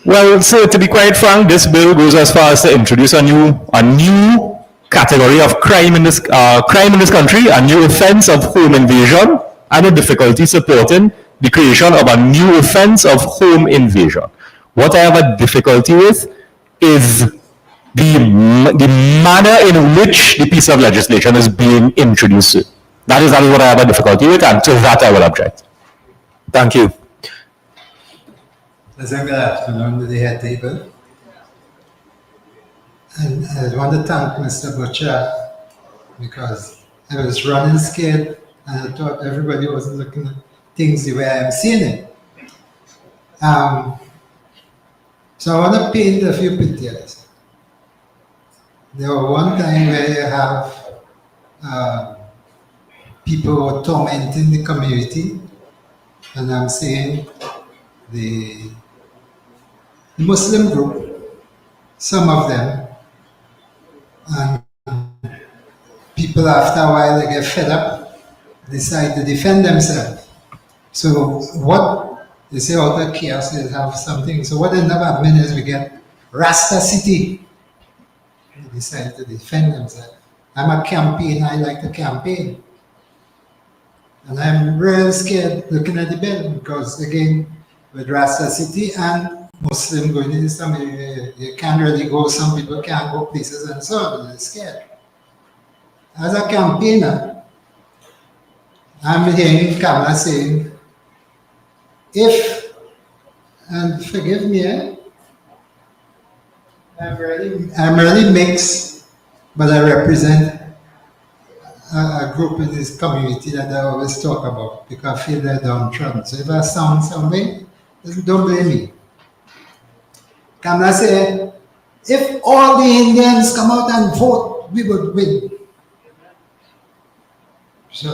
Well, so to be quite frank, this bill goes as far as to introduce a new category of crime in this country, a new offense of home invasion, and a difficulty supporting the creation of a new offense of home invasion. What I have a difficulty with is the manner in which the piece of legislation is being introduced. That is what I have a difficulty with, and to that I will object. Thank you. Good afternoon to the head table. And I want to thank Mr. Butcher, because I was running scared and I thought everybody was looking at things the way I'm seeing it. So I want to paint a few pictures. There was one time where you have people tormenting the community, and I'm saying the Muslim group, some of them, and people after a while they get fed up, decide to defend themselves. So what they say out of chaos, they have something. So what ended up happening is we get Rasta City. They decide to defend themselves. I'm a campaigner, I like to campaign. And I'm real scared looking at the bill, because again, with Rasta City and Muslim going into some area, you can't really go, some people can't go places and so on, they're scared. As a campaigner, I'm hearing Kamala saying if, and forgive me, I'm really mixed, but I represent a group in this community that I always talk about because I feel they're downtrodden. So if I sound some way, don't blame me. Can I say, if all the Indians come out and vote, we would win. So,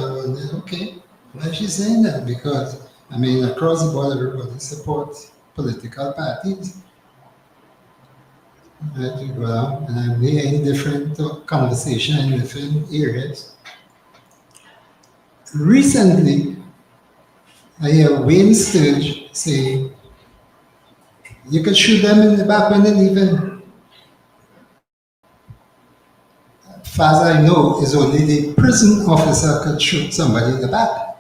okay, why is she saying that? Because, I mean, across the board, everybody supports political parties. Right, you go down, and I'm hearing different conversation in different areas. Recently, I hear Wayne Sturge say, you could shoot them in the back when they leave in. As far as I know, is only the prison officer could shoot somebody in the back.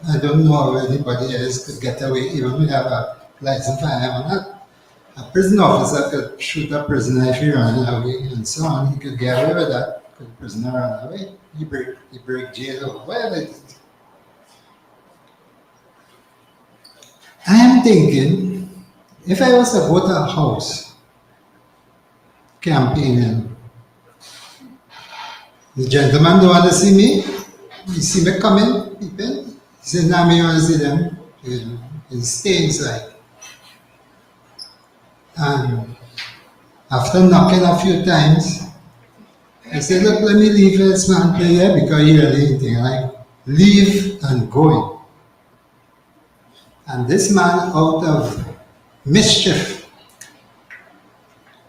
I don't know how anybody else could get away, even we have a license firearm or not. A prison officer could shoot a prisoner if he ran away and so on. He could get away with that. Could the prisoner run away? He break jail or whatever it is. I am thinking, if I was to go to a house campaigning, the gentleman don't want to see me. He see me coming, peeping. He says, now me want to see them. He'll stay inside. And after knocking a few times, I said, look, let me leave this man play here because he really anything like leave and go in. And this man, out of mischief,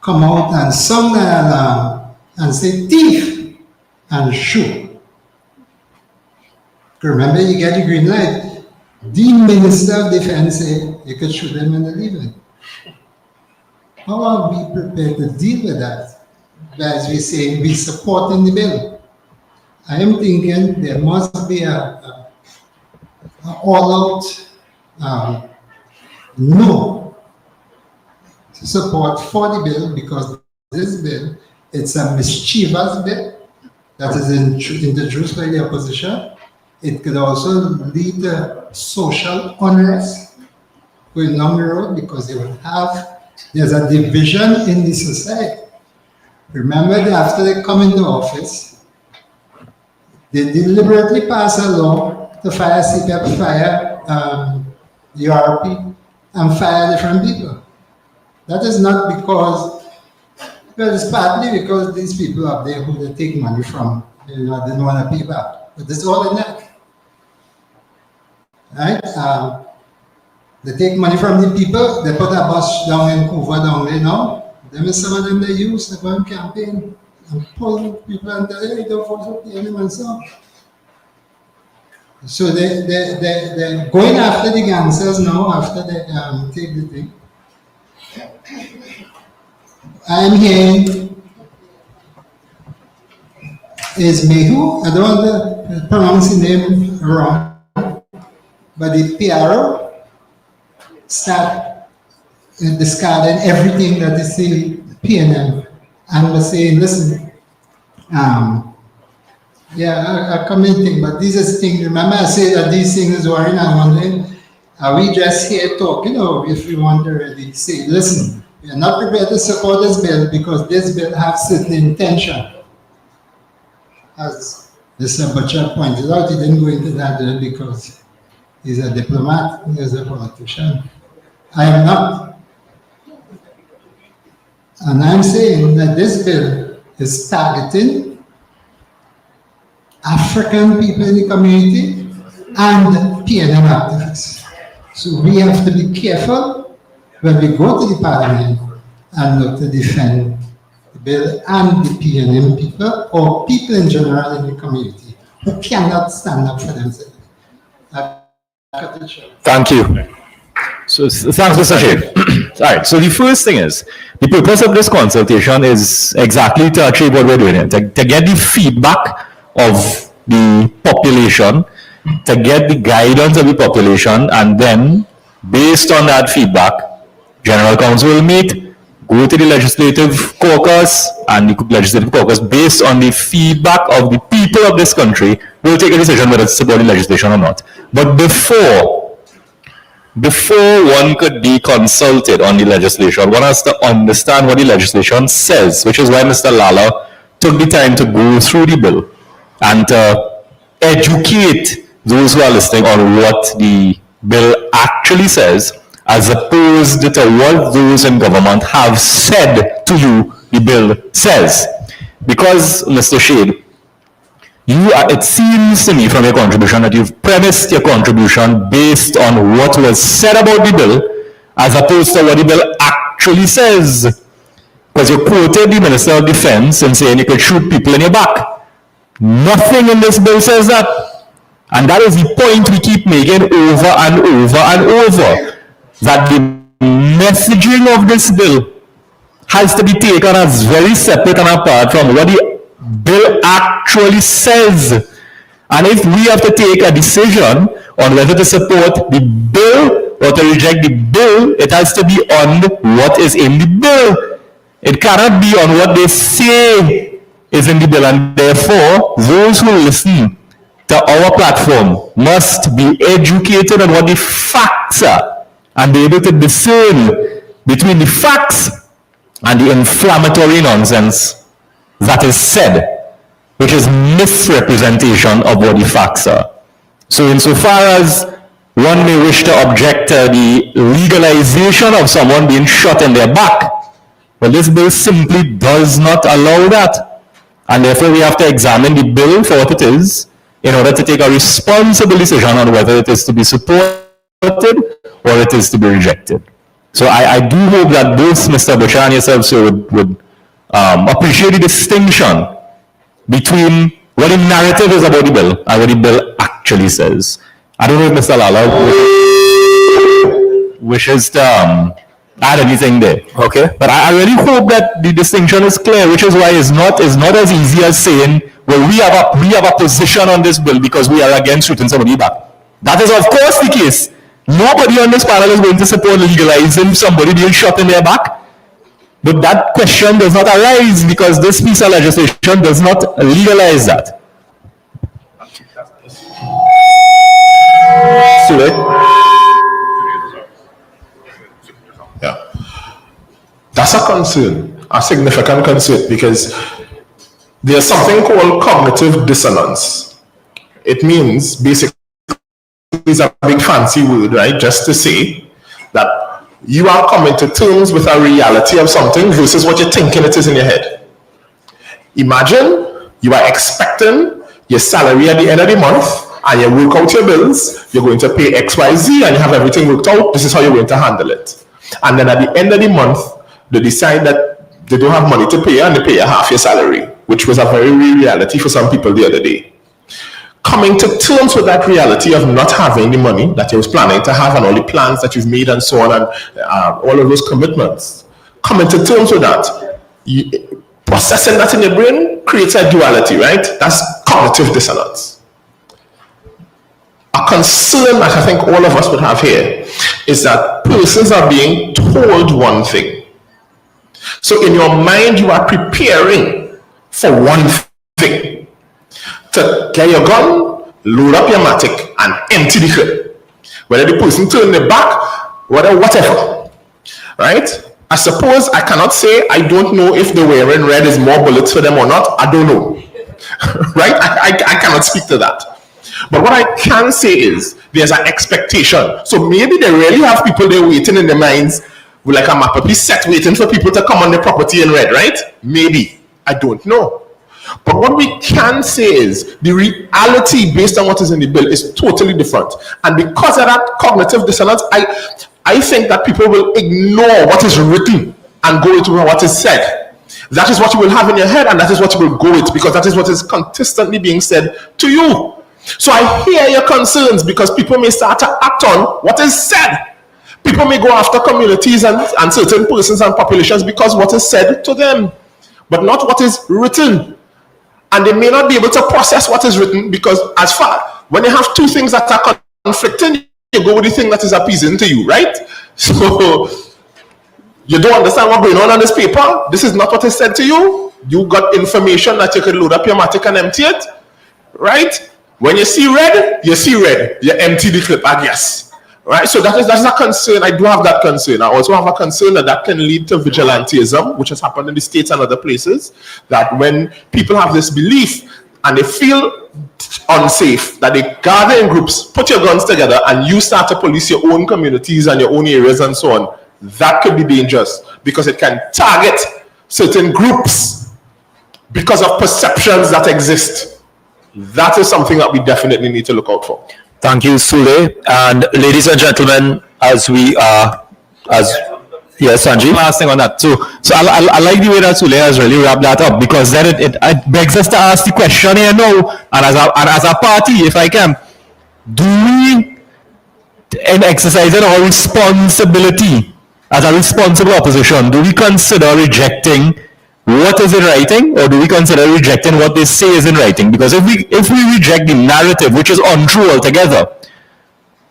come out and sound the alarm and say, thief, and shoot. Remember, you get the green light. The Minister of Defense said you could shoot them when they leave it. How are we prepared to deal with that? As we say, we supporting the bill. I am thinking there must be a all-out no support for the bill because this bill, it's a mischievous bill that is introduced by the opposition. It could also lead to social unrest going down the road because they will have, there's a division in the society. Remember that after they come into office, they deliberately pass a law to fire CPAP, fire URP, and fire different people. That is not because, well, it's partly because these people up there who they take money from, you know, they don't want to pay back. But it's all in that. Right? They take money from the people, they put a bus down in Cuba down there now. Them is some of them they use to go and campaign and pull people and tell, hey, don't vote for PNM and so on. So they're going after the gangsters now after they take the thing. I'm hearing is Mehu, I don't want to pronounce the name wrong, but the PRO start discarding everything that is the PNM and was saying, listen, yeah, I come in thing, but these are things, remember I said that these things were in and wondering, are we just here talking or if we want to really say, listen, we are not prepared to support this bill because this bill has certain intention. As Mr. Butcher pointed out, he didn't go into that bill because he's a diplomat, he's a politician. I am not. And I'm saying that this bill is targeting African people in the community and PNM activists. So we have to be careful when we go to the parliament and look to defend the bill and the PNM people or people in general in the community who cannot stand up for themselves. Thank you. So thanks, Mr. Sheikh. All right, so the first thing is, the purpose of this consultation is exactly to achieve what we're doing here, to get the feedback of the population, to get the guidance of the population, and then, based on that feedback, General Council will meet, go to the Legislative Caucus, and the Legislative Caucus, based on the feedback of the people of this country, will take a decision whether to support the legislation or not. But before before one could be consulted on the legislation, one has to understand what the legislation says, which is why Mr. Lala took the time to go through the bill and to educate those who are listening on what the bill actually says, as opposed to what those in government have said to you the bill says. Because, Mr. Shade, it seems to me from your contribution that you've premised your contribution based on what was said about the bill as opposed to what the bill actually says. Because you quoted the Minister of Defense in saying you could shoot people in your back. Nothing in this bill says that. And that is the point we keep making over and over and over. That the messaging of this bill has to be taken as very separate and apart from what the bill actually says. And if we have to take a decision on whether to support the bill or to reject the bill, it has to be on what is in the bill. It cannot be on what they say is in the bill. And therefore, those who listen to our platform must be educated on what the facts are and be able to discern between the facts and the inflammatory nonsense that is said, which is misrepresentation of what the facts are. So insofar as one may wish to object to the legalization of someone being shot in their back, well, this bill simply does not allow that. And therefore we have to examine the bill for what it is in order to take a responsible decision on whether it is to be supported or it is to be rejected. So I do hope that both Mr. Butcher and yourself, sir, would appreciate the distinction between what the narrative is about the bill and what the bill actually says. I don't know if Mr. Lala wishes to add anything there. Okay. But I really hope that the distinction is clear, which is why it's not as easy as saying, well, we have a position on this bill because we are against shooting somebody back. That is of course the case. Nobody on this panel is going to support legalizing somebody being shot in their back. But that question does not arise because this piece of legislation does not legalize that. Yeah. That's a concern, a significant concern, because there's something called cognitive dissonance. It means basically, it's a big fancy word, right? Just to say that you are coming to terms with a reality of something versus what you're thinking it is in your head. Imagine you are expecting your salary at the end of the month and you work out your bills, you're going to pay XYZ and you have everything worked out, this is how you're going to handle it. And then at the end of the month, they decide that they don't have money to pay you and they pay you half your salary, which was a very real reality for some people the other day. Coming to terms with that reality of not having the money that you was planning to have and all the plans that you've made and so on and all of those commitments. Coming to terms with that, processing that in your brain creates a duality, right? That's cognitive dissonance. A concern that I think all of us would have here is that persons are being told one thing. So in your mind, you are preparing for one thing. To get your gun, load up your matic, and empty the clip. Whether the person turn their back, whatever. Right? I suppose I cannot say I don't know if the wearing red is more bullets for them or not. I don't know. Right? I cannot speak to that. But what I can say is there's an expectation. So maybe they really have people there waiting in their minds with like a map piece set waiting for people to come on the property in red, right? Maybe. I don't know. But what we can say is the reality based on what is in the bill is totally different. And because of that cognitive dissonance, I think that people will ignore what is written and go into what is said. That is what you will have in your head and that is what you will go with because that is what is consistently being said to you. So I hear your concerns because people may start to act on what is said. People may go after communities and certain persons and populations because what is said to them, but not what is written. And they may not be able to process what is written because when you have two things that are conflicting, you go with the thing that is appeasing to you, right? So you don't understand what's going on this paper. This is not what is said to you. You got information that you could load up your matic and empty it, right? When you see red, you empty the clip, I guess, Right, so that's a concern. I do have that concern. I also have a concern that can lead to vigilantism, which has happened in the States and other places, that when people have this belief and they feel unsafe, that they gather in groups, put your guns together, and you start to police your own communities and your own areas and so on. That could be dangerous because it can target certain groups because of perceptions that exist. That is something that we definitely need to look out for. Thank you, Sule. And ladies and gentlemen, yes, Sanjeev. Last thing on that. So I like the way that Sule has really wrapped that up, because then it begs us to ask the question here now, and as a party, if I can, do we, in exercising our responsibility as a responsible opposition, do we consider rejecting what is in writing, or do we consider rejecting what they say is in writing? Because if we reject the narrative, which is untrue altogether,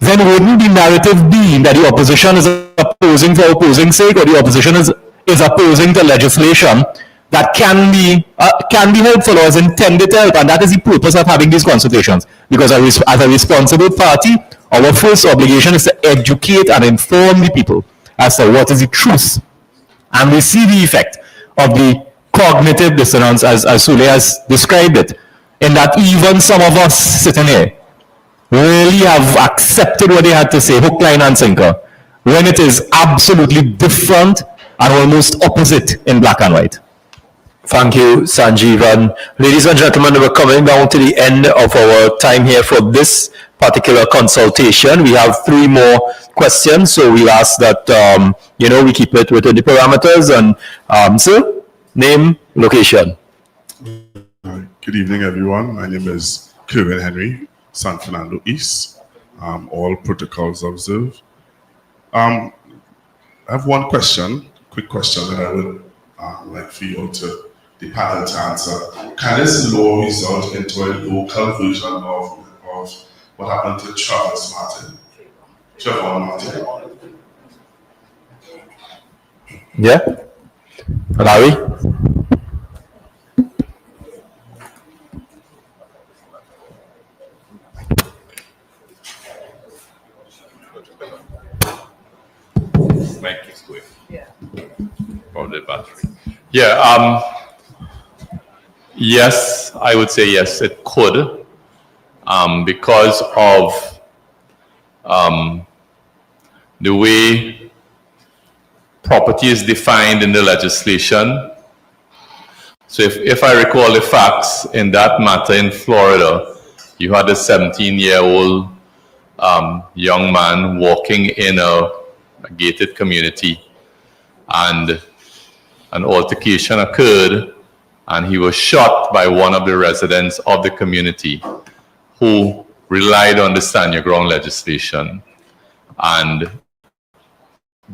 then wouldn't the narrative be that the opposition is opposing for opposing sake, or the opposition is opposing to legislation that can be helpful or is intended to help? And that is the purpose of having these consultations. Because as a responsible party, our first obligation is to educate and inform the people as to what is the truth. And we see the effect of the cognitive dissonance, as Sule has described it, in that even some of us sitting here really have accepted what they had to say, hook, line, and sinker, when it is absolutely different and almost opposite in black and white. Thank you, Sanjeev. And ladies and gentlemen, we're coming down to the end of our time here for this particular consultation. We have 3 more questions, so we'll ask that we keep it within the parameters. And sir, name, location. Good evening, everyone. My name is Kerwin Henry, San Fernando East. All protocols observed. I have one question, quick question that I would like for you all the panel to answer. Can this law result into a local version of what happened to Trevor Martin? Yeah? Larry? Yeah. Yes, I would say yes, it could, because of the way property is defined in the legislation. So if I recall the facts in that matter in Florida, you had a 17-year-old young man walking in a gated community, and an altercation occurred, and he was shot by one of the residents of the community who relied on the stand your ground legislation and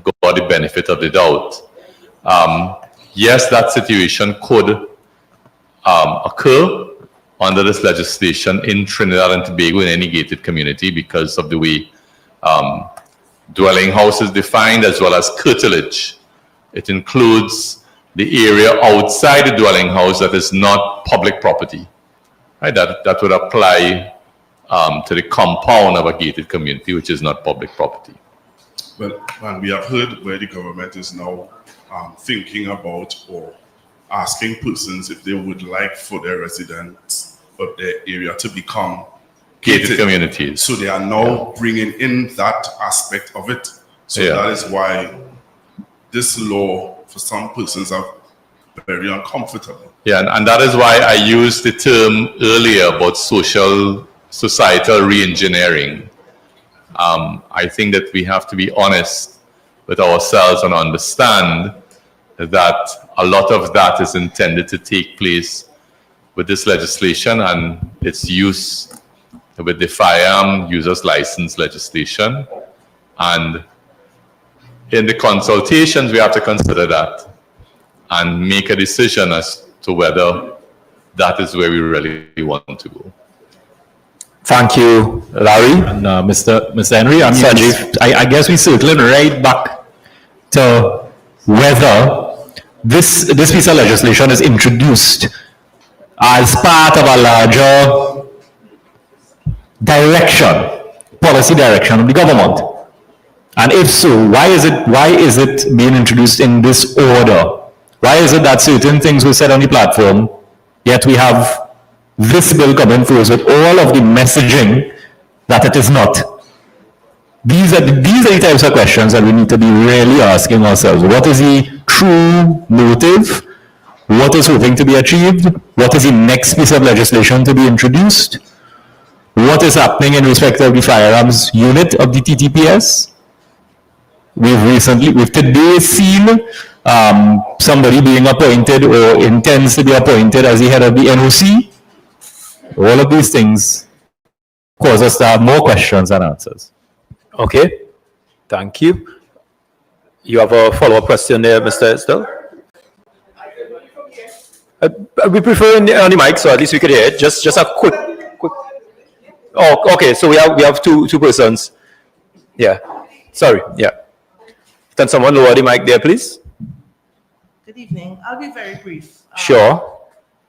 got the benefit of the doubt. Yes, that situation could occur under this legislation in Trinidad and Tobago in any gated community because of the way dwelling house is defined, as well as curtilage. It includes the area outside the dwelling house that is not public property. Right? That would apply to the compound of a gated community, which is not public property. Well, and we have heard where the government is now thinking about or asking persons if they would like for their residents of their area to become gated communities. So they are now bringing in that aspect of it. So that is why this law for some persons are very uncomfortable. Yeah, and that is why I used the term earlier about societal re-engineering. I think that we have to be honest with ourselves and understand that a lot of that is intended to take place with this legislation and its use with the firearm users license legislation. And in the consultations, we have to consider that and make a decision as to whether that is where we really want to go. Thank you, Larry. And Mr. Henry, I guess we circling right back to whether this piece of legislation is introduced as part of a larger direction, policy direction of the government. And if so, why is it being introduced in this order? Why is it that certain things were said on the platform, yet we have this bill coming first with all of the messaging that it is not? These are the types of questions that we need to be really asking ourselves. What is the true motive? What is hoping to be achieved? What is the next piece of legislation to be introduced? What is happening in respect of the firearms unit of the TTPS? We've today seen somebody being appointed or intends to be appointed as the head of the NOC. All of these things cause us to have more questions than answers. Okay, thank you. You have a follow-up question there, Mr. Estelle? We prefer on the mic, so at least we could hear it. Just a quick. Oh, okay. So we have two persons. Yeah. Sorry. Yeah. Can someone lower the mic there, please? Good evening. I'll be very brief. Sure.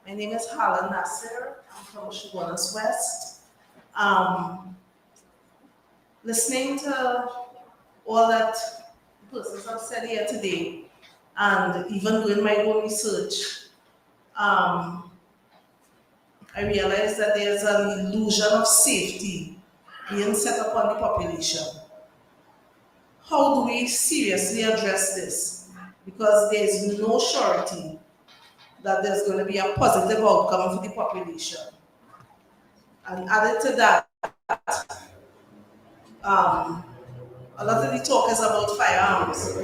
My name is Hala Nasser. I'm from Chaguanas West. Listening to all that persons have said here today, and even doing my own research, I realized that there's an illusion of safety being set upon the population. How do we seriously address this? Because there's no surety that there's going to be a positive outcome for the population. And added to that, a lot of the talk is about firearms.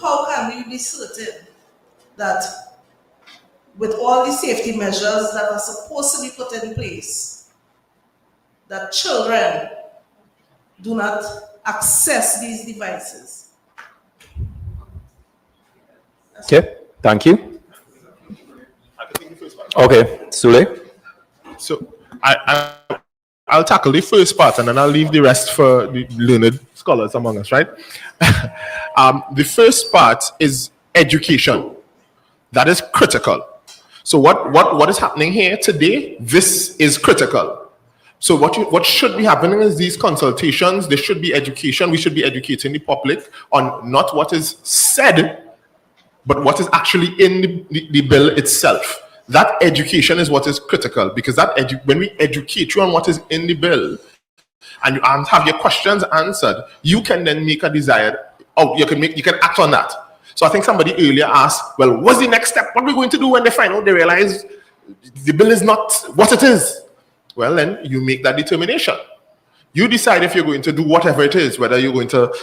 How can we be certain that with all the safety measures that are supposed to be put in place, that children do not access these devices? Okay, thank you. Okay, Sule. So I'll tackle the first part and then I'll leave the rest for the learned scholars among us, right? The first part is education. That is critical. So what is happening here today, this is critical. So what should be happening is these consultations, there should be education. We should be educating the public on not what is said, but what is actually in the bill itself. That education is what is critical, because when we educate you on what is in the bill and you have your questions answered, you can then make a desired, you can act on that. So I think somebody earlier asked, well, what's the next step? What are we going to do when they realize the bill is not what it is? Well, then you make that determination. You decide if you're going to do whatever it is, whether you're going to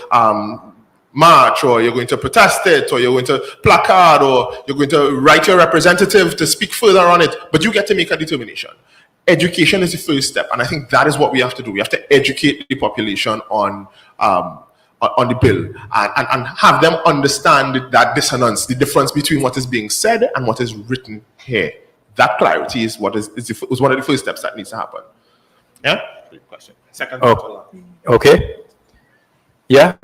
march, or you're going to protest it, or you're going to placard, or you're going to write your representative to speak further on it, but you get to make a determination. Education is the first step, and I think that is what we have to do. We have to educate the population on the bill and have them understand that dissonance, the difference between what is being said and what is written here. That clarity is one of the first steps that needs to happen. Yeah? Great question. Second. Okay. Yeah.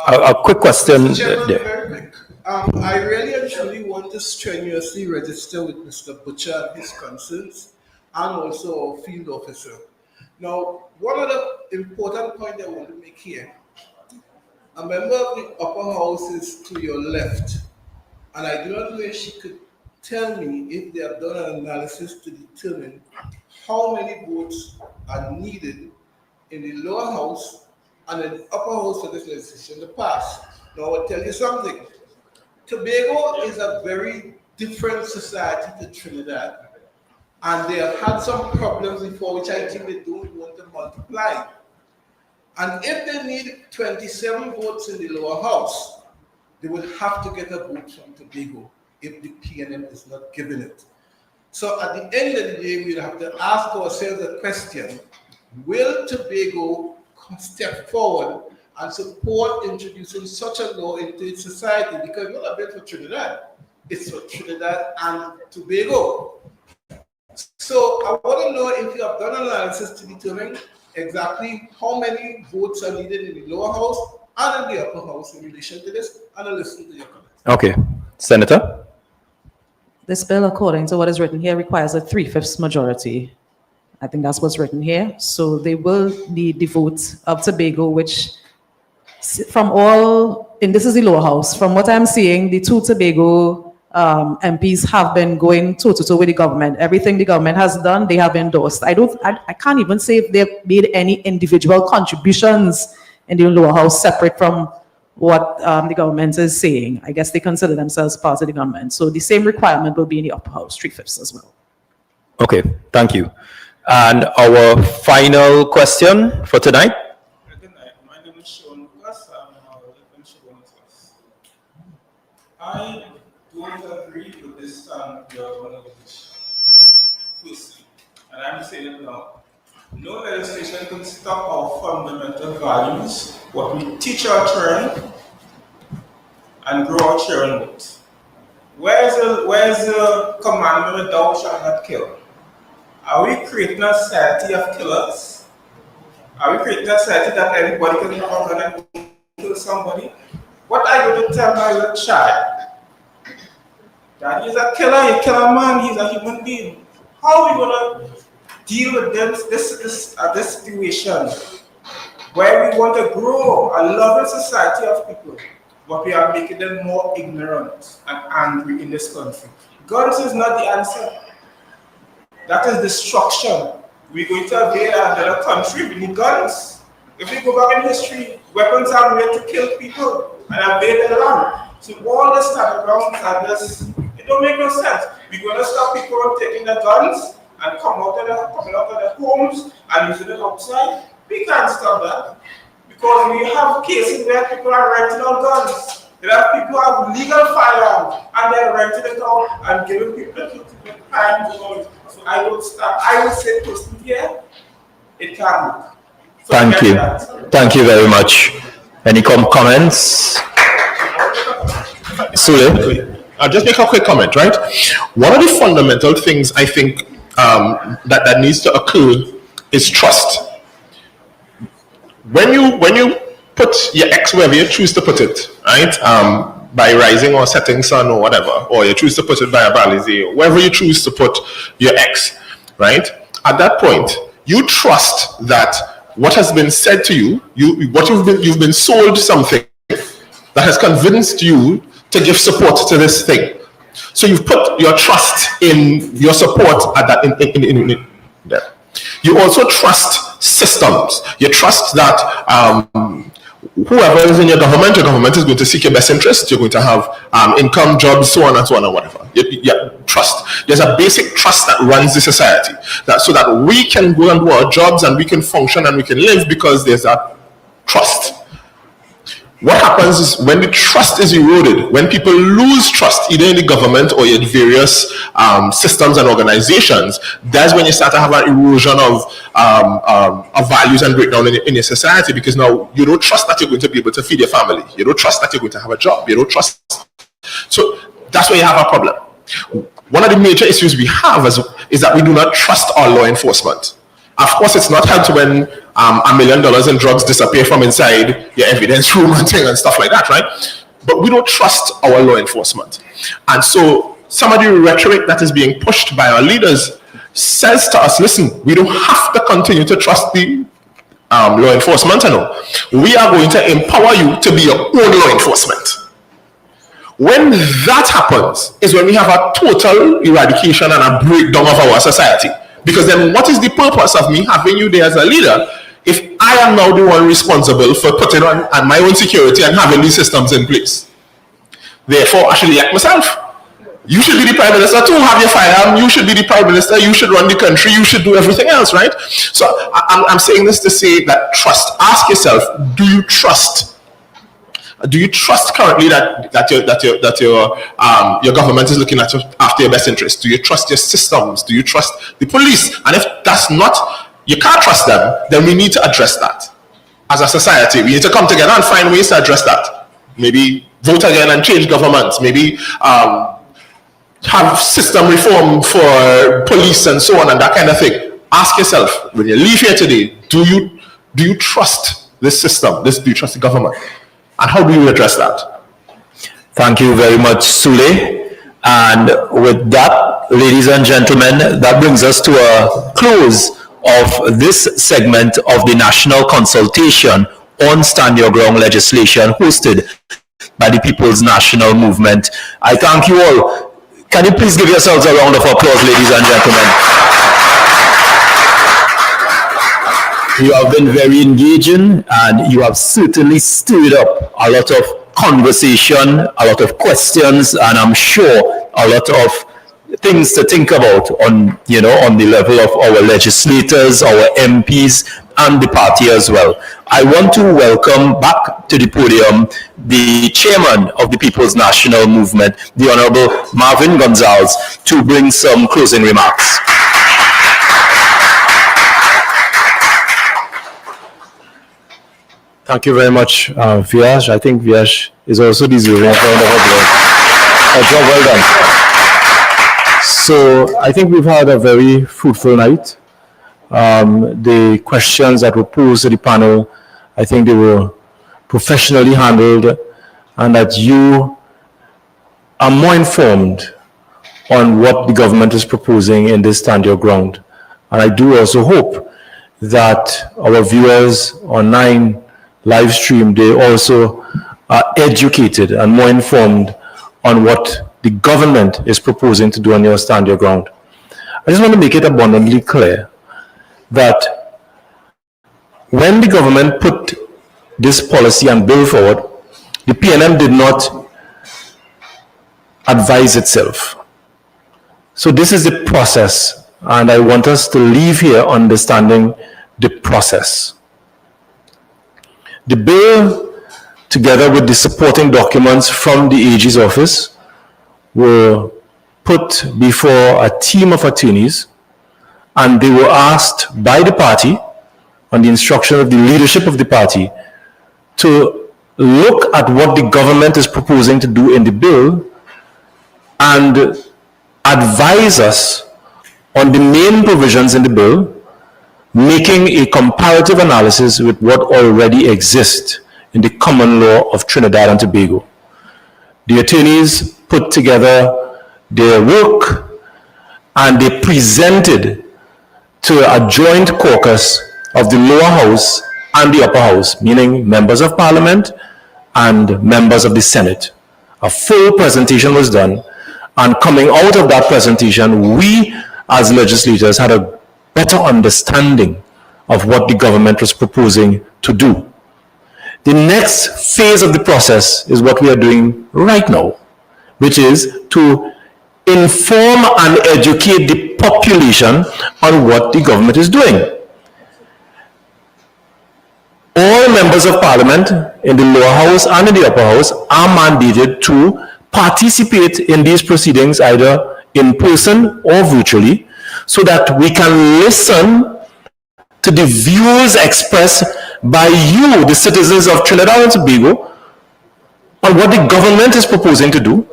A quick question. Very quick. I really and truly want to strenuously register with Mr. Butcher and his concerns, and also our field officer. Now, one of the important points I want to make here, a member of the upper house is to your left, and I do not know if she could tell me if they have done an analysis to determine how many votes are needed in the lower house and in the upper house for this legislation to pass. Now, I will tell you something. Tobago is a very different society to Trinidad. And they have had some problems before, which I think they don't want to multiply. And if they need 27 votes in the lower house, they will have to get a vote from Tobago if the PNM is not giving it. So at the end of the day, we'll have to ask ourselves a question: will Tobago step forward and support introducing such a law into its society? Because it's not a bill for Trinidad, it's for Trinidad and Tobago. So I want to know if you have done analysis to determine exactly how many votes are needed in the lower house and in the upper house in relation to this, and I'll listen to your comments. Okay. Senator? This bill, according to what is written here, requires a 3/5 majority. I think that's what's written here. So they will need the vote of Tobago, which from all, and this is the lower house, from what I'm seeing, the two Tobago MPs have been going toe-to-toe with the government. Everything the government has done, they have endorsed. I can't even say if they've made any individual contributions in the lower house separate from what the government is saying. I guess they consider themselves part of the government. So the same requirement will be in the upper house, 3/5 as well. Okay, thank you. And our final question for tonight. My name is Sean Lucas. I don't agree with this your personally, and I'm saying it now. No legislation can stop our fundamental values, what we teach our children and grow our children with. Where's the commandment, thou shalt not kill? Are we creating a society of killers? Are we creating a society that anybody can come out and kill somebody? What are you going to tell my little child? That he's a killer, you kill a man, he's a human being. How are we going to deal with this situation where we want to grow a loving society of people, but we are making them more ignorant and angry in this country? Guns is not the answer. That is destruction. We're going to invade another country, we need guns. If we go back in history, weapons are made to kill people and invade their land. So all this underground sadness, it don't make no sense. We're going to stop people from taking their guns and coming out of their homes and using it outside. We can't stop that because we have cases where people are renting out guns. There are people who have legal firearms and they're renting it out and giving people time to go. So I don't stop. I would say personally here, it can't work. So Thank you. Thank you very much. Any comments? Sule? I'll just make a quick comment, right? One of the fundamental things I think that needs to occur is trust. When you put your X wherever you choose to put it, right? By rising or setting sun or whatever, or you choose to put it by a balize, or wherever you choose to put your X, right? At that point, you trust that what has been said to you, you've been sold something that has convinced you to give support to this thing. So you've put your trust in your support at that in there. You also trust systems. You trust that whoever is in your government is going to seek your best interest. You're going to have income, jobs, so on and so on and whatever. Yeah, trust. There's a basic trust that runs the society, so that we can go and do our jobs and we can function and we can live because there's that trust. What happens is when the trust is eroded, when people lose trust, either in the government or in various systems and organizations, that's when you start to have an erosion of values and breakdown in your society, because now you don't trust that you're going to be able to feed your family. You don't trust that you're going to have a job. You don't trust. So that's where you have a problem. One of the major issues we have is that we do not trust our law enforcement. Of course, it's not helped when $1 million in drugs disappear from inside your evidence room and stuff like that, right? But we don't trust our law enforcement. And so some of the rhetoric that is being pushed by our leaders says to us, listen, we don't have to continue to trust the law enforcement. We are going to empower you to be your own law enforcement. When that happens is when we have a total eradication and a breakdown of our society. Because then what is the purpose of me having you there as a leader if I am now the one responsible for putting on my own security and having these systems in place? Therefore, I should act myself. You should be the prime minister too, have your firearm. You should be the prime minister. You should run the country. You should do everything else, right? So I'm saying this to say that trust. Ask yourself, do you trust? Do you trust currently that your government is looking after your best interest? Do you trust your systems? Do you trust the police? And if that's not, you can't trust them, then we need to address that. As a society, we need to come together and find ways to address that. Maybe vote again and change governments. Maybe have system reform for police and so on and that kind of thing. Ask yourself, when you leave here today, do you trust this system? Do you trust the government? And how do you address that? Thank you very much, Sule. And with that, ladies and gentlemen, that brings us to a close of this segment of the national consultation on Stand Your Ground legislation hosted by the People's National Movement. I thank you all. Can you please give yourselves a round of applause, ladies and gentlemen? You have been very engaging, and you have certainly stirred up a lot of conversation, a lot of questions, and I'm sure a lot of things to think about on, on the level of our legislators, our MPs, and the party as well. I want to welcome back to the podium the chairman of the People's National Movement, the Honorable Marvin Gonzalez, to bring some closing remarks. Thank you very much, Viash. I think Viash is also deserving of a round of applause. A job well done. So I think we've had a very fruitful night. The questions that were posed to the panel, I think they were professionally handled, and that you are more informed on what the government is proposing in this Stand Your Ground. And I do also hope that our viewers online live stream, they also are educated and more informed on what the government is proposing to do on your Stand Your Ground. I just want to make it abundantly clear that when the government put this policy and bill forward, the PNM did not advise itself. So this is the process, and I want us to leave here understanding the process. The bill, together with the supporting documents from the AG's office, were put before a team of attorneys, and they were asked by the party, on the instruction of the leadership of the party, to look at what the government is proposing to do in the bill and advise us on the main provisions in the bill, making a comparative analysis with what already exists in the common law of Trinidad and Tobago. The attorneys put together their work, and they presented to a joint caucus of the lower house and the upper house, meaning members of parliament and members of the Senate. A full presentation was done, and coming out of that presentation, we as legislators had a better understanding of what the government was proposing to do. The next phase of the process is what we are doing right now, which is to inform and educate the population on what the government is doing. All members of parliament in the lower house and in the upper house are mandated to participate in these proceedings either in person or virtually, so that we can listen to the views expressed by you, the citizens of Trinidad and Tobago, on what the government is proposing to do.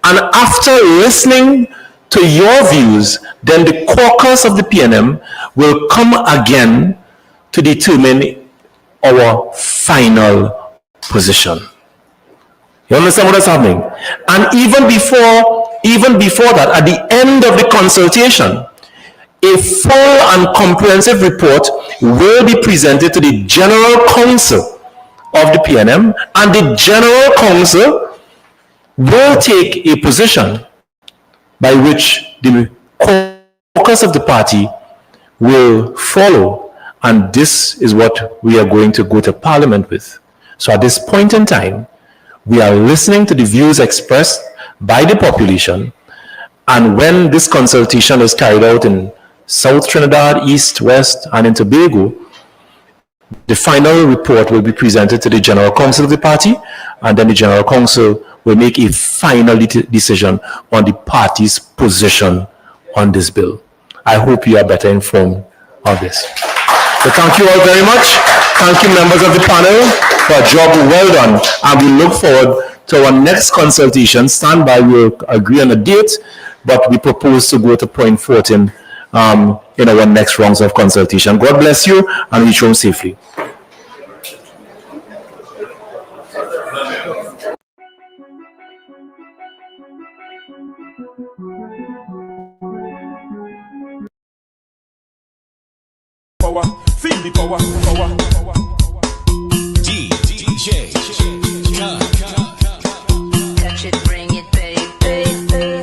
And after listening to your views, then the caucus of the PNM will come again to determine our final position. You understand what is happening? And even before that, at the end of the consultation, a full and comprehensive report will be presented to the General Council of the PNM, and the General Council will take a position by which the caucus of the party will follow, and this is what we are going to go to Parliament with. So at this point in time, we are listening to the views expressed by the population, and when this consultation is carried out in South Trinidad, East, West, and in Tobago, the final report will be presented to the General Council of the party, and then the General Council will make a final decision on the party's position on this bill. I hope you are better informed of this. So thank you all very much. Thank you, members of the panel, for a job well done, and we look forward to our next consultation. Stand by, we'll agree on a date, but we propose to go to point 14 in our next rounds of consultation. God bless you, and reach home safely. power, feel the power, power. DJ, touch it, bring it, baby.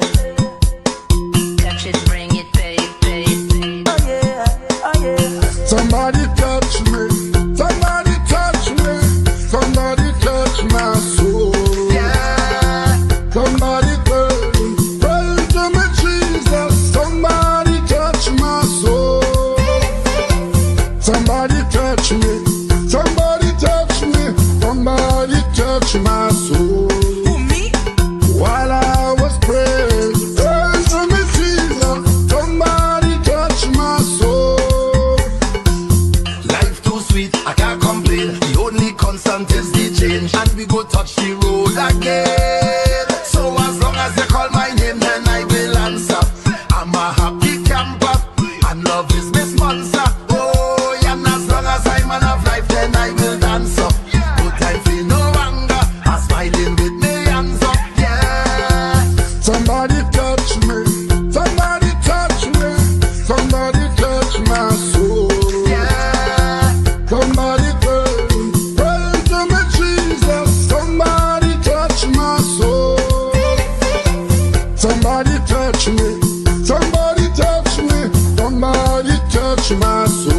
Touch it, bring it, baby. Oh yeah, oh yeah. Somebody touch me, somebody touch me, somebody touch my soul. Yeah. Somebody pray to me, Jesus. Somebody touch my soul. Somebody touch me, somebody touch me, somebody touch my soul. Who, me? While I was praying, pray to me, Jesus. Somebody touch my soul. Life too sweet, I can't complain. The only constant is the change, and we go touch the road again. So as long as you call my name, then I will answer. I'm a happy camper, and love is my sponsor. Oh, and as long as I'm man of life, then I will dance up. No time for no anger, I'm smiling with me hands up. Yeah. Somebody touch me, somebody touch me, somebody touch my soul. Yeah. Somebody pray to me, Jesus. Somebody touch my soul. Somebody touch me, somebody touch me, somebody touch my soul.